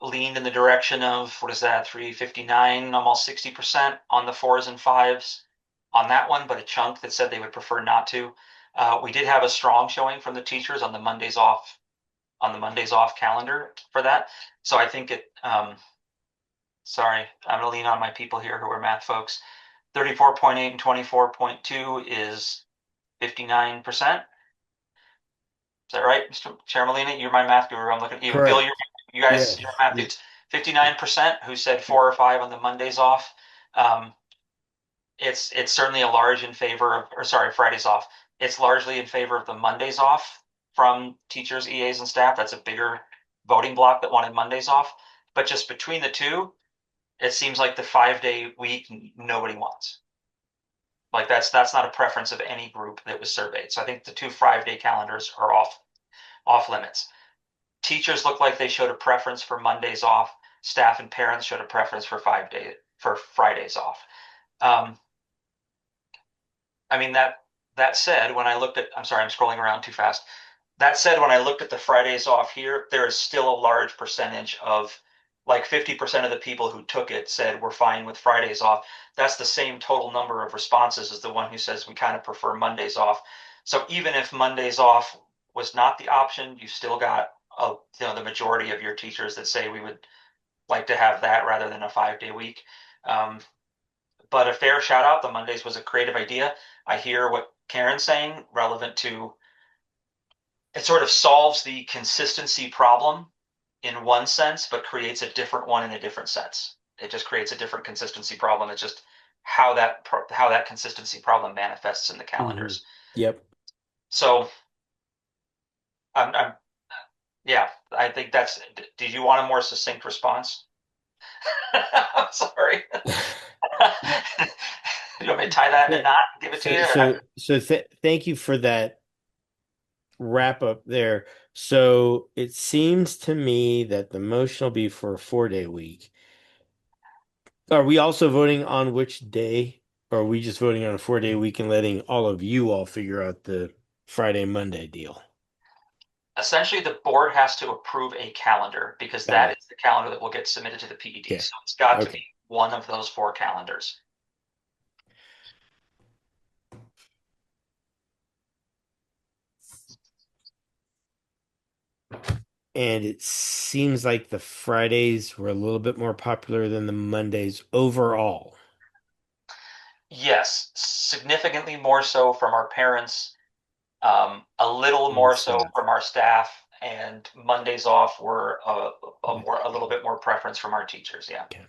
leaned in the direction of, 359, almost 60% on the 4s and 5s on that one, but a chunk that said they would prefer not to. We did have a strong showing from the teachers on the Mondays off calendar for that. So I think sorry, I'm gonna lean on my people here who are math folks. 34.8 and 24.2 is 59%. Is that right, Mr. Chair Molina? You're my math guru. I'm looking at you. Correct. Bill, you guys, Yes. you're math dudes. 59% who said 4 or 5 on the Mondays off. It's certainly a large in favor of, Fridays off. It's largely in favor of the Mondays off from teachers, EAs, and staff. That's a bigger voting block that wanted Mondays off. But just between the two, it seems like the 5-day week nobody wants. Like that's not a preference of any group that was surveyed. So I think the 2 5-day calendars are off limits. Teachers look like they showed a preference for Mondays off. staff and parents showed a preference for Fridays off. I mean, that said, when I looked at, I'm sorry, I'm scrolling around too fast. That said, when I looked at the Fridays off here, there is still a large percentage of, like 50% of the people who took it said we're fine with Fridays off. That's the same total number of responses as the one who says we kind of prefer Mondays off. So even if Mondays off was not the option, you still got the majority of your teachers that say we would like to have that rather than a 5-day week. But a fair shout out, the Mondays was a creative idea. I hear what Karen's saying relevant to it sort of solves the consistency problem in one sense, but creates a different one in a different sense. It just creates a different consistency problem. It's just how that consistency problem manifests in the calendars. Yep. So I'm yeah, I think that's. Did you want a more succinct response? I'm sorry. You want me to tie that in a knot and give it to you? Thank you for that wrap up there. So it seems to me that the motion will be for a 4-day week. Are we also voting on which day? Or are we just voting on a 4-day week and letting all of you all figure out the Friday, Monday deal? Essentially, the board has to approve a calendar because Got that is the calendar that will get submitted to the PED. Okay. So it's got to Okay. be one of those 4 calendars. And it seems like the Fridays were a little bit more popular than the Mondays overall. Yes, significantly more so from our parents, a little And more so staff. from our staff, and Mondays off were a little bit more preference from our teachers. Yeah. Okay.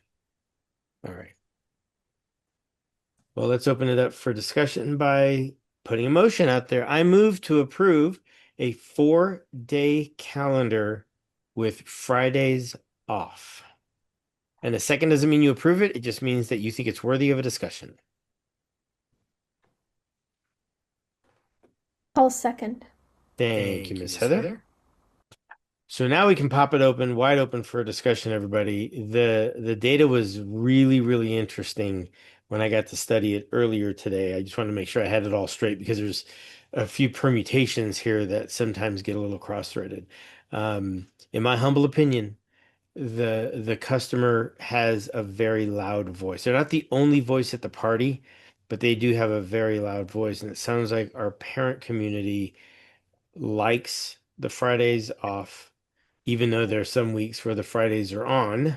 All right. Well, let's open it up for discussion by putting a motion out there. I move to approve a 4-day calendar with Fridays off. And a second doesn't mean you approve it. It just means that you think it's worthy of a discussion. I'll second. Thank you, Miss Heather. So now we can pop it open, wide open for a discussion, everybody. The data was really, really interesting when I got to study it earlier today. I just wanted to make sure I had it all straight because there's a few permutations here that sometimes get a little cross-threaded. In my humble opinion, the customer has a very loud voice. They're not the only voice at the party, but they do have a very loud voice. And it sounds like our parent community likes the Fridays off, even though there are some weeks where the Fridays are on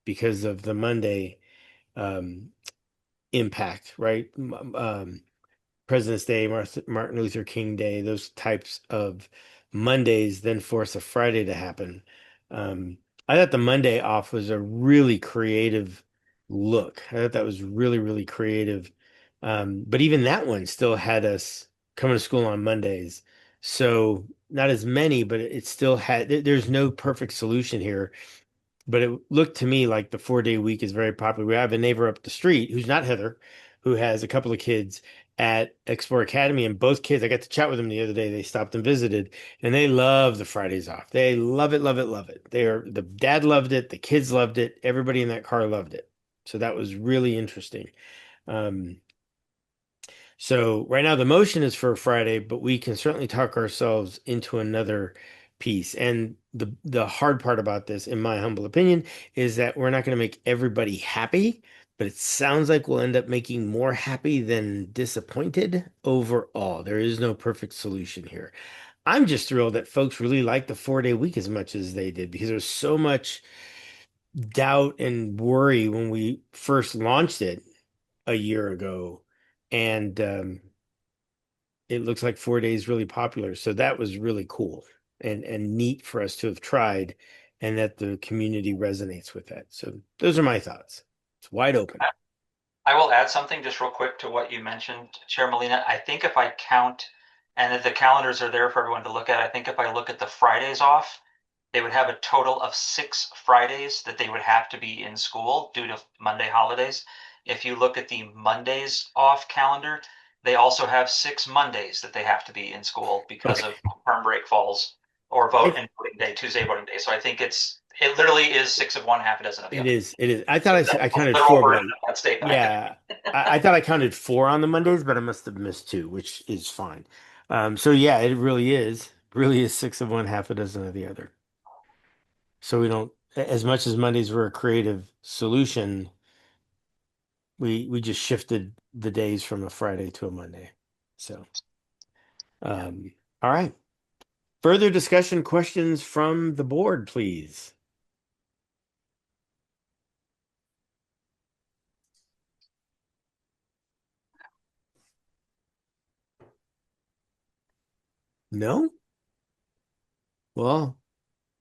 because of the Monday um, impact, right? President's Day, Martin Luther King Day, those types of Mondays then force a Friday to happen. I thought the Monday off was a really creative look. I thought that was really, really creative. But even that one still had us coming to school on Mondays. So not as many, but it still had, there's no perfect solution here. But it looked to me like the 4-day week is very popular. We have a neighbor up the street who's not Heather, who has a couple of kids at Explore Academy, and both kids, I got to chat with them the other day. They stopped and visited, and they love the Fridays off. They love it, love it, love it. The dad loved it, the kids loved it, everybody in that car loved it. So that was really interesting. Um, so right now the motion is for Friday, but we can certainly talk ourselves into another piece. And the hard part about this, in my humble opinion, is that we're not going to make everybody happy, but it sounds like we'll end up making more happy than disappointed overall. There is no perfect solution here. I'm just thrilled that folks really like the 4-day week as much as they did because there's so much doubt and worry when we first launched it a year ago. And it looks like 4 days really popular. So that was really cool and neat for us to have tried and that the community resonates with that. So those are my thoughts. It's wide open. I will add something just real quick to what you mentioned, Chair Molina. I think if I count, and if the calendars are there for everyone to look at, I think if I look at the Fridays off, they would have a total of 6 Fridays that they would have to be in school due to Monday holidays. If you look at the Mondays off calendar, they also have 6 Mondays that they have to be in school because of term break falls or vote and voting day, Tuesday voting day. So I think It literally is 6 of one, half a dozen of the It other. is. It is. I thought I That's the counted literal four, but version of that statement. yeah, I thought I counted four on the Mondays, but I must have missed two, which is fine. So yeah, it really is six of one, half a dozen of the other. So we don't, as much as Mondays were a creative solution, we just shifted the days from a Friday to a Monday. So, all right. Further discussion, questions from the board, please. No? Well,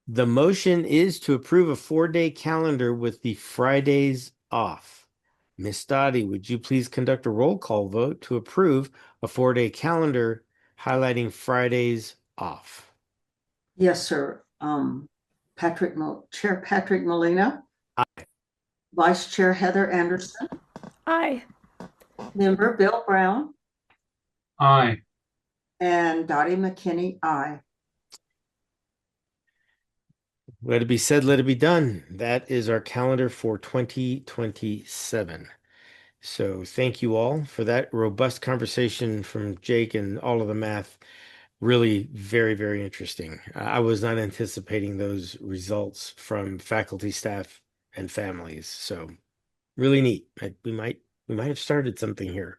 the motion is to approve a 4-day calendar with the Fridays off. Miss Dottie, would you please conduct a roll call vote to approve a 4-day calendar highlighting Fridays off? Yes, sir. Chair Patrick Molina. Aye. Vice Chair Heather Anderson. Aye. Member Bill Brown. Aye. And Dottie McKinney, aye. Let it be said, let it be done. That is our calendar for 2027. So thank you all for that robust conversation from Jake and all of the math. Really very, very interesting. I was not anticipating those results from faculty, staff, and families. So really neat. We might have started something here.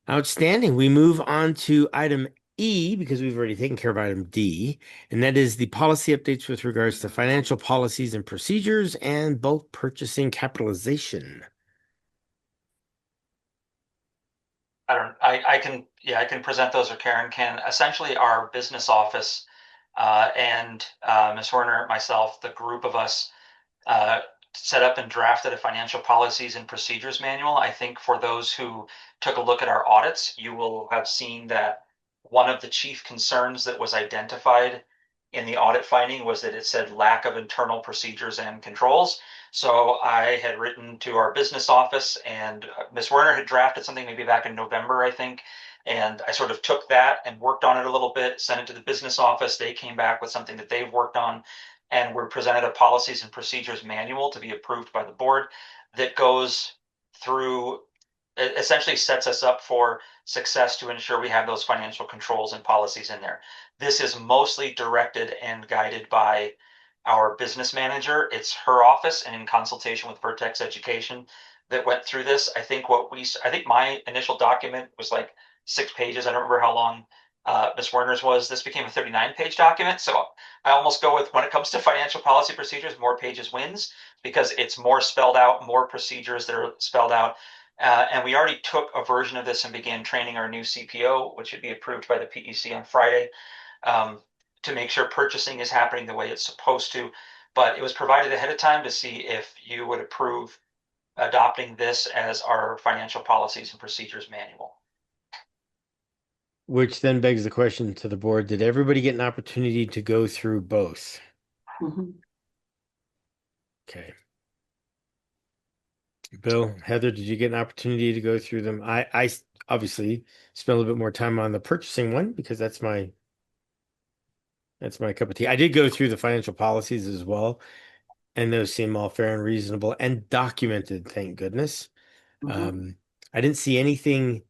Outstanding. We move on to item E because we've already taken care of item D, and that is the policy updates with regards to financial policies and procedures and bulk purchasing capitalization. I can present those, or Karen can. Essentially, our business office and Ms. Horner, myself, the group of us uh, set up and drafted a financial policies and procedures manual. I think for those who took a look at our audits, you will have seen that one of the chief concerns that was identified in the audit finding was that it said lack of internal procedures and controls. So I had written to our business office, and Ms. Werner had drafted something maybe back in November, I think. And I sort of took that and worked on it a little bit, sent it to the business office. They came back with something that they've worked on, and we're presented a policies and procedures manual to be approved by the board that goes through, it essentially sets us up for success to ensure we have those financial controls and policies in there. This is mostly directed and guided by our business manager. It's her office, and in consultation with Vertex Education that went through this. I think my initial document was like 6 pages. I don't remember how long Ms. Werner's was. This became a 39-page document. So I almost go with, when it comes to financial policy procedures, more pages wins, because it's more spelled out, more procedures that are spelled out. And we already took a version of this and began training our new CPO, which should be approved by the PEC on Friday, to make sure purchasing is happening the way it's supposed to. But it was provided ahead of time to see if you would approve adopting this as our financial policies and procedures manual. Which then begs the question to the board, did everybody get an opportunity to go through both? Mhm. Okay. Bill, Heather, did you get an opportunity to go through them? I obviously spent a little bit more time on the purchasing one because that's my cup of tea. I did go through the financial policies as well, and those seem all fair and reasonable and documented, thank goodness. Mhm. I didn't see anything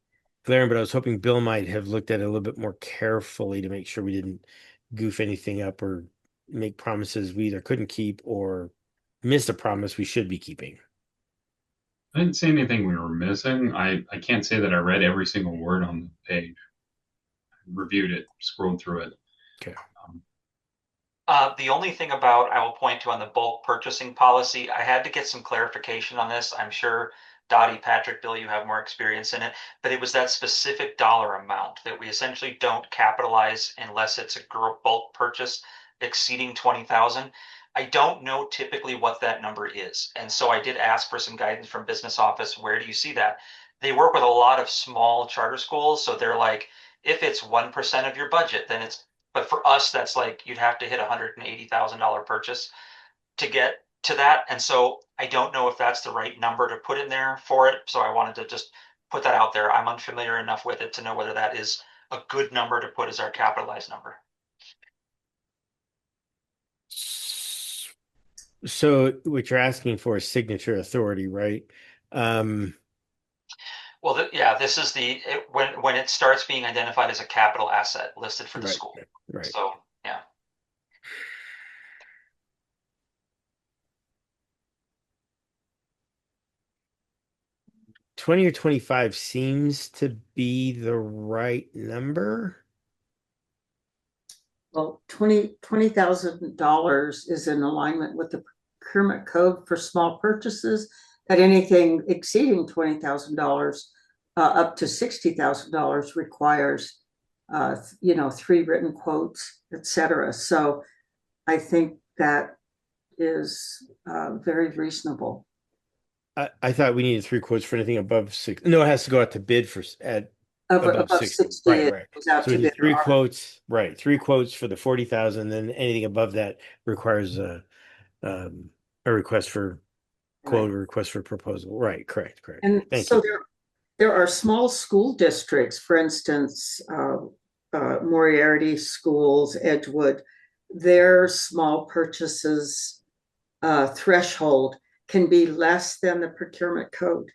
glaring, but I was hoping Bill might have looked at it a little bit more carefully to make sure we didn't goof anything up or make promises we either couldn't keep or missed a promise we should be keeping. I didn't see anything we were missing. I can't say that I read every single word on the page. I reviewed it, scrolled through it. Okay. The only thing about I will point to on the bulk purchasing policy, I had to get some clarification on this. I'm sure Dottie, Patrick, Bill, you have more experience in it, but it was that specific dollar amount that we essentially don't capitalize unless it's a bulk purchase exceeding 20,000. I don't know typically what that number is. And so I did ask for some guidance from business office. Where do you see that? They work with a lot of small charter schools. So they're like, if it's 1% of your budget, then it's, but for us, that's like you'd have to hit $180,000 purchase to get to that. And so I don't know if that's the right number to put in there for it. So I wanted to just put that out there. I'm unfamiliar enough with it to know whether that is a good number to put as our capitalized number. So what you're asking for is signature authority, right? Um, Well, yeah, this is when it starts being identified as a capital asset listed for the right, school. right. So, yeah. 20 or 25 seems to be the right number. Well, $20,000 is in alignment with the procurement code for small purchases. At anything exceeding $20,000, up to $60,000 requires, three written quotes, etc. So I think that is very reasonable. I thought we needed 3 quotes for anything above six. No, it has to go out to bid at above Above 60. 60, Right, it right. goes out So we to need bid. three quotes, right? 3 quotes for the 40,000. Then anything above that requires um, a request for quote Right. or request for proposal. Right, correct, correct. And Thank so you. there are small school districts, for instance, Moriarty Schools, Edgewood, their small purchases threshold can be less than the procurement code.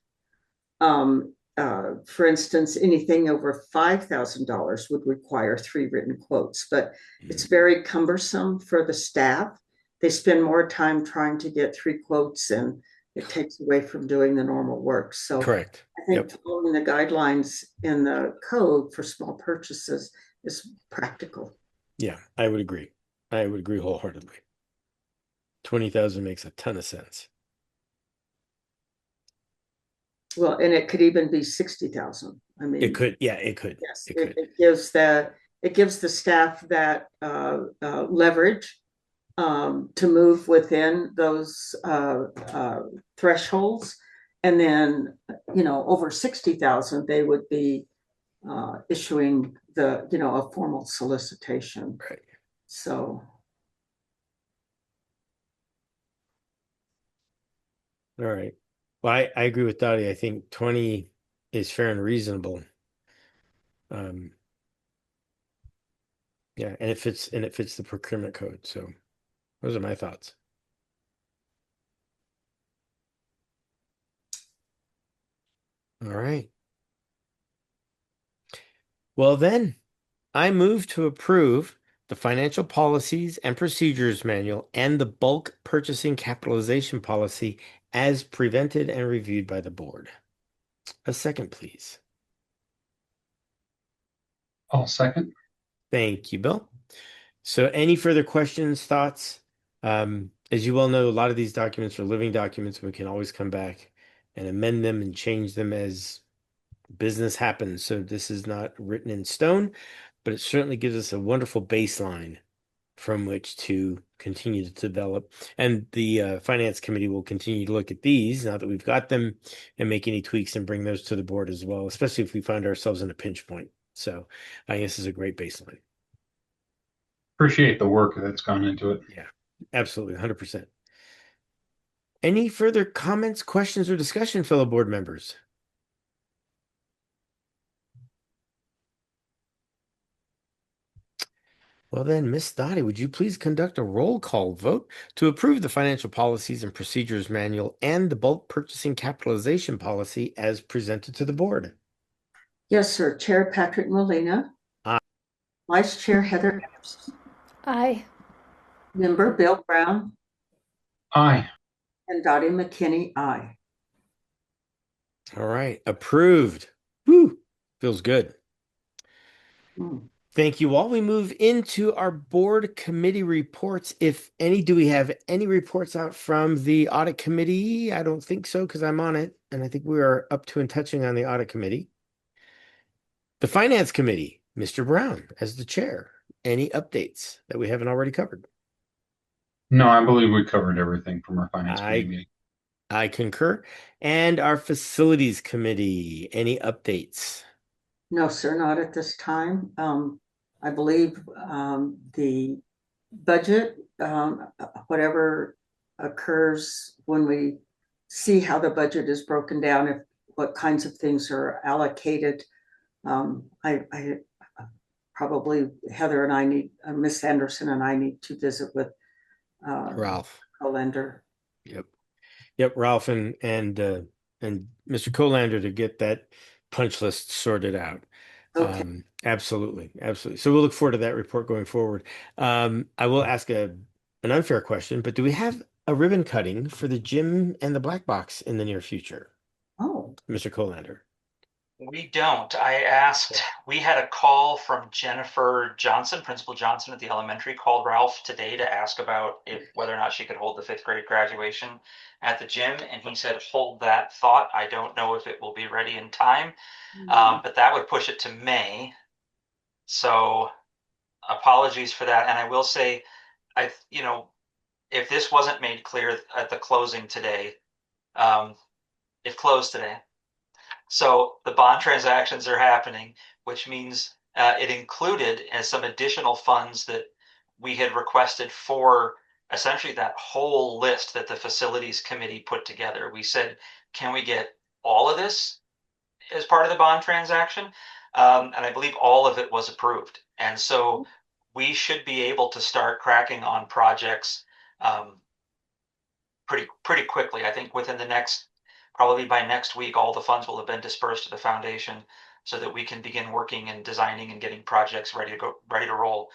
For instance, anything over $5,000 would require three written quotes, but it's very cumbersome for the staff. They spend more time trying to get three quotes and it takes away from doing the normal work. So Correct. I think Yep. following the guidelines in the code for small purchases is practical. Yeah, I would agree. I would agree wholeheartedly. 20,000 makes a ton of sense. Well, and it could even be 60,000. I mean, It could, yeah, it could. yes, It could. it gives the staff that leverage to move within those thresholds. And then, over 60,000, they would be issuing a formal solicitation. Right. So, All right. Well, I agree with Dottie. I think 20 is fair and reasonable. Um, yeah, and it fits the procurement code. So those are my thoughts. All right. Well, then I move to approve the financial policies and procedures manual and the bulk purchasing capitalization policy as presented and reviewed by the board. A second, please. I'll second. Thank you, Bill. So any further questions, thoughts? As you well know, a lot of these documents are living documents. We can always come back and amend them and change them as business happens. So this is not written in stone, but it certainly gives us a wonderful baseline from which to continue to develop. And the finance committee will continue to look at these now that we've got them and make any tweaks and bring those to the board as well, especially if we find ourselves in a pinch point. So I think this is a great baseline. Appreciate the work that's gone into it. Yeah, absolutely, 100%. Any further comments, questions, or discussion, fellow board members? Well then, Miss Dottie, would you please conduct a roll call vote to approve the financial policies and procedures manual and the bulk purchasing capitalization policy as presented to the board? yes, sir. Chair Patrick Molina. Aye. Vice Chair Heather Epps. Aye. Member Bill Brown. Aye. And Dottie McKinney, aye. All right, approved. Woo, feels good. Thank you all. We move into our board committee reports. If any, do we have any reports out from the audit committee? I don't think so because I'm on it. And I think we are up to and touching on the audit committee. The finance committee, Mr. Brown as the chair. Any updates that we haven't already covered? No, I believe we covered everything from our finance committee meeting. I concur. And our facilities committee, any updates? No, sir, not at this time. I believe the budget, whatever occurs when we see how the budget is broken down, if what kinds of things are allocated. I probably Heather and I need, Miss Anderson and I need to visit with Ralph. Colander. Yep. Yep, Ralph and Mr. Colander to get that punch list sorted out. Okay. Absolutely, absolutely. So we'll look forward to that report going forward. I will ask an unfair question, but do we have a ribbon cutting for the gym and the black box in the near future, Oh, Mr. Colander? We don't. I asked, we had a call from Jennifer Johnson, Principal Johnson at the elementary, called Ralph today to ask about whether or not she could hold the fifth grade graduation at the gym. And he said, hold that thought. I don't know if it will be ready in time, but that would push it to May. So apologies for that. And I will say, if this wasn't made clear at the closing today, it closed today. So the bond transactions are happening, which means it included as some additional funds that we had requested for essentially that whole list that the facilities committee put together. We said, can we get all of this as part of the bond transaction? And I believe all of it was approved. And so we should be able to start cracking on projects um, pretty quickly. I think within the probably by next week, all the funds will have been dispersed to the foundation so that we can begin working and designing and getting projects ready to roll.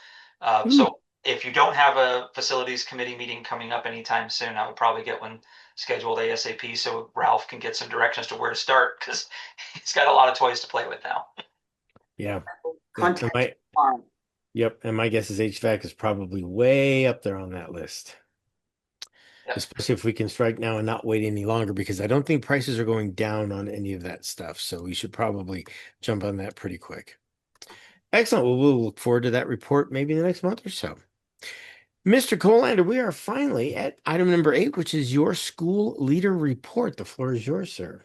So if you don't have a facilities committee meeting coming up anytime soon, I would probably get one scheduled ASAP so Ralph can get some directions to where to start because he's got a lot of toys to play with now. Yeah. contact. Yep. And my guess is HVAC is probably way up there on that list. Yep. Especially if we can strike now and not wait any longer, because I don't think prices are going down on any of that stuff. So we should probably jump on that pretty quick. Excellent. Well, we'll look forward to that report maybe in the next month or so. Mr. Colander, we are finally at item number 8, which is your school leader report. The floor is yours, sir.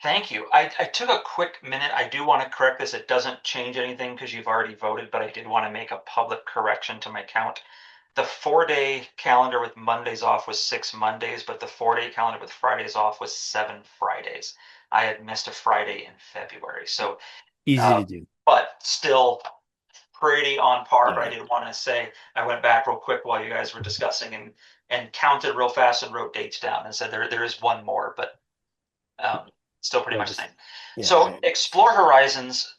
Thank you. I took a quick minute. I do want to correct this. It doesn't change anything because you've already voted, but I did want to make a public correction to my count. The 4-day calendar with Mondays off was 6 Mondays, but the 4-day calendar with Fridays off was 7 Fridays. I had missed a Friday in February. So, Easy to do. but still pretty on par. But I Yeah. did want to say I went back real quick while you guys were discussing and counted real fast and wrote dates down and said there is one more, but still pretty much the same. Yeah, So Explore Horizons,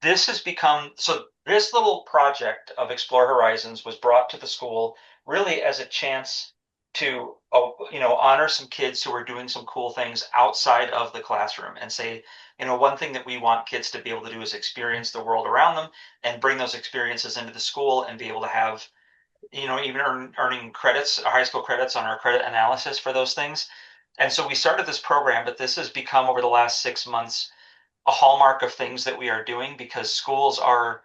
this has become, so this little project of Explore Horizons was brought to the school really as a chance to, honor some kids who are doing some cool things outside of the classroom and say, one thing that we want kids to be able to do is experience the world around them and bring those experiences into the school and be able to have, even earning credits, high school credits on our credit analysis for those things. And so we started this program, but this has become over the last 6 months a hallmark of things that we are doing because schools are.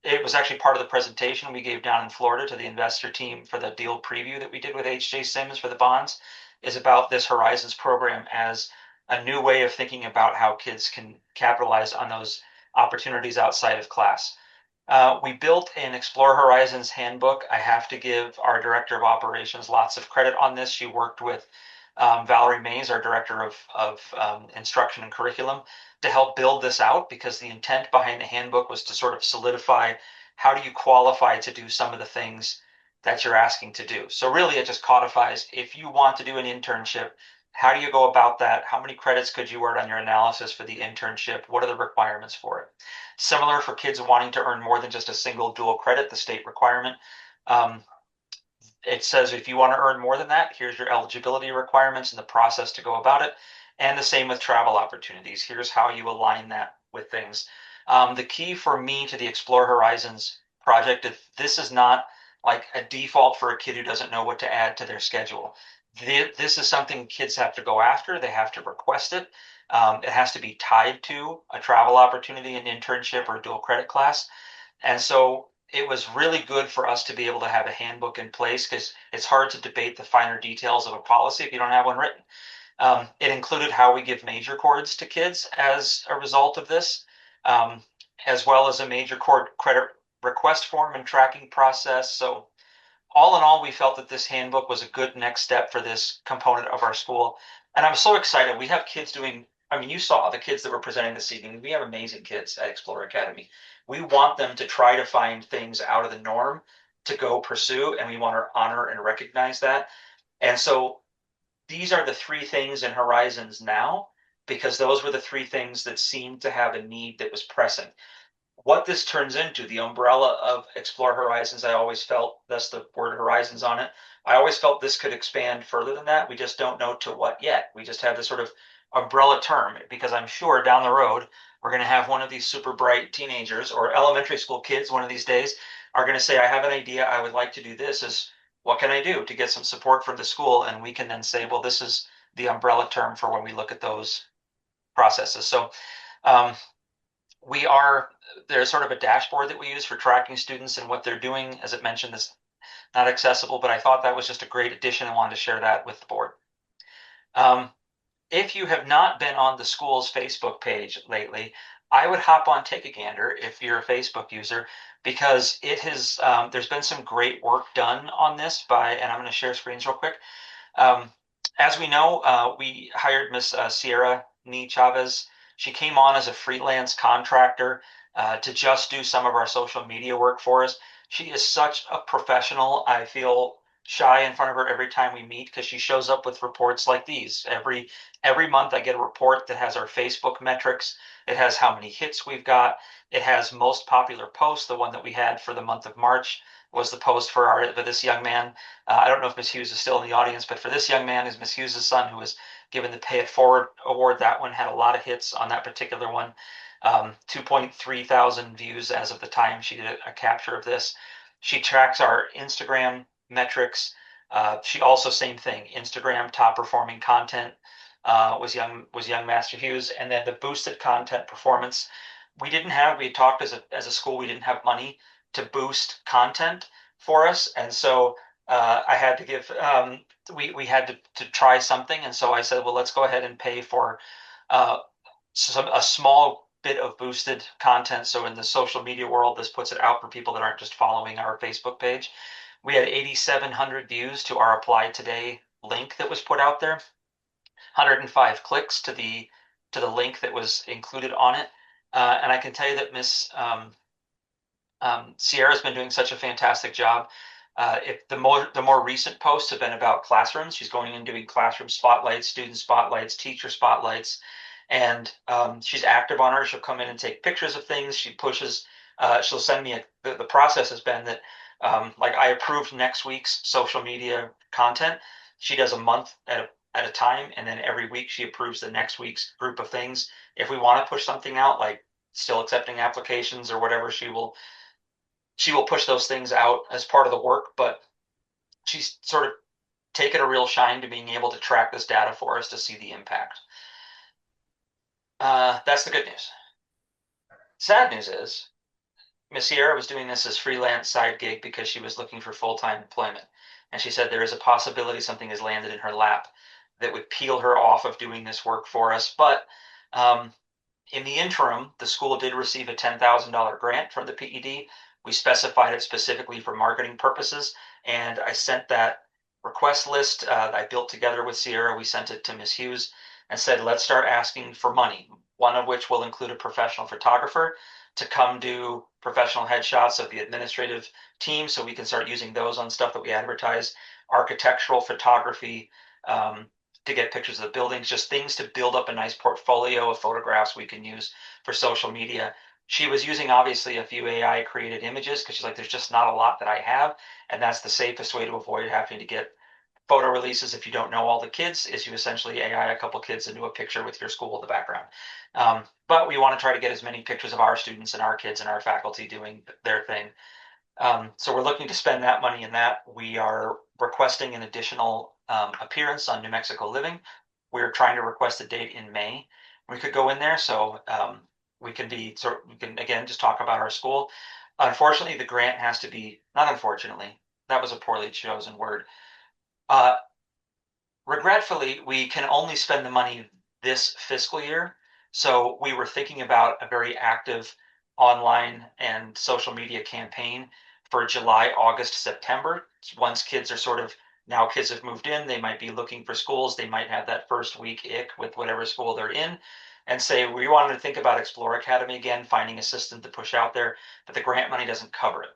It was actually part of the presentation we gave down in Florida to the investor team for the deal preview that we did with H.J. Sims for the bonds, is about this Horizons program as a new way of thinking about how kids can capitalize on those opportunities outside of class. We built an Explore Horizons handbook. I have to give our director of operations lots of credit on this. She worked with Valerie Mays, our director of instruction and curriculum, to help build this out because the intent behind the handbook was to sort of solidify how do you qualify to do some of the things that you're asking to do. So really it just codifies if you want to do an internship, how do you go about that? How many credits could you earn on your analysis for the internship? What are the requirements for it? Similar for kids wanting to earn more than just a single dual credit, the state requirement. It says if you want to earn more than that, here's your eligibility requirements and the process to go about it. And the same with travel opportunities. Here's how you align that with things. The key for me to the Explore Horizons project, if this is not like a default for a kid who doesn't know what to add to their schedule. This is something kids have to go after. They have to request it. It has to be tied to a travel opportunity, an internship, or a dual credit class. And so it was really good for us to be able to have a handbook in place because it's hard to debate the finer details of a policy if you don't have one written. It included how we give major chords to kids as a result of this, as well as a major chord credit request form and tracking process. So all in all, we felt that this handbook was a good next step for this component of our school. And I'm so excited. We have kids doing, I mean, you saw the kids that were presenting this evening. We have amazing kids at Explore Academy. We want them to try to find things out of the norm to go pursue, and we want to honor and recognize that. And so these are the three things in Horizons now, because those were the three things that seemed to have a need that was pressing. What this turns into, the umbrella of Explore Horizons, I always felt, that's the word Horizons on it, I always felt this could expand further than that. We just don't know to what yet. We just have this sort of umbrella term, because I'm sure down the road we're going to have one of these super bright teenagers or elementary school kids one of these days are going to say, I have an idea, I would like to do this. Is what can I do to get some support from the school? And we can then say, well, this is the umbrella term for when we look at those processes. So um, there's sort of a dashboard that we use for tracking students and what they're doing. As it mentioned, is not accessible, but I thought that was just a great addition and wanted to share that with the board. If you have not been on the school's Facebook page lately, I would hop on Take a Gander if you're a Facebook user, because it has there's been some great work done on this by, and I'm going to share screens real quick. Um, as we know, we hired Miss Sierra Nee Chavez. She came on as a freelance contractor to just do some of our social media work for us. She is such a professional. I feel shy in front of her every time we meet, because she shows up with reports like these. Every month I get a report that has our Facebook metrics. It has how many hits we've got. It has most popular posts. The one that we had for the month of March was the post for this young man. I don't know if Ms. Hughes is still in the audience, but for this young man is Ms. Hughes' son, who was given the Pay It Forward award. That one had a lot of hits on that particular one. 2.3 thousand views as of the time she did a capture of this. She tracks our Instagram metrics. She also, same thing, Instagram top performing content was young Master Hughes. And then the boosted content performance, we had talked as a school, we didn't have money to boost content for us. And so I had to give, we had to try something. And so I said, well, let's go ahead and pay for uh, a small bit of boosted content. So in the social media world, this puts it out for people that aren't just following our Facebook page. We had 8,700 views to our Apply Today link that was put out there, 105 clicks to the link that was included on it. And I can tell you that Miss Sierra's been doing such a fantastic job. If the more recent posts have been about classrooms, she's going and doing classroom spotlights, student spotlights, teacher spotlights, and she's active on her. She'll come in and take pictures of things. She pushes. She'll send me the process has been that like I approved next week's social media content. She does a month at a time, and then every week she approves the next week's group of things. If we want to push something out, like still accepting applications or whatever, she will push those things out as part of the work, but she's sort of taken a real shine to being able to track this data for us to see the impact. That's the good news. Sad news is Miss Sierra was doing this as freelance side gig because she was looking for full-time employment. And she said there is a possibility something has landed in her lap that would peel her off of doing this work for us. But in the interim, the school did receive a $10,000 grant from the PED. We specified it specifically for marketing purposes, and I sent that request list I built together with Sierra. We sent it to Ms. Hughes and said, let's start asking for money, one of which will include a professional photographer to come do professional headshots of the administrative team so we can start using those on stuff that we advertise, architectural photography, to get pictures of the buildings, just things to build up a nice portfolio of photographs we can use for social media. She was using obviously a few AI created images because she's like, there's just not a lot that I have. And that's the safest way to avoid having to get photo releases if you don't know all the kids, is you essentially AI a couple kids into a picture with your school in the background. But we want to try to get as many pictures of our students and our kids and our faculty doing their thing. So we're looking to spend that money in that. We are requesting an additional appearance on New Mexico Living. We're trying to request a date in May. We could go in there, so we can again just talk about our school. Unfortunately, the grant has to be, not unfortunately, that was a poorly chosen word. Regretfully, we can only spend the money this fiscal year. So we were thinking about a very active online and social media campaign for July, August, September. Once kids have moved in, they might be looking for schools. They might have that first week ick with whatever school they're in and say, we wanted to think about Explore Academy again, finding a system to push out there, but the grant money doesn't cover it.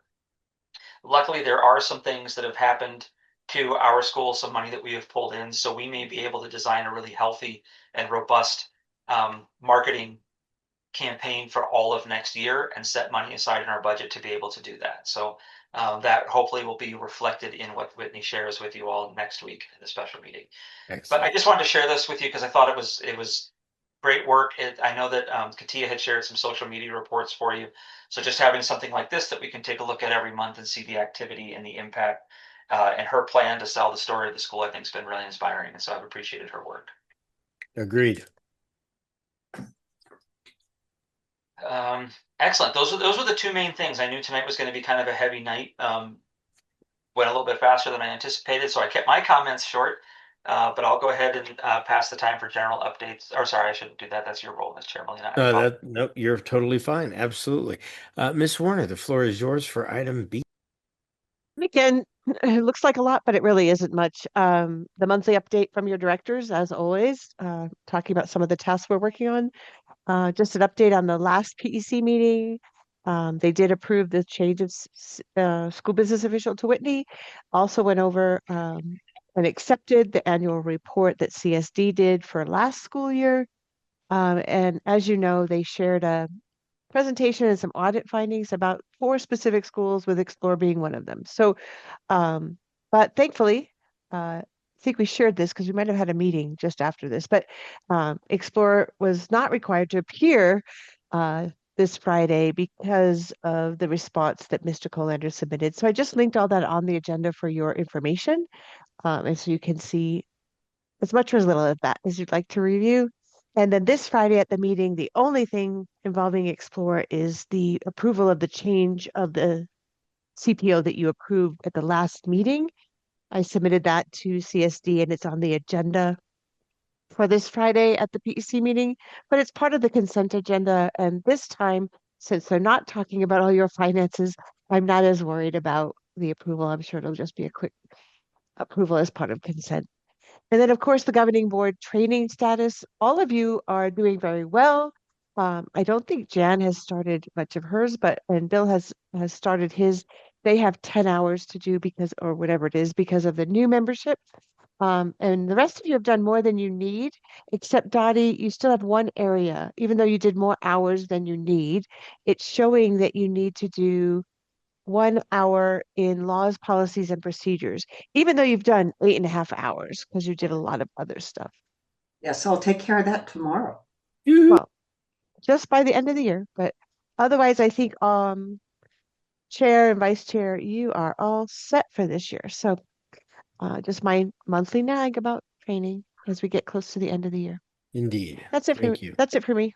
Luckily, there are some things that have happened to our school, some money that we have pulled in, so we may be able to design a really healthy and robust marketing campaign for all of next year and set money aside in our budget to be able to do that. So that hopefully will be reflected in what Whitney shares with you all next week in the special meeting. But I just wanted to share this with you because I thought it was great work. I know that Katia had shared some social media reports for you. So just having something like this that we can take a look at every month and see the activity and the impact and her plan to sell the story of the school, I think has been really inspiring. And so I've appreciated her work. Agreed. Excellent. Those were the two main things. I knew tonight was going to be kind of a heavy night. Went a little bit faster than I anticipated, so I kept my comments short. But I'll go ahead and pass the time for general updates. Or sorry, I shouldn't do that. That's your role, Ms. Chair Molina. No, you're totally fine. Absolutely. Ms. Warner, the floor is yours for item B. Again, it looks like a lot, but it really isn't much. The monthly update from your directors, as always, talking about some of the tasks we're working on. Just an update on the last PEC meeting. They did approve the change of school business official to Whitney. Also went over and accepted the annual report that CSD did for last school year. And as you know, they shared a presentation and some audit findings about 4 specific schools, with Explore being one of them. So, but thankfully, I think we shared this because we might have had a meeting just after this, but Explore was not required to appear this Friday because of the response that Mr. Colander submitted. So I just linked all that on the agenda for your information. And so you can see as much or as little of that as you'd like to review. And then this Friday at the meeting, the only thing involving Explore is the approval of the change of the CPO that you approved at the last meeting. I submitted that to CSD and it's on the agenda for this Friday at the PEC meeting, but it's part of the consent agenda. And this time, since they're not talking about all your finances, I'm not as worried about the approval. I'm sure it'll just be a quick approval as part of consent. And then, of course, the governing board training status. All of you are doing very well. I don't think Jan has started much of hers, and Bill has started his. They have 10 hours to do because, or whatever it is, because of the new membership. And the rest of you have done more than you need, except Dottie, you still have one area, even though you did more hours than you need. It's showing that you need to do 1 hour in laws, policies, and procedures, even though you've done 8.5 hours because you did a lot of other stuff. Yes, I'll take care of that tomorrow. Well, just by the end of the year, but otherwise, I think chair and vice chair, you are all set for this year. So just my monthly nag about training as we get close to the end of the year. Indeed. That's it for Thank me. you. That's it for me.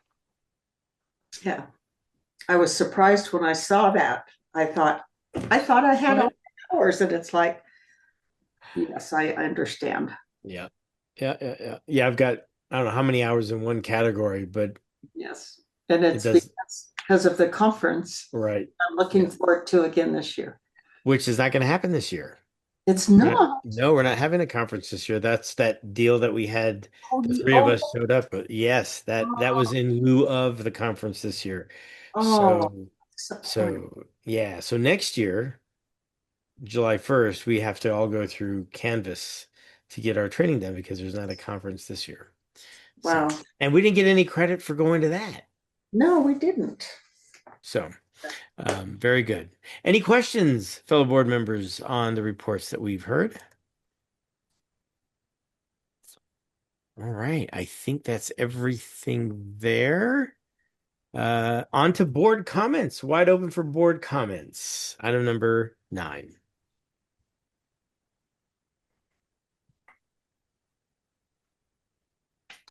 Yeah. I was surprised when I saw that. I thought I had all the hours, and it's like, yes, I understand. Yeah. Yeah, I've got, I don't know how many hours in one category, but Yes. And it's it does, because of the conference right. I'm looking forward to again this year. Which is not going to happen this year. It's not. No, we're not having a conference this year. That's that deal that we had. Oh, The you- three of oh, us showed up, but yes, that was in lieu of the conference this year. oh, disappointing. So yeah. So next year, July 1st, we have to all go through Canvas to get our training done because there's not a conference this year. So, Wow. and we didn't get any credit for going to that. No, we didn't. So, very good. Any questions, fellow board members, on the reports that we've heard? All right, I think that's everything there. On to board comments. Wide open for board comments. Item number 9.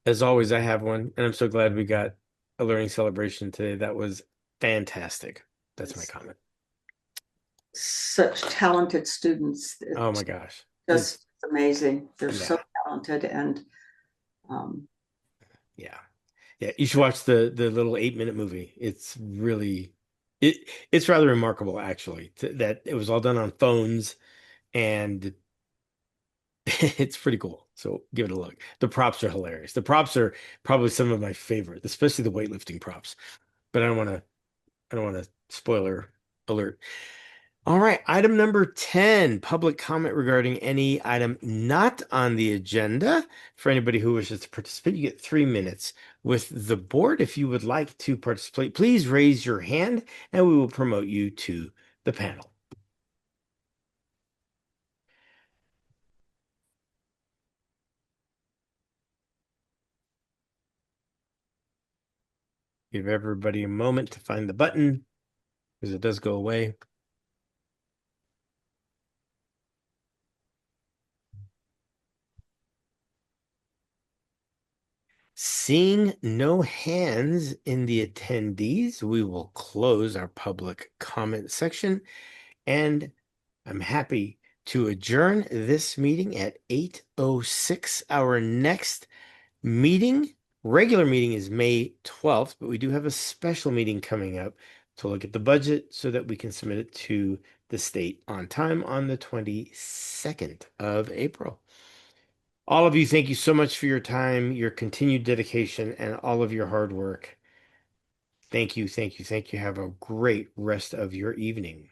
As always, I have one, and I'm so glad we got a learning celebration today. That was fantastic. That's my comment. Such talented students. Oh my gosh. Just amazing. They're Yeah. so talented, and Yeah. You should watch the little 8-minute movie. It's really it's rather remarkable actually that it was all done on phones and it's pretty cool. So give it a look. The props are hilarious. The props are probably some of my favorite, especially the weightlifting props. But I don't want to spoiler alert. All right, item number 10, public comment regarding any item not on the agenda. For anybody who wishes to participate, you get 3 minutes. With the board, if you would like to participate, please raise your hand and we will promote you to the panel. Give everybody a moment to find the button because it does go away. Seeing no hands in the attendees, we will close our public comment section, and I'm happy to adjourn this meeting at 8:06. Our next regular meeting is May 12th, but we do have a special meeting coming up to look at the budget so that we can submit it to the state on time on the 22nd of April. All of you, thank you so much for your time, your continued dedication, and all of your hard work. Thank you, thank you, thank you. Have a great rest of your evening.